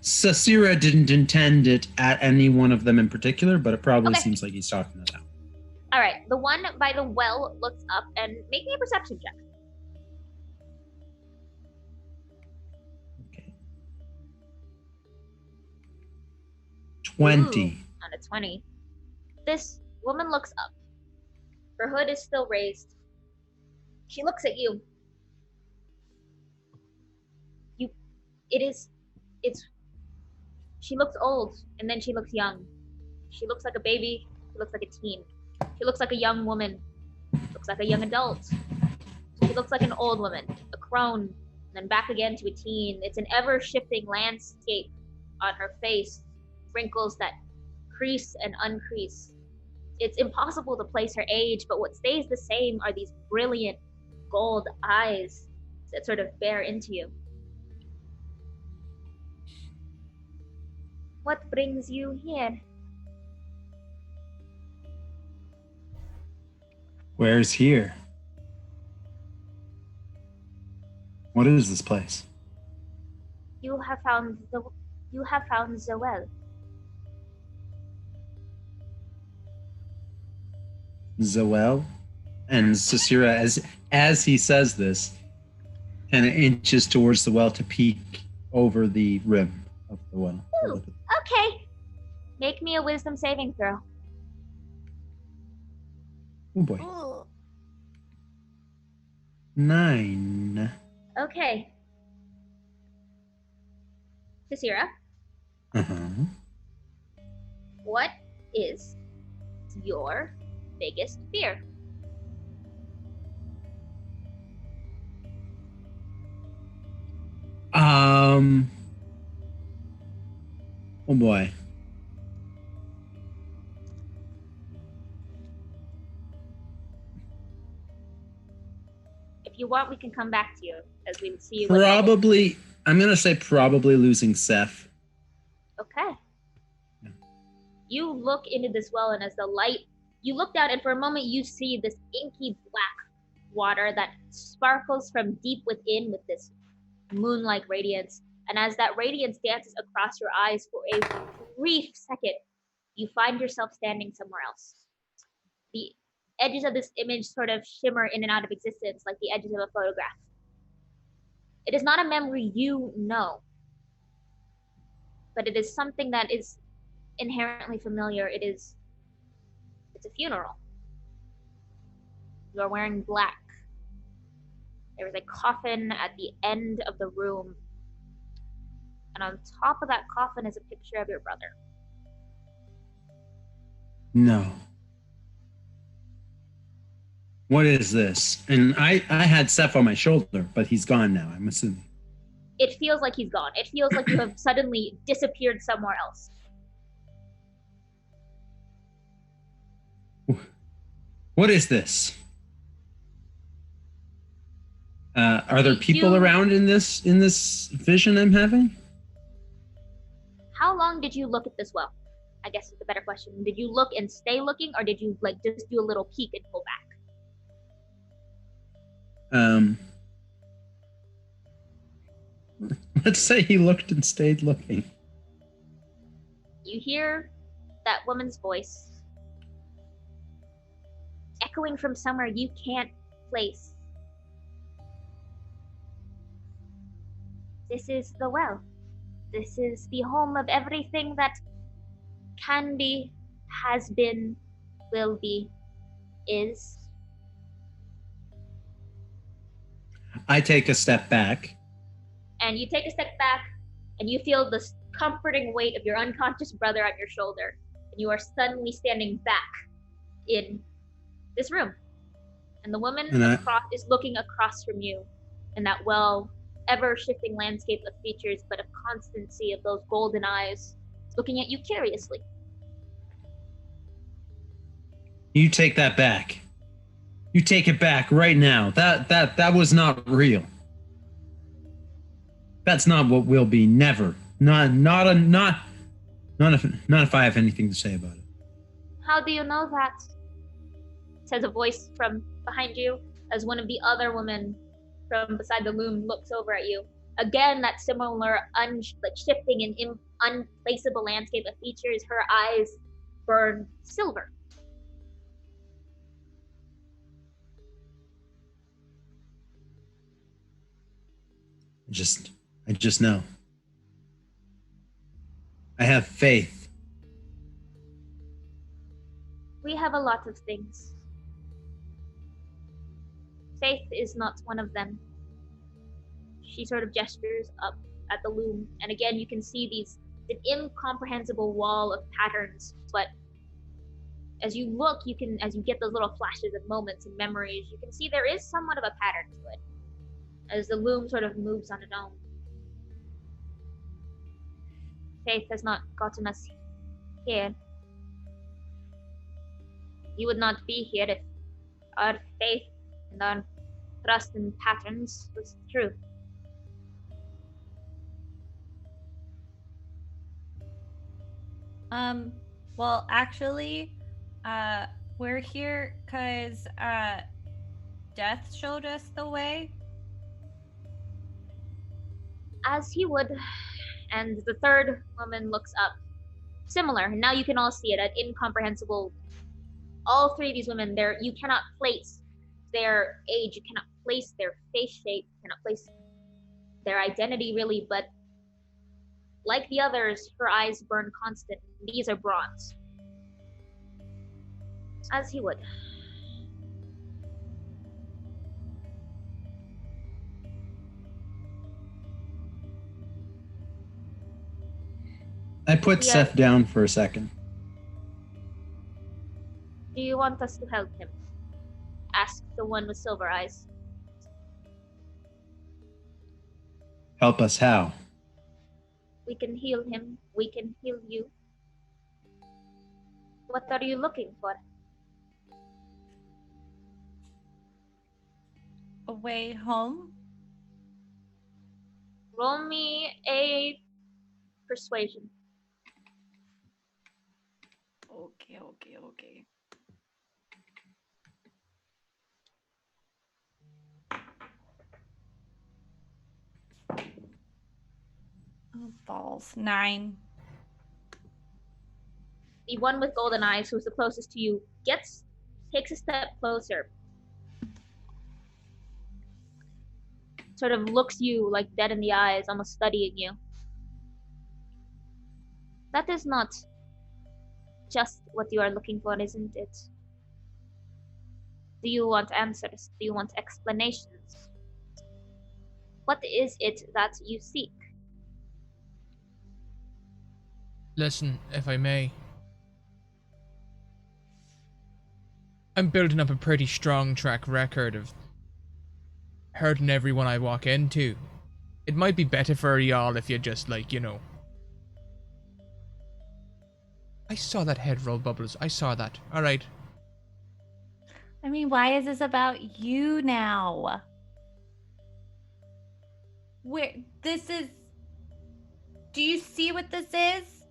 Sasira didn't intend it at any one of them in particular, but it probably seems like he's talking to them. All right. The one by the well looks up and make me a perception check. Okay. 20. Ooh, on a 20. This woman looks up. Her hood is still raised. She looks at you. She looks old, and then she looks young. She looks like a baby. She looks like a teen. She looks like a young woman. Looks like a young adult. She looks like an old woman, a crone, and then back again to a teen. It's an ever-shifting landscape on her face, wrinkles that crease and uncrease. It's impossible to place her age, but what stays the same are these brilliant gold eyes that sort of bear into you. What brings you here? Where's here? What is this place? You have found the well. Zoel? And Sasira, as he says this, kind of inches towards the well to peek over the rim of the well. Ooh, okay. Make me a wisdom saving throw. Oh boy. Ooh. 9. Okay. Sasira, Uh-huh. what is your biggest fear? Oh boy. If you want, we can come back to you as we see. Probably, I'm gonna say probably losing Seth. Okay. Yeah. You look into this well, and as the light, you look down, and for a moment you see this inky black water that sparkles from deep within with this moon-like radiance. And as that radiance dances across your eyes for a brief second, you find yourself standing somewhere else. The edges of this image sort of shimmer in and out of existence like the edges of a photograph. It is not a memory you know. but it is something that is inherently familiar. It's a funeral. You are wearing black. There is a coffin at the end of the room, and on top of that coffin is a picture of your brother. No. What is this? And I had Seth on my shoulder, but he's gone now, I'm assuming. It feels like he's gone. It feels like you have suddenly disappeared somewhere else. What is this? Are there people around in this vision I'm having? How long did you look at this well? I guess is the better question. Did you look and stay looking, or did you just do a little peek and pull back? Let's say he looked and stayed looking. You hear that woman's voice echoing from somewhere you can't place. This is the well. This is the home of everything that can be, has been, will be, is. I take a step back. And you take a step back, and you feel the comforting weight of your unconscious brother on your shoulder, and you are suddenly standing back in this room. And the woman is looking across from you in that ever-shifting landscape of features, but of constancy of those golden eyes, looking at you curiously. You take that back. You take it back right now. That was not real. That's not what will be. Never. Not if I have anything to say about it. How do you know that? Says a voice from behind you as one of the other women from beside the loom looks over at you. Again, that similar shifting and unplaceable landscape of features. Her eyes burn silver. I just know. I have faith. We have a lot of things. Faith is not one of them. She sort of gestures up at the loom, and again you can see an incomprehensible wall of patterns, but as you look, as you get those little flashes of moments and memories, you can see there is somewhat of a pattern to it, as the loom sort of moves on its own. Faith has not gotten us here. You would not be here if our faith and our trust in patterns was true. Well, actually, we're here because Death showed us the way. As he would, and the third woman looks up. Similar, now you can all see it, an incomprehensible. All three of these women, you cannot place their age, you cannot place their face shape, you cannot place their identity really, but like the others, her eyes burn constant. These are bronze. As he would. I put Seth down for a second. Do you want us to help him? Asked the one with silver eyes. Help us how? We can heal him. We can heal you. What are you looking for? A way home? Roll me a persuasion. Okay. Oh, balls. 9. The one with golden eyes, who's the closest to you, takes a step closer. Sort of looks you like dead in the eyes, almost studying you. That is not just what you are looking for, isn't it? Do you want answers? Do you want explanations? What is it that you seek? Listen, if I may. I'm building up a pretty strong track record of hurting everyone I walk into. It might be better for y'all if you just, like, you know. I saw that head roll, Bubbles. I saw that. Alright. I mean, why is this about you now? This is... Do you see what this is?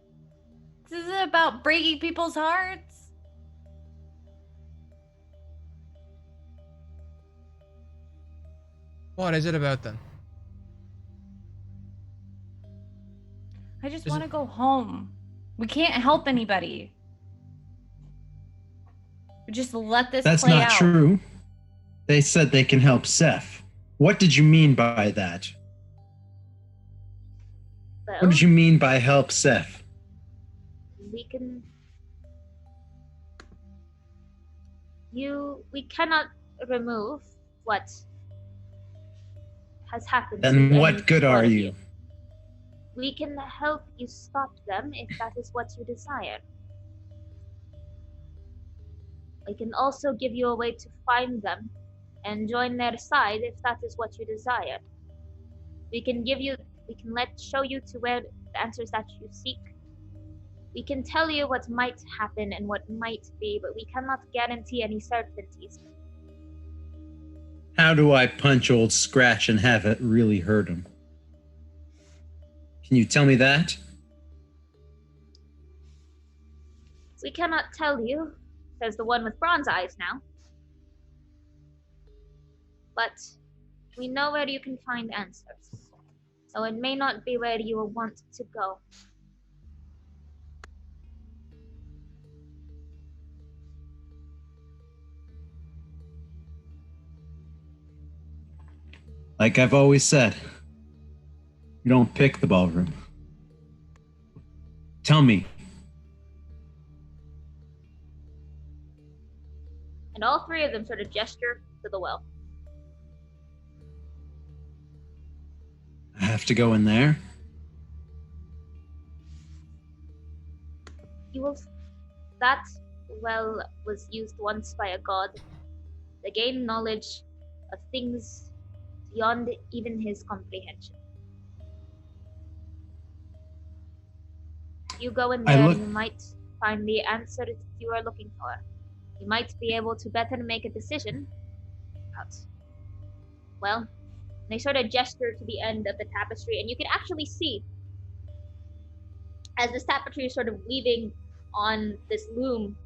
This is about breaking people's hearts. What is it about then? I just Is want it- to go home. We can't help anybody. We just let this That's play not out. true. They said they can help Seth. What did you mean by that? Well, What did you mean by help Seth? we can... We cannot remove what has happened to Then any what good one are of you? We can help you stop them if that is what you desire. We can also give you a way to find them and join their side if that is what you desire. We can show you to where the answers that you seek. We can tell you what might happen and what might be, but we cannot guarantee any certainties. How do I punch old Scratch and have it really hurt him? Can you tell me that? We cannot tell you, says the one with bronze eyes now. But we know where you can find answers. So it may not be where you will want to go. Like I've always said, you don't pick the ballroom. Tell me. And all three of them sort of gesture to the well. I have to go in there. That well was used once by a god to gain knowledge of things beyond even his comprehension. You go in there, you might find the answer that you are looking for. You might be able to better make a decision about, well, they sort of gesture to the end of the tapestry, and you can actually see, as this tapestry is sort of weaving on this loom,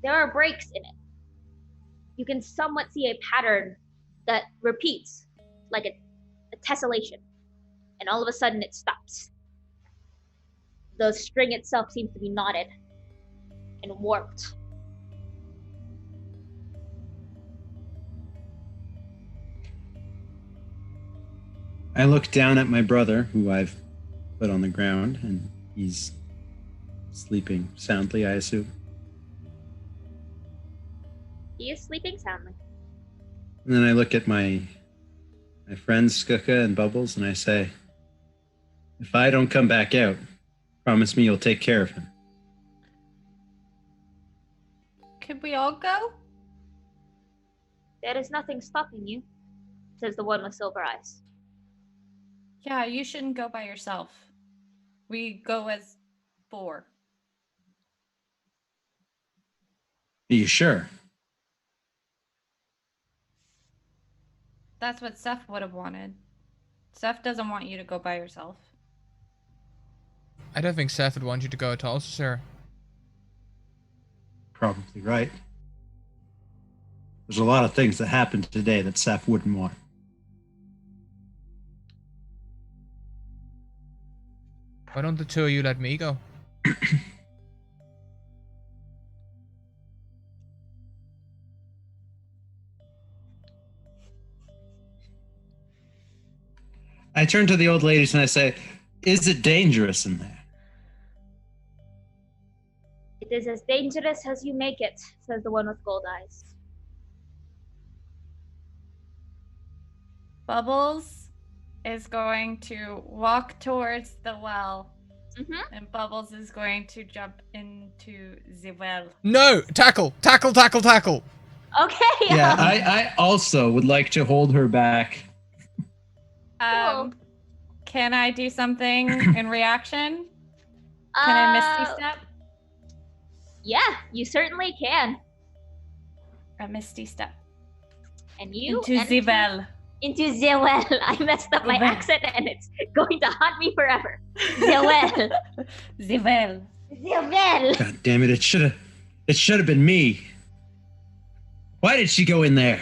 there are breaks in it. You can somewhat see a pattern that repeats, like a tessellation, and all of a sudden it stops. The string itself seems to be knotted and warped. I look down at my brother, who I've put on the ground, and he's sleeping soundly, I assume. He is sleeping soundly. And then I look at my friends Skuka and Bubbles, and I say, if I don't come back out, promise me you'll take care of him. Could we all go? There is nothing stopping you, says the one with silver eyes. Yeah, you shouldn't go by yourself. We go as 4. Are you sure? That's what Seth would have wanted. Seth doesn't want you to go by yourself. I don't think Seth would want you to go at all, sir. Probably right. There's a lot of things that happened today that Seth wouldn't want. Why don't the two of you let me go? I turn to the old ladies and I say, Is it dangerous in there? It is as dangerous as you make it, says the one with gold eyes. Bubbles is going to walk towards the well, and Bubbles is going to jump into the well. No! Tackle! Tackle, tackle, tackle! Okay. Yeah, I also would like to hold her back. Cool. Can I do something in reaction? Can I Misty Step? Yeah, you certainly can. A Misty Step. And you Into the well. Into the well. I messed up my accent and it's going to haunt me forever. The well. The well. The well. God damn it! It should have been me. Why did she go in there?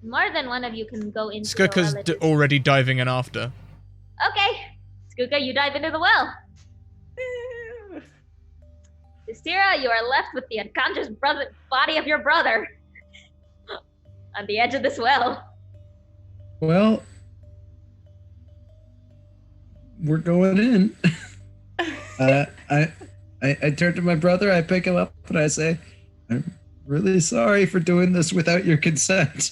More than one of you can go into the Skuka's well. already diving in after. Okay. Skuka, you dive into the well. Sistira, you are left with the unconscious body of your brother on the edge of this well. Well, we're going in. I turn to my brother, I pick him up, and I say, I'm really sorry for doing this without your consent.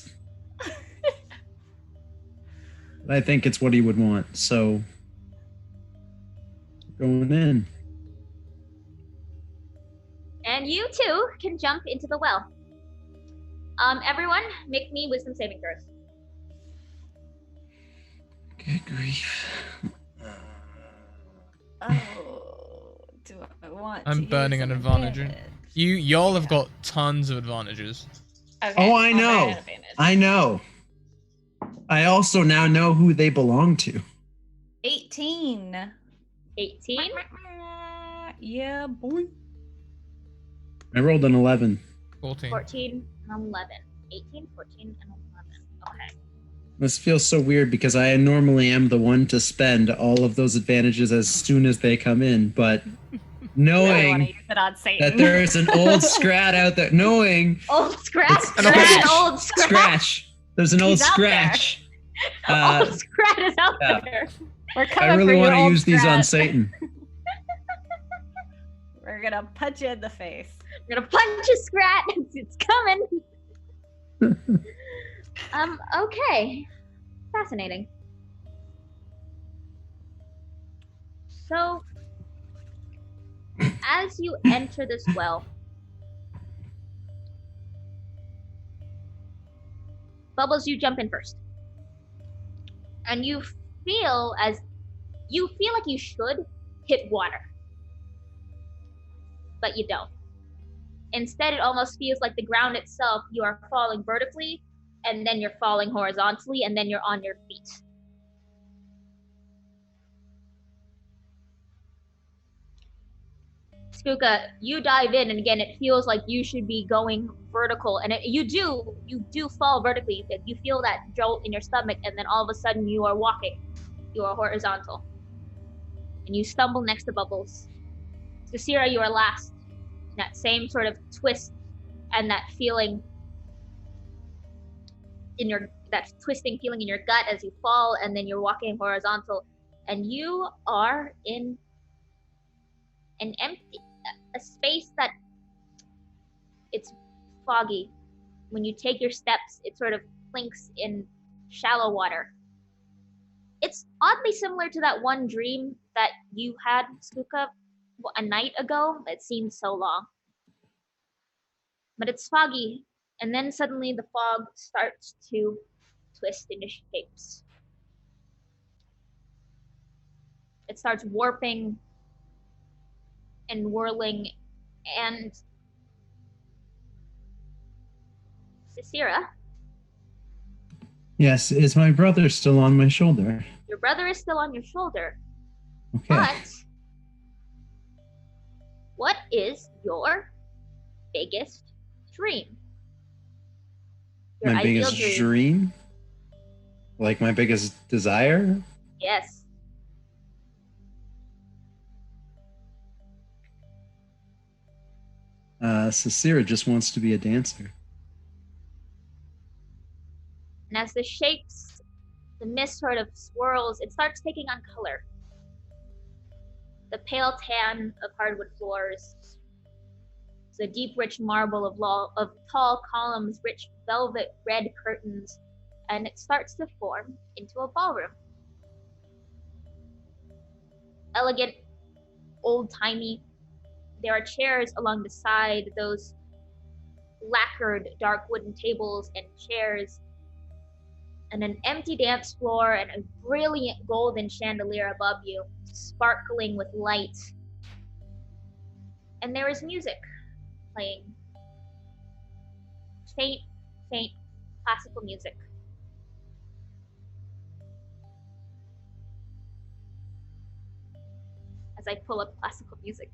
I think it's what he would want, so going in. And you too can jump into the well. Everyone, make me wisdom saving throws. Good grief. Do I want I'm to burning use an advantage. advantage? Y'all have got tons of advantages. Okay, Oh, I I'll burn know. an advantage. I know. I also now know who they belong to. 18. 18. Yeah, boy. I rolled an 11. 14. 14 and 11. 18, 14, and 11. Okay. This feels so weird because I normally am the one to spend all of those advantages as soon as they come in, but I want to knowing use it on Satan. that there's an old Scrat out there, knowing Old Scratch. It's- There's an Scratch. old Scratch. Scratch, there's an old He's out there. Scratch. Old Scratch is out yeah. there. We're coming I for really you, want to old use these on Scrat. Satan. We're gonna punch you in the face. I'm gonna punch a Scrat. It's coming. Okay. Fascinating. So, as you enter this well, Bubbles, you jump in first. And you feel like you should hit water. But you don't. Instead, it almost feels like the ground itself, you are falling vertically, and then you're falling horizontally, and then you're on your feet. Skuka, you dive in, and again, it feels like you should be going vertical, and you do fall vertically. You feel that jolt in your stomach, and then all of a sudden you are walking. You are horizontal. And you stumble next to Bubbles. Sisira, you are last. That same sort of twist and that feeling that twisting feeling in your gut as you fall, and then you're walking horizontal, and you are in a space that it's foggy. When you take your steps, it sort of plinks in shallow water. It's oddly similar to that one dream that you had, Skuka, a night ago. It seemed so long. But it's foggy, and then suddenly the fog starts to twist into shapes. It starts warping and whirling, and Sisira, Yes, is my brother still on my shoulder? your brother is still on your shoulder, Okay. but what is your biggest dream? Your My ideal biggest dream? Like my biggest desire? Yes. Sisira just wants to be a dancer. And as the mist sort of swirls, it starts taking on color. the pale tan of hardwood floors, the deep, rich marble of tall columns, rich velvet red curtains, and it starts to form into a ballroom. Elegant, old-timey. There are chairs along the side, those lacquered dark wooden tables and chairs, and an empty dance floor and a brilliant golden chandelier above you, sparkling with light. And there is music playing. Faint, faint classical music. As I pull up classical music.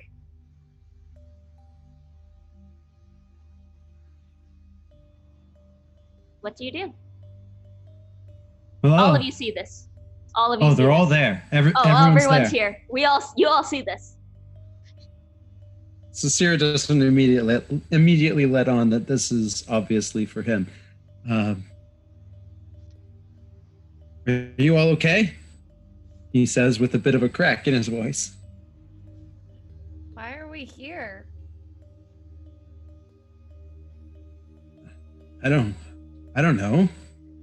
What do you do? Hello. All of you see this. All of you. Oh, see they're all this. there. Everyone's here. You all see this. Cicera doesn't immediately let on that this is obviously for him. Are you all okay? He says with a bit of a crack in his voice. Why are we here? I don't know.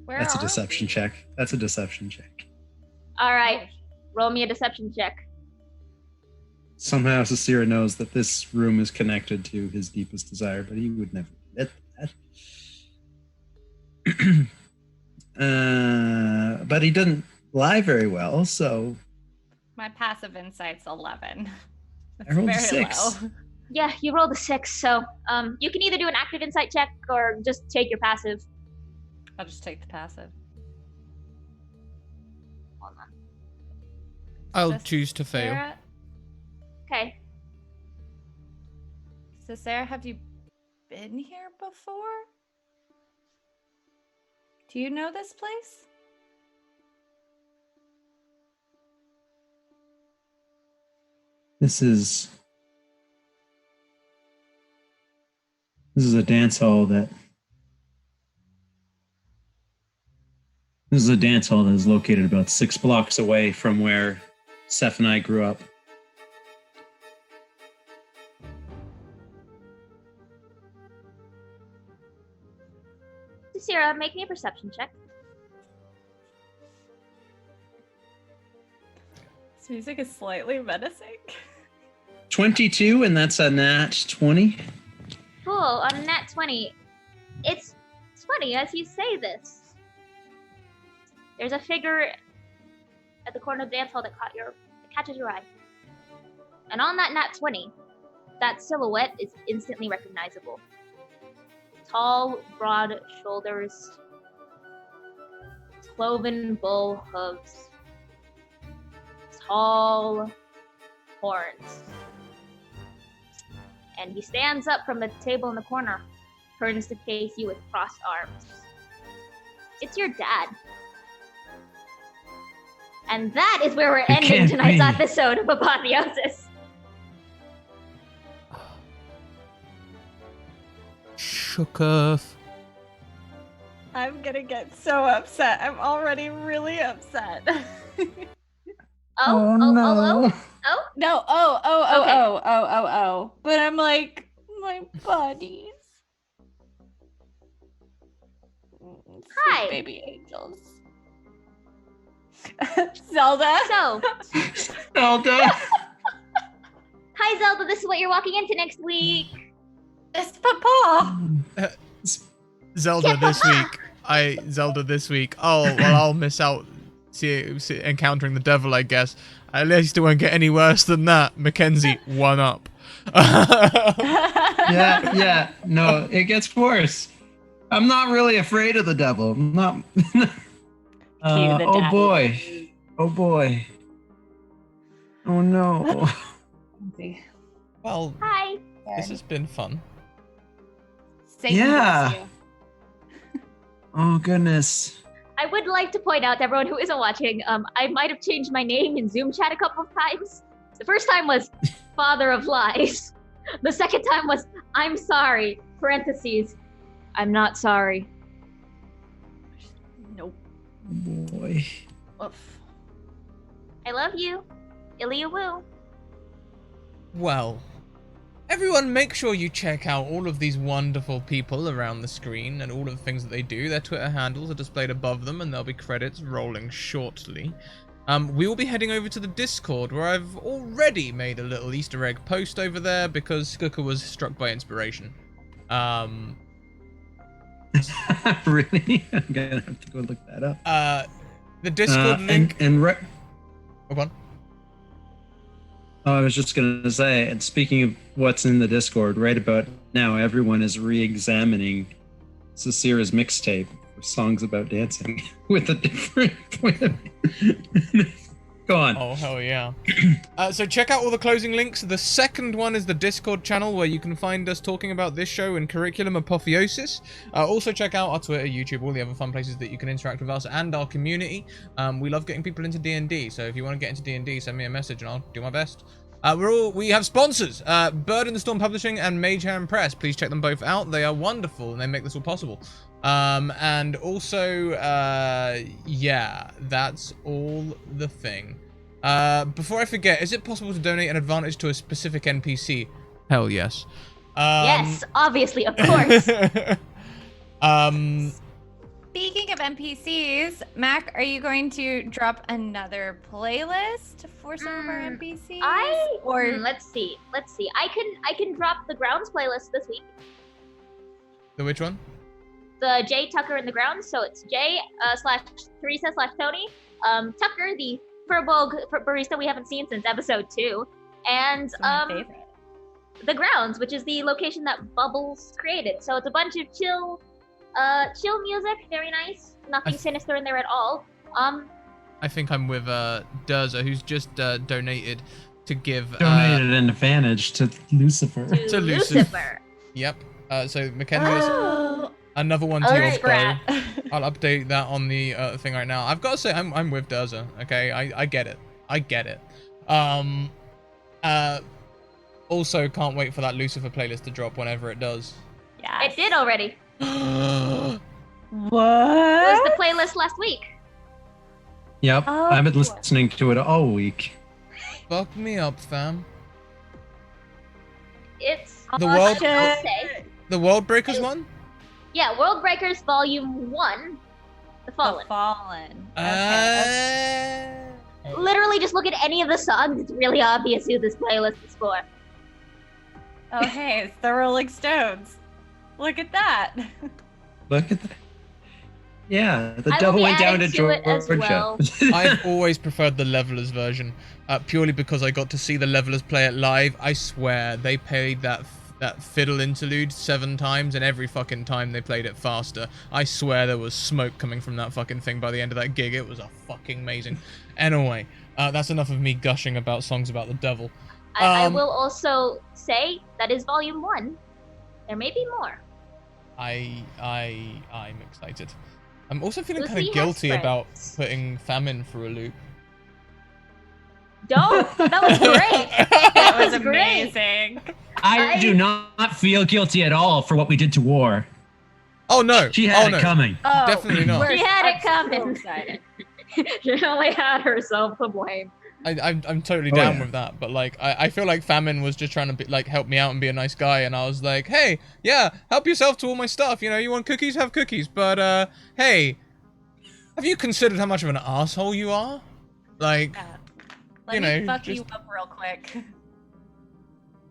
Where That's a are deception we? check. That's a deception check. All right, roll me a deception check. Somehow Cicera knows that this room is connected to his deepest desire, but he would never admit that. But he doesn't lie very well, so... My passive insight's 11. That's I rolled a very 6. Oh. Yeah, you rolled a 6, so you can either do an active insight check or just take your passive. I'll just take the passive. Hold on. I'll Just choose to fail. Sarah, Okay. so Sarah, have you been here before? Do you know this place? This is a dance hall that is located about 6 blocks away from where Seth and I grew up. Sarah, make me a perception check. This music is slightly menacing. 22, and that's a nat 20. Cool, on a nat 20. It's funny, as you say this, there's a figure at the corner of the dance hall that catches your eye. And on that nat 20, that silhouette is instantly recognizable. Tall, broad shoulders, cloven bull hooves, tall horns. And he stands up from the table in the corner, turns to face you with crossed arms. It's your dad. And that is where we're ending can't tonight's be. episode of Apotheosis. Shook earth. I'm gonna get so upset. I'm already really upset. Oh. No, Okay. But I'm like, my buddies. Sweet Hi. baby angels. Zelda. So, Zelda! hi Zelda, this is what you're walking into next week. It's Papa. Zelda this week. Oh, well, I'll miss out see encountering the devil, I guess. At least it won't get any worse than that. Mackenzie, 1 up. Yeah. No, it gets worse. I'm not really afraid of the devil. I'm not. Oh boy. Oh no. Well, Hi. this has been fun. Satan Yeah. bless you. Oh goodness. I would like to point out to everyone who isn't watching, I might have changed my name in Zoom chat a couple of times. The first time was Father of Lies. The second time was I'm sorry, parentheses, I'm not sorry. Nope. Boy. Oof. I love you. Ilya Woo. Well, everyone make sure you check out all of these wonderful people around the screen and all of the things that they do. Their Twitter handles are displayed above them and there'll be credits rolling shortly. We will be heading over to the Discord, where I've already made a little Easter egg post over there because Skooker was struck by inspiration. Really? I'm gonna have to go look that up. The Discord link... Oh, go on. Oh, I was just gonna say, and speaking of what's in the Discord, right about now, everyone is re-examining Cecira's mixtape for songs about dancing with a different point of view. Go on. Oh, hell yeah. So check out all the closing links. The second one is the Discord channel, where you can find us talking about this show and curriculum Apotheosis. Also check out our Twitter, YouTube, all the other fun places that you can interact with us and our community. We love getting people into D&D, so if you want to get into D&D, send me a message and I'll do my best. We have sponsors, Bird in the Storm Publishing and Mage Hand Press. Please check them both out. They are wonderful and they make this all possible. And also, yeah, that's all the thing. Before I forget, is it possible to donate an advantage to a specific NPC? Hell yes. Yes, obviously, of course. Speaking of NPCs, Mac, are you going to drop another playlist for some of our NPCs? Let's see. I can drop the Grounds playlist this week. The which one? The Jay Tucker in the Grounds. So it's Jay /Teresa/Tony, Tucker, the Furbolg barista we haven't seen since episode 2, and the Grounds, which is the location that Bubbles created. So it's a bunch of chill music, very nice. Nothing sinister in there at all. I think I'm with Durza, who's just donated to give donated an advantage to Lucifer. To Lucifer. Yep. So Mackenzie's another one to your bow. I'll update that on the thing right now. I've got to say I'm with Durza. Okay, I get it. I get it. Also can't wait for that Lucifer playlist to drop whenever it does. Yeah. It did already. What? It was the playlist last week. Yep, I've been listening to it all week. Fuck me up, fam. It's the World Breakers one? Yeah, World Breakers Volume 1, The Fallen. The Fallen. Okay. Literally just look at any of the songs. It's really obvious who this playlist is for. Oh, hey, it's the Rolling Stones. Look at that. Look at that. Yeah, the devil went down to Georgia. Well. I've always preferred the Levelers version, purely because I got to see the Levelers play it live. I swear, they played that fiddle interlude 7 times, and every fucking time they played it faster. I swear there was smoke coming from that fucking thing by the end of that gig. It was a fucking amazing. Anyway, that's enough of me gushing about songs about the devil. I will also say that is Volume 1. There may be more. I'm excited. I'm also feeling Lucy kind of guilty has about friends. putting Famine through a loop. Don't! That was great! That was amazing. I do not feel guilty at all for what we did to War. Oh no! She had it coming. Oh, Definitely not. She had it coming. So excited. She only had herself to blame. I'm totally down with that, but like I feel like Famine was just trying to be, like, help me out and be a nice guy, and I was like, hey, yeah, help yourself to all my stuff. You know, you want cookies, have cookies, but hey, have you considered how much of an asshole you are? Like, Let me fuck you up real quick.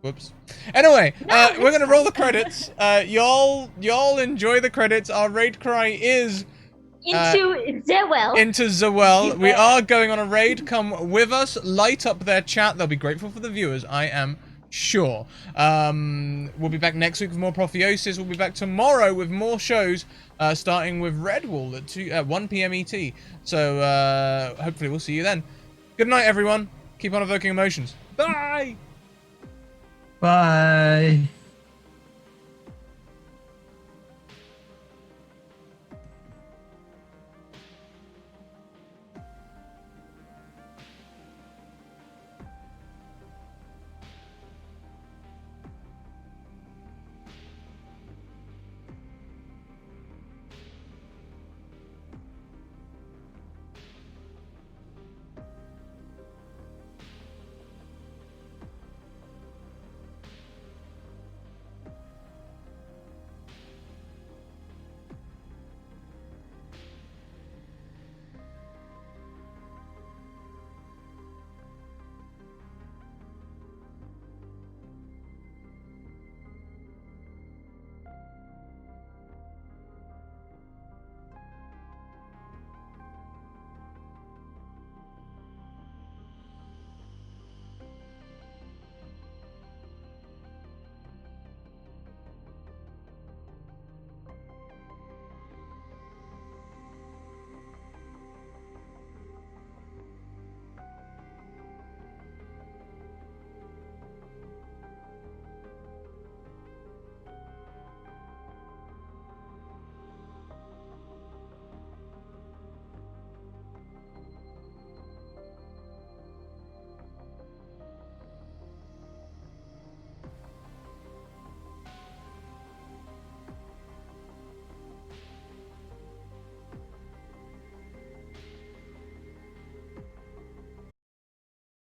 Whoops. Anyway, we're gonna roll the credits. Y'all enjoy the credits. Our raid cry is Into Zewell. into Zawel. We are going on a raid. Come with us. Light up their chat. They'll be grateful for the viewers, I am sure. We'll be back next week with more Apotheosis. We'll be back tomorrow with more shows, starting with Redwall at 1 p.m. ET. So hopefully we'll see you then. Good night, everyone. Keep on evoking emotions. Bye! Bye.